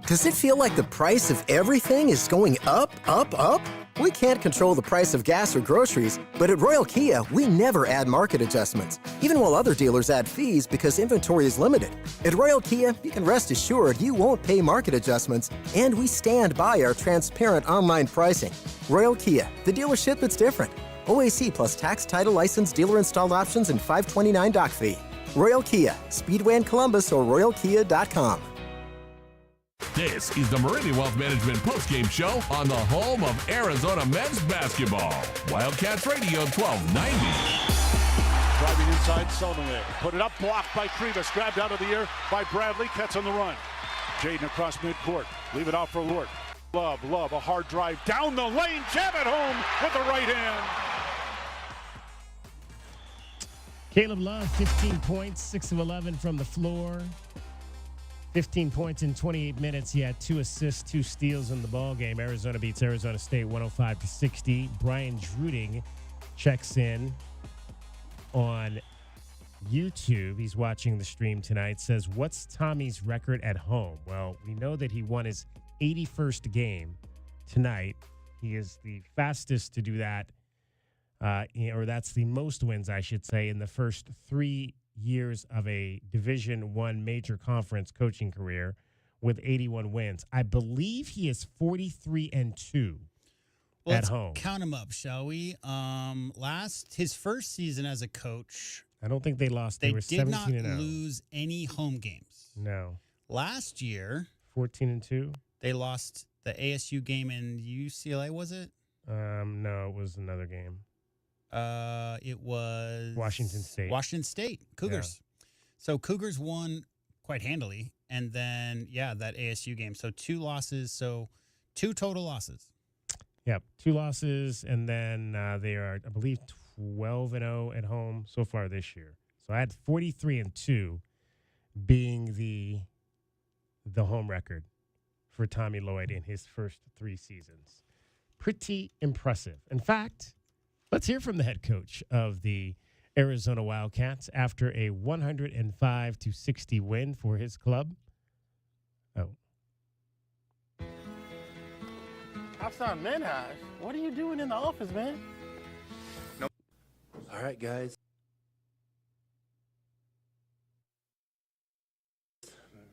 Does it feel like the price of everything is going up, up, up? We can't control the price of gas or groceries, but at Royal Kia, we never add market adjustments, even while other dealers add fees because inventory is limited. At Royal Kia, you can rest assured you won't pay market adjustments, and we stand by our transparent online pricing. Royal Kia, the dealership that's different. OAC plus tax, title, license, dealer installed options, and $529 doc fee. Royal Kia, Speedway in Columbus or royalkia.com. This is the Meridian Wealth Management postgame show on the home of Arizona men's basketball. Wildcats Radio 1290. Driving inside, Sullivan. Put it up, blocked by Krivas. Grabbed out of the air by Bradley. Cats on the run. Jaden across midcourt. Leave it off for Lord. Love, a hard drive down the lane. Jam it home with the right hand. Caleb Love, 15 points, 6 of 11 from the floor. 15 points in 28 minutes. He had 2 assists, 2 steals in the ball game. Arizona beats Arizona State 105-60. Brian Druding checks in on YouTube. He's watching the stream tonight. Says, what's Tommy's record at home? Well, we know that he won his 81st game tonight. He is the fastest to do that, or that's the most wins, I should say, in the first 3 years of a Division I major conference coaching career with 81 wins. I believe he is 43-2 at home. Count him up, shall we? His first season as a coach, I don't think they lost. They were 17-0. Did not lose any home games. No. Last year, 14-2. They lost the ASU game in UCLA, was it? No, it was another game. It was Washington State. Washington State Cougars. Yeah. So Cougars won quite handily, and then that ASU game. So 2 losses. So 2 total losses. Yep, 2 losses, and then they are, I believe, 12-0 at home so far this year. So I had 43-2 being the home record for Tommy Lloyd in his first 3 seasons. Pretty impressive. In fact, let's hear from the head coach of the Arizona Wildcats after a 105-60 win for his club. Outside Manhaj, what are you doing in the office, man? Nope. All right, guys.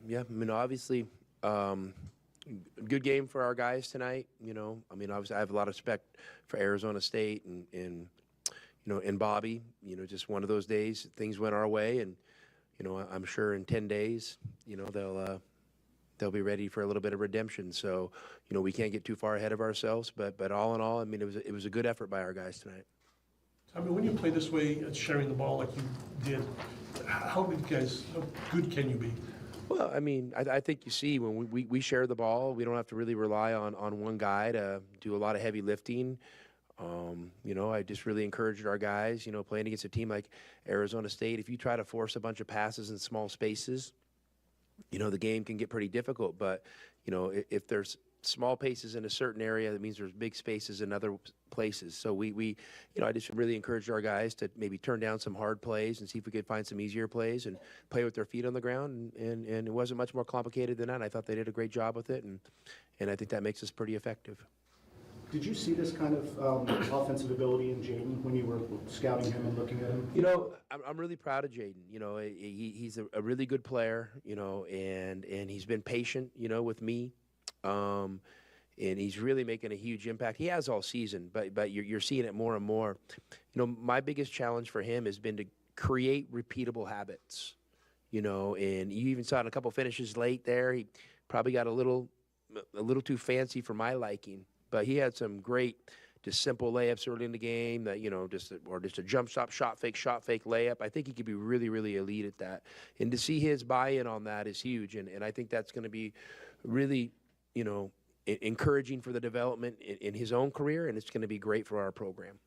Yeah, I mean, obviously, good game for our guys tonight. Obviously, I have a lot of respect for Arizona State and Bobby. Just one of those days, things went our way, and I'm sure in 10 days, they'll be ready for a little bit of redemption. So, we can't get too far ahead of ourselves. But all in all, I mean, it was a good effort by our guys tonight. I mean, when you play this way, sharing the ball like you did, how good can you be? Well, I mean, I think you see when we share the ball, we don't have to really rely on one guy to do a lot of heavy lifting. I just really encouraged our guys, playing against a team like Arizona State. If you try to force a bunch of passes in small spaces, the game can get pretty difficult. But, if there's small paces in a certain area, that means there's big spaces in other places. So I just really encouraged our guys to maybe turn down some hard plays and see if we could find some easier plays and play with their feet on the ground. And it wasn't much more complicated than that. I thought they did a great job with it, and I think that makes us pretty effective. Did you see this kind of offensive ability in Jaden when you were scouting him and looking at him? I'm really proud of Jaden. He's a really good player, and he's been patient, with me. And he's really making a huge impact. He has all season, but you're seeing it more and more. My biggest challenge for him has been to create repeatable habits, and you even saw in a couple finishes late there. He probably got a little too fancy for my liking. But he had some great, just simple layups early in the game that, just a jump stop, shot fake layup. I think he could be really, really elite at that. And to see his buy-in on that is huge. And I think that's going to be really, encouraging for the development in his own career, and it's going to be great for our program.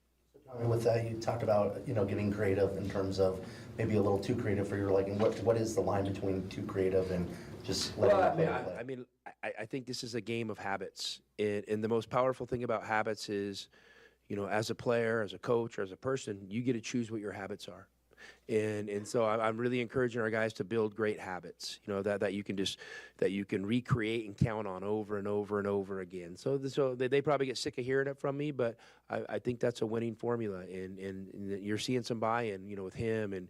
With that, you talked about, getting creative in terms of maybe a little too creative for your liking. What is the line between too creative and just letting it play? I think this is a game of habits. And the most powerful thing about habits is, as a player, as a coach, or as a person, you get to choose what your habits are. And so I'm really encouraging our guys to build great habits, that you can recreate and count on over and over and over again. So they probably get sick of hearing it from me, but I think that's a winning formula. And you're seeing some buy-in, with him and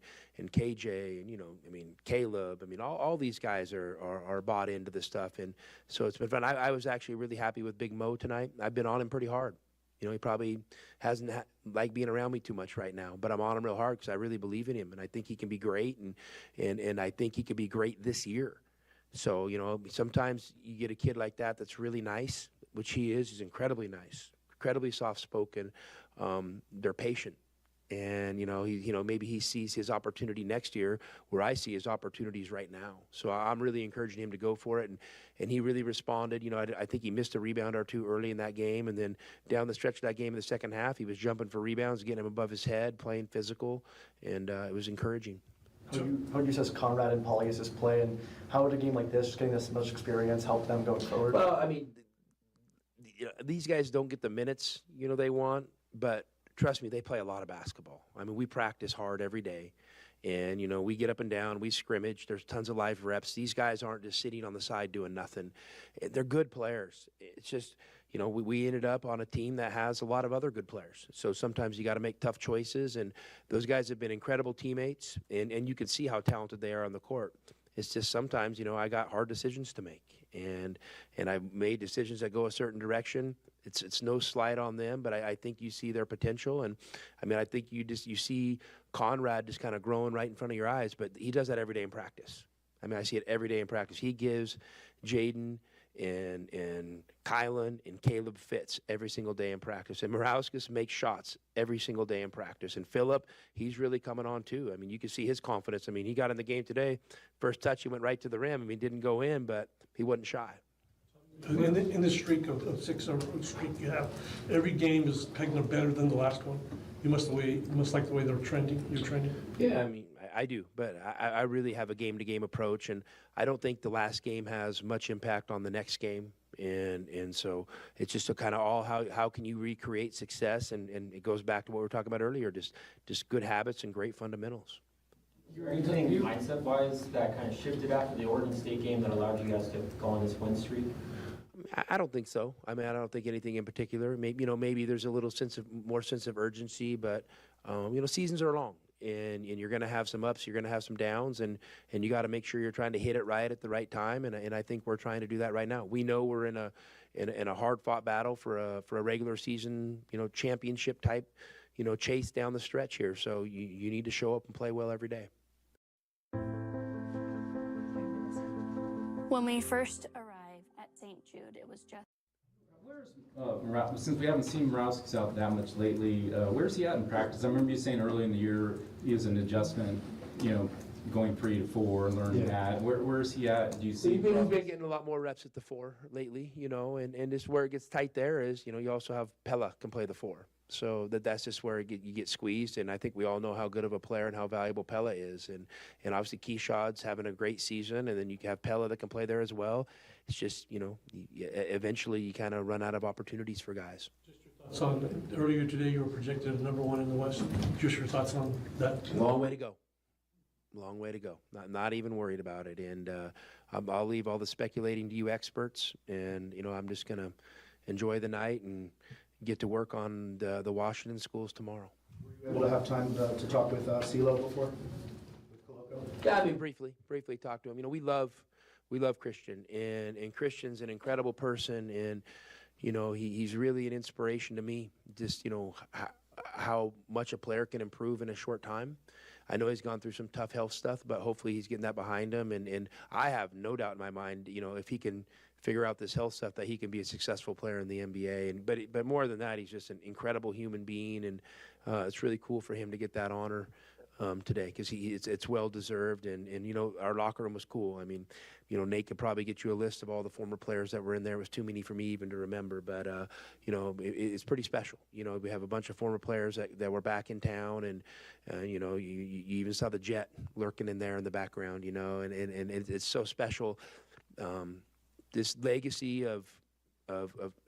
KJ and, Caleb. All these guys are bought into this stuff. And so it's been fun. I was actually really happy with Big Mo tonight. I've been on him pretty hard. He probably hasn't liked being around me too much right now, but I'm on him real hard because I really believe in him, and I think he can be great, and I think he could be great this year. So, sometimes you get a kid like that that's really nice, which he is. He's incredibly nice, incredibly soft-spoken. They're patient. And, maybe he sees his opportunity next year where I see his opportunities right now. So I'm really encouraging him to go for it. And he really responded. I think he missed a rebound or two early in that game. And then down the stretch of that game in the second half, he was jumping for rebounds, getting him above his head, playing physical. And it was encouraging. How would you assess Conrad and Paulius's play, and how would a game like this, just getting this much experience, help them going forward? Well, I mean, these guys don't get the minutes, they want, but trust me, they play a lot of basketball. I mean, we practice hard every day. And, we get up and down, we scrimmage, there's tons of live reps. These guys aren't just sitting on the side doing nothing. They're good players. It's just, we ended up on a team that has a lot of other good players. So sometimes you got to make tough choices, and those guys have been incredible teammates, and you can see how talented they are on the court. It's just sometimes, I got hard decisions to make, and I've made decisions that go a certain direction. It's no slight on them, but I think you see their potential, and I mean, I think you see Conrad just kind of growing right in front of your eyes, but he does that every day in practice. I mean, I see it every day in practice. He gives Jaden and Kylan and Caleb fits every single day in practice, and Morauskas makes shots every single day in practice. And Phillip, he's really coming on too. I mean, you can see his confidence. I mean, he got in the game today. First touch, he went right to the rim. I mean, didn't go in, but he wasn't shy. In this streak of 6 streak you have, every game is pegging better than the last one. You must like the way they're trending. You're trending. Yeah, I mean, I do, but I really have a game-to-game approach, and I don't think the last game has much impact on the next game. And so it's just a kind of all how can you recreate success, and it goes back to what we were talking about earlier, just good habits and great fundamentals. Anything mindset-wise that kind of shifted after the Oregon State game that allowed you guys to go on this win streak? I don't think so. I mean, I don't think anything in particular. Maybe there's a little more sense of urgency, but seasons are long, and you're going to have some ups, you're going to have some downs, and you got to make sure you're trying to hit it right at the right time, and I think we're trying to do that right now. We know we're in a hard-fought battle for a regular season, championship type, chase down the stretch here. So you need to show up and play well every day. When we first arrived at St. Jude, it was just... Since we haven't seen Morauskas out that much lately, where's he at in practice? I remember you saying early in the year he was an adjustment, going 3 to 4, learning that. Where's he at? Do you see? He's been getting a lot more reps at the 4 lately, and just where it gets tight there is, you also have Pella can play the 4. So that's just where you get squeezed, and I think we all know how good of a player and how valuable Pella is, and obviously Keshad's having a great season, and then you have Pella that can play there as well. It's just eventually you kind of run out of opportunities for guys. So earlier today you were projected number 1 in the West. Just your thoughts on that? Long way to go. Long way to go. Not even worried about it, and I'll leave all the speculating to you experts, and I'm just gonna enjoy the night and get to work on the Washington schools tomorrow. Were you able to have time to talk with CeeLo before? Yeah, I mean, briefly talk to him. We love Christian, and Christian's an incredible person, and he's really an inspiration to me. Just how much a player can improve in a short time. I know he's gone through some tough health stuff, but hopefully he's getting that behind him. And I have no doubt in my mind, if he can figure out this health stuff, that he can be a successful player in the NBA. But more than that, he's just an incredible human being, and it's really cool for him to get that honor today, because it's well deserved. And our locker room was cool. I mean, Nate could probably get you a list of all the former players that were in there. It was too many for me even to remember, but it's pretty special. We have a bunch of former players that were back in town, and you even saw the Jet lurking in there in the background. And it's so special. This legacy of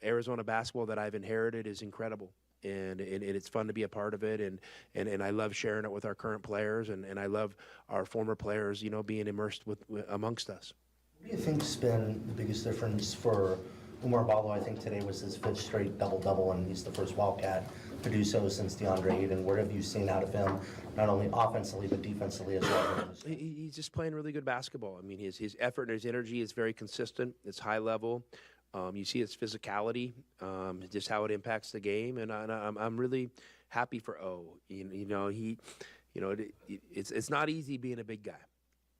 Arizona basketball that I've inherited is incredible. And it's fun to be a part of it, and I love sharing it with our current players, and I love our former players, being immersed amongst us. What do you think's been the biggest difference for Umar Ballo? I think today was his 5th straight double-double, and he's the first Wildcat to do so since DeAndre Ayton. What have you seen out of him, not only offensively but defensively as well? He's just playing really good basketball. I mean, his effort and his energy is very consistent. It's high level. You see its physicality, just how it impacts the game, and I'm really happy for O. It's not easy being a big guy,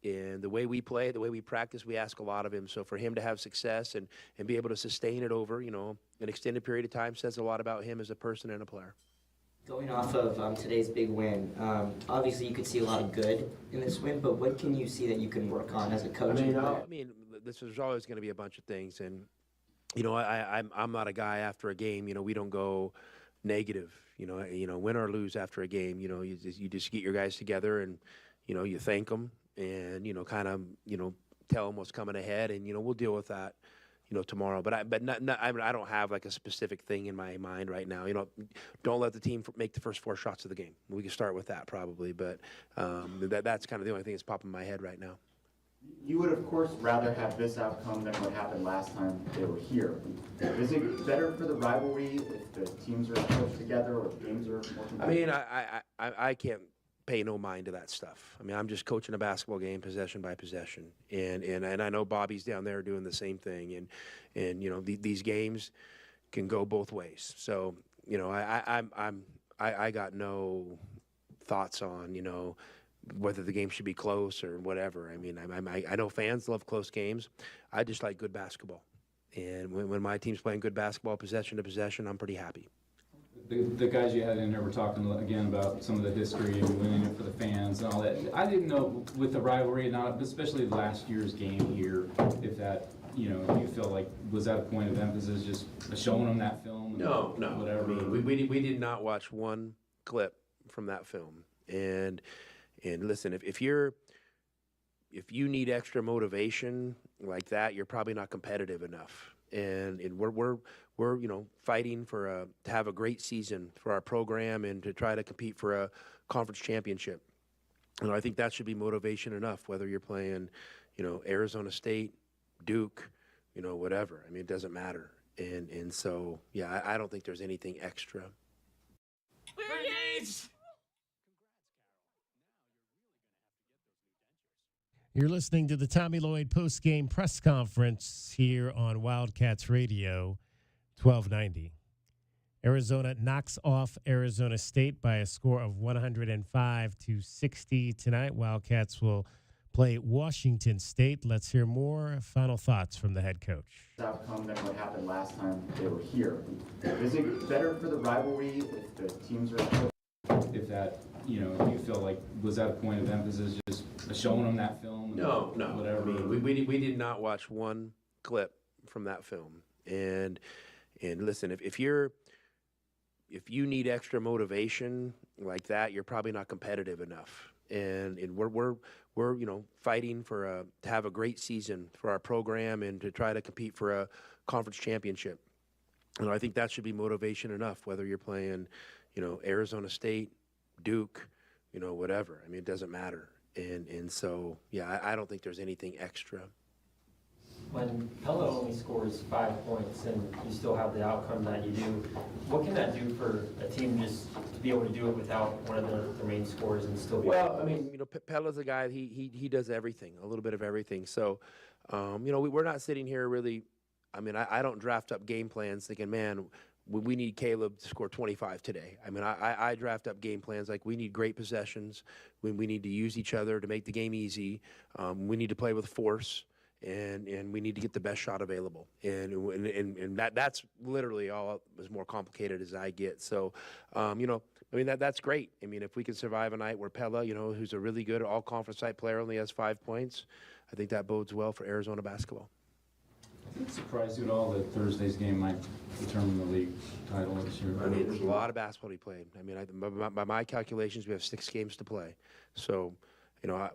and the way we play, the way we practice, we ask a lot of him. So for him to have success and be able to sustain it over an extended period of time says a lot about him as a person and a player. Going off of today's big win, obviously you could see a lot of good in this win, but what can you see that you can work on as a coach? I mean, there's always going to be a bunch of things, and I'm not a guy after a game. We don't go negative. Win or lose after a game. You just get your guys together and you thank them and, kind of, tell them what's coming ahead, and, we'll deal with that, tomorrow. But I don't have like a specific thing in my mind right now. Don't let the team make the first 4 shots of the game. We can start with that probably, but that's kind of the only thing that's popping in my head right now. You would, of course, rather have this outcome than what happened last time they were here. Is it better for the rivalry if the teams are close together or if games are more competitive? I can't pay no mind to that stuff. I'm just coaching a basketball game possession by possession, and I know Bobby's down there doing the same thing, and these games can go both ways. So I got no thoughts on whether the game should be close or whatever. I know fans love close games. I just like good basketball, and when my team's playing good basketball, possession to possession, I'm pretty happy. The guys you had in there were talking again about some of the history and winning it for the fans and all that. I didn't know with the rivalry, especially last year's game here, if that, you feel like, was that a point of emphasis, just showing them that film? No. Whatever. We did not watch one clip from that film. And listen, if you need extra motivation like that, you're probably not competitive enough. And we're fighting to have a great season for our program and to try to compete for a conference championship. And I think that should be motivation enough, whether you're playing, Arizona State, Duke, whatever. It doesn't matter. And so, yeah, I don't think there's anything extra. You're listening to the Tommy Lloyd post-game press conference here on Wildcats Radio, 1290. Arizona knocks off Arizona State by a score of 105-60 tonight. Wildcats will play Washington State. Let's hear more final thoughts from the head coach. Outcome than what happened last time they were here. Is it better for the rivalry if the teams are close? If that, you feel like, was that a point of emphasis, just showing them that film? No. Whatever. We did not watch one clip from that film. And listen, if you need extra motivation like that, you're probably not competitive enough. And we're fighting to have a great season for our program and to try to compete for a conference championship. And I think that should be motivation enough, whether you're playing, Arizona State, Duke, whatever. It doesn't matter. And so, yeah, I don't think there's anything extra. When Pella only scores 5 points and you still have the outcome that you do, what can that do for a team just to be able to do it without one of their main scorers and still be? Well, Pella's a guy, he does everything, a little bit of everything. So, we're not sitting here really, I don't draft up game plans thinking, man, we need Caleb to score 25 today. I draft up game plans like we need great possessions. We need to use each other to make the game easy. We need to play with force. And we need to get the best shot available, and that's literally all as more complicated as I get. So, that's great. If we can survive a night where Pella, who's a really good all-conference type player, only has 5 points, I think that bodes well for Arizona basketball. Does it surprise you at all that Thursday's game might determine the league title this year? There's a lot of basketball to be played. By my calculations, we have 6 games to play. So,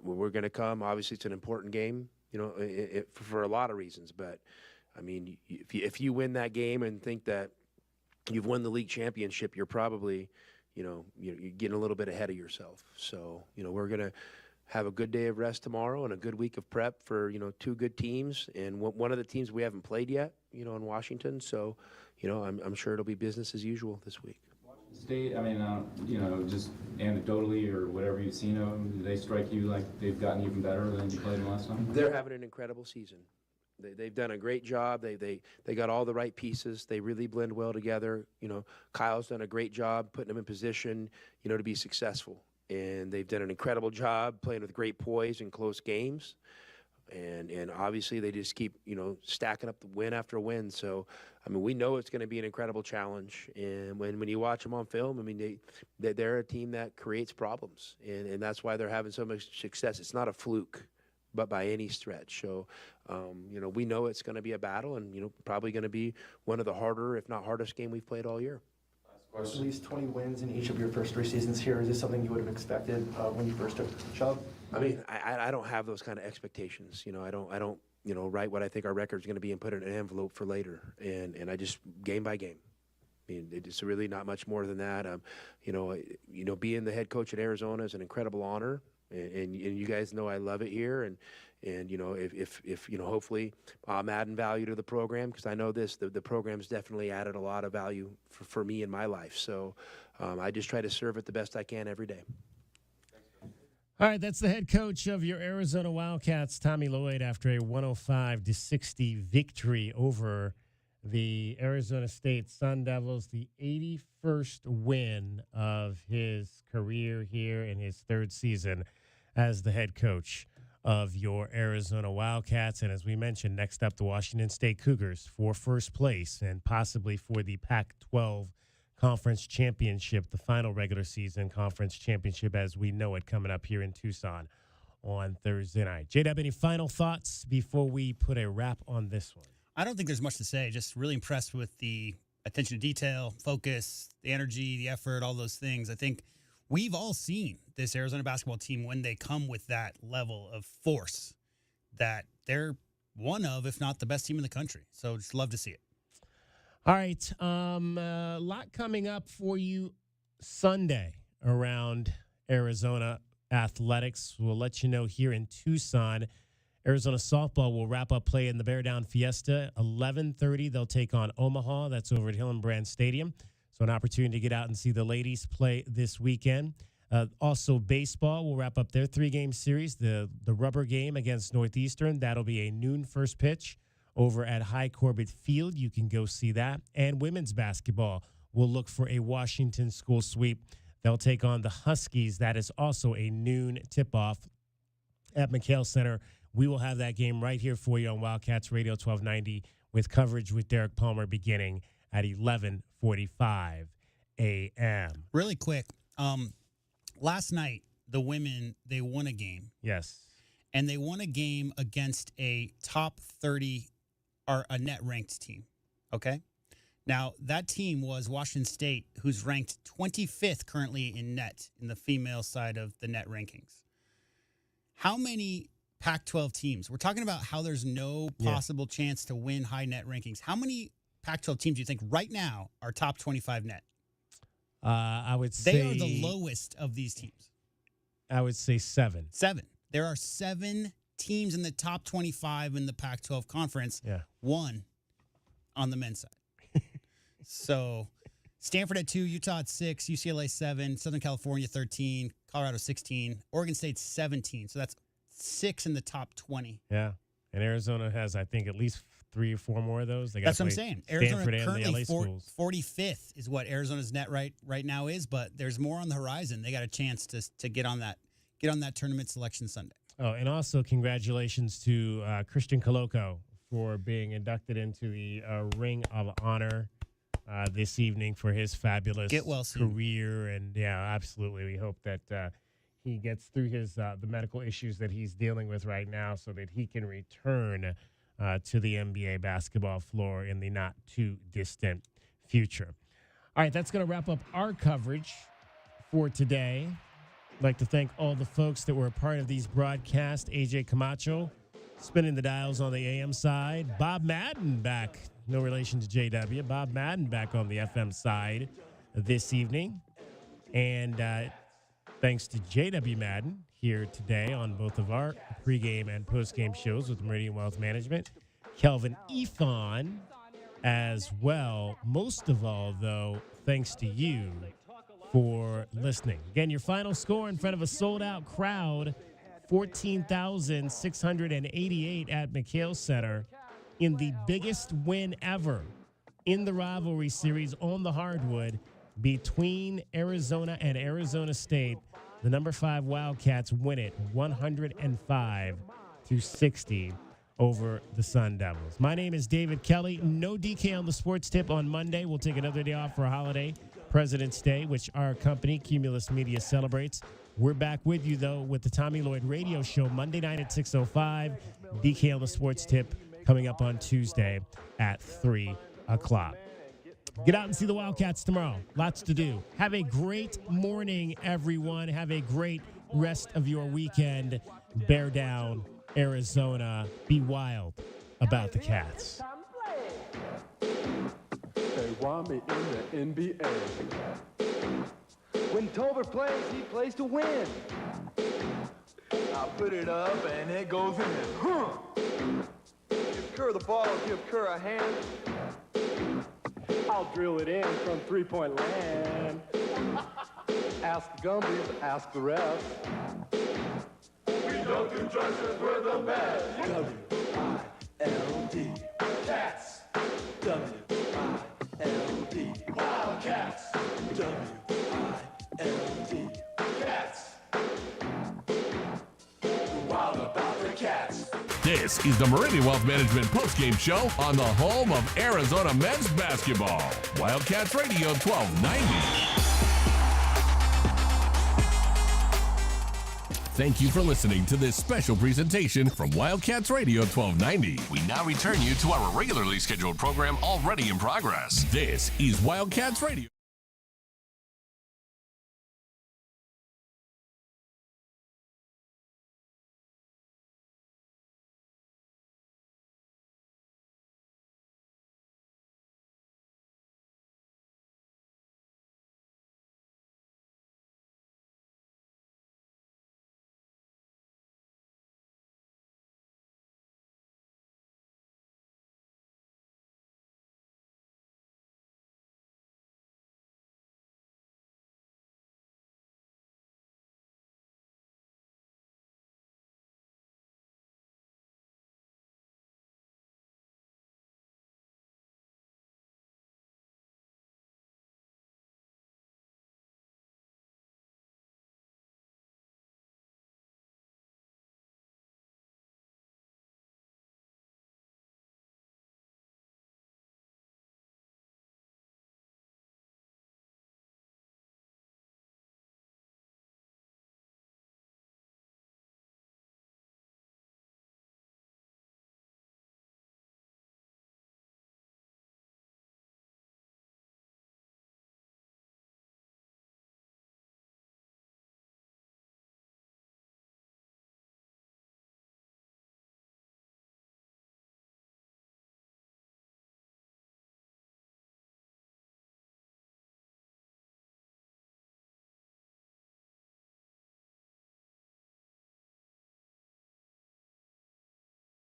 we're going to come. Obviously, it's an important game. For a lot of reasons, but if you win that game and think that you've won the league championship, you're probably, you're getting a little bit ahead of yourself. So, we're gonna have a good day of rest tomorrow and a good week of prep for 2 good teams and one of the teams we haven't played yet, in Washington. So, I'm sure it'll be business as usual this week. State, just anecdotally or whatever you've seen of them, do they strike you like they've gotten even better than you played them last time? They're having an incredible season. They've done a great job. They got all the right pieces. They really blend well together. Kyle's done a great job putting them in position, to be successful. And they've done an incredible job playing with great poise in close games. And obviously they just keep, stacking up the win after win. So, we know it's going to be an incredible challenge. And when you watch them on film, they're a team that creates problems. And that's why they're having so much success. It's not a fluke, but by any stretch. So, we know it's going to be a battle and, probably going to be one of the harder, if not hardest game we've played all year. Last At least 20 wins in each of your first 3 seasons here. Is this something you would have expected when you first took the job? I mean, I don't have those kind of expectations. I don't write what I think our record's going to be and put it in an envelope for later. And I just game by game. I mean, it's really not much more than that. Being the head coach at Arizona is an incredible honor, and you guys know I love it here. And if hopefully I'm adding value to the program, because I know the program's definitely added a lot of value for me in my life. So I just try to serve it the best I can every day. All right, that's the head coach of your Arizona Wildcats, Tommy Lloyd, after a 105-60 victory over the Arizona State Sun Devils, the 81st win of his career here in his 3rd season as the head coach of your Arizona Wildcats. And as we mentioned, next up, the Washington State Cougars for first place and possibly for the Pac-12 Conference Championship, the final regular season conference championship as we know it, coming up here in Tucson on Thursday night. J-Dub, any final thoughts before we put a wrap on this one? I don't think there's much to say. Just really impressed with the attention to detail, focus, the energy, the effort, all those things. I think we've all seen this Arizona basketball team when they come with that level of force, that they're one of, if not the best team in the country. So just love to see it. All right. A lot coming up for you Sunday around Arizona athletics. We'll let you know here in Tucson. Arizona softball will wrap up play in the Bear Down Fiesta. 11:30, they'll take on Omaha. That's over at Hillenbrand Stadium. So an opportunity to get out and see the ladies play this weekend. Also, baseball will wrap up their 3-game series. The rubber game against Northeastern, that'll be a noon first pitch over at High Corbett Field. You can go see that. And women's basketball will look for a Washington school sweep. They'll take on the Huskies. That is also a noon tip-off at McHale Center. We will have that game right here for you on Wildcats Radio 1290 with coverage with Derek Palmer beginning at 11:45 a.m. Really quick, last night, the women, they won a game. Yes. And they won a game against a top 30 or a net ranked team. Okay? Now, that team was Washington State, who's ranked 25th currently in net in the female side of the net rankings. How many Pac-12 teams? We're talking about how there's no possible chance to win high net rankings. How many Pac-12 teams do you think right now are top 25 net? I would say... They are the lowest of these teams. I would say 7. 7. There are 7 teams in the top 25 in the Pac-12 conference. Yeah. 1 on the men's side. So Stanford at 2, Utah at 6, UCLA 7, Southern California 13, Colorado 16, Oregon State 17. So that's 6 in the top 20. Yeah. And Arizona has, I think, at least 3 or 4 more of those. That's what I'm saying. Arizona Stanford currently and the LA schools. 45th is what Arizona's net right now is, but there's more on the horizon. They got a chance to get on that tournament selection Sunday. Oh, and also congratulations to Christian Coloco for being inducted into the Ring of Honor this evening for his fabulous career. And yeah, absolutely. We hope that he gets through his the medical issues that he's dealing with right now so that he can return to the NBA basketball floor in the not too distant future. All right, that's going to wrap up our coverage for today. I'd like to thank all the folks that were a part of these broadcasts. AJ Camacho spinning the dials on the AM side. Bob Madden back, no relation to JW. Bob Madden back on the FM side this evening. And thanks to JW Madden here today on both of our pregame and postgame shows with Meridian Wealth Management. Kelvin Ifon as well. Most of all, though, thanks to you for listening. Again, your final score in front of a sold-out crowd, 14,688 at McHale Center in the biggest win ever in the rivalry series on the hardwood between Arizona and Arizona State. The number 5 Wildcats win it 105-60 over the Sun Devils. My name is David Kelly. No DK on the sports tip on Monday. We'll take another day off for a holiday, President's Day, which our company, Cumulus Media, celebrates. We're back with you, though, with the Tommy Lloyd Radio Show Monday night at 6:05. DK on the sports tip coming up on Tuesday at 3 o'clock. Get out and see the Wildcats tomorrow. Lots to do. Have a great morning, everyone. Have a great rest of your weekend. Bear down, Arizona. Be wild about the Cats. They want me in the NBA. When Tolbert plays, he plays to win. I put it up and it goes in. Huh. Give Kerr the ball, give Kerr a hand. I'll drill it in from three-point land. Ask the Gumbies, ask the refs. We don't do drugs, we're the best. W-I-L-D. Cats. W-I-L-D. Wildcats. W-I-L-D. Cats. Wild about the Cats. This is the Meridian Wealth Management postgame show on the home of Arizona men's basketball. Wildcats Radio 1290. Thank you for listening to this special presentation from Wildcats Radio 1290. We now return you to our regularly scheduled program already in progress. This is Wildcats Radio.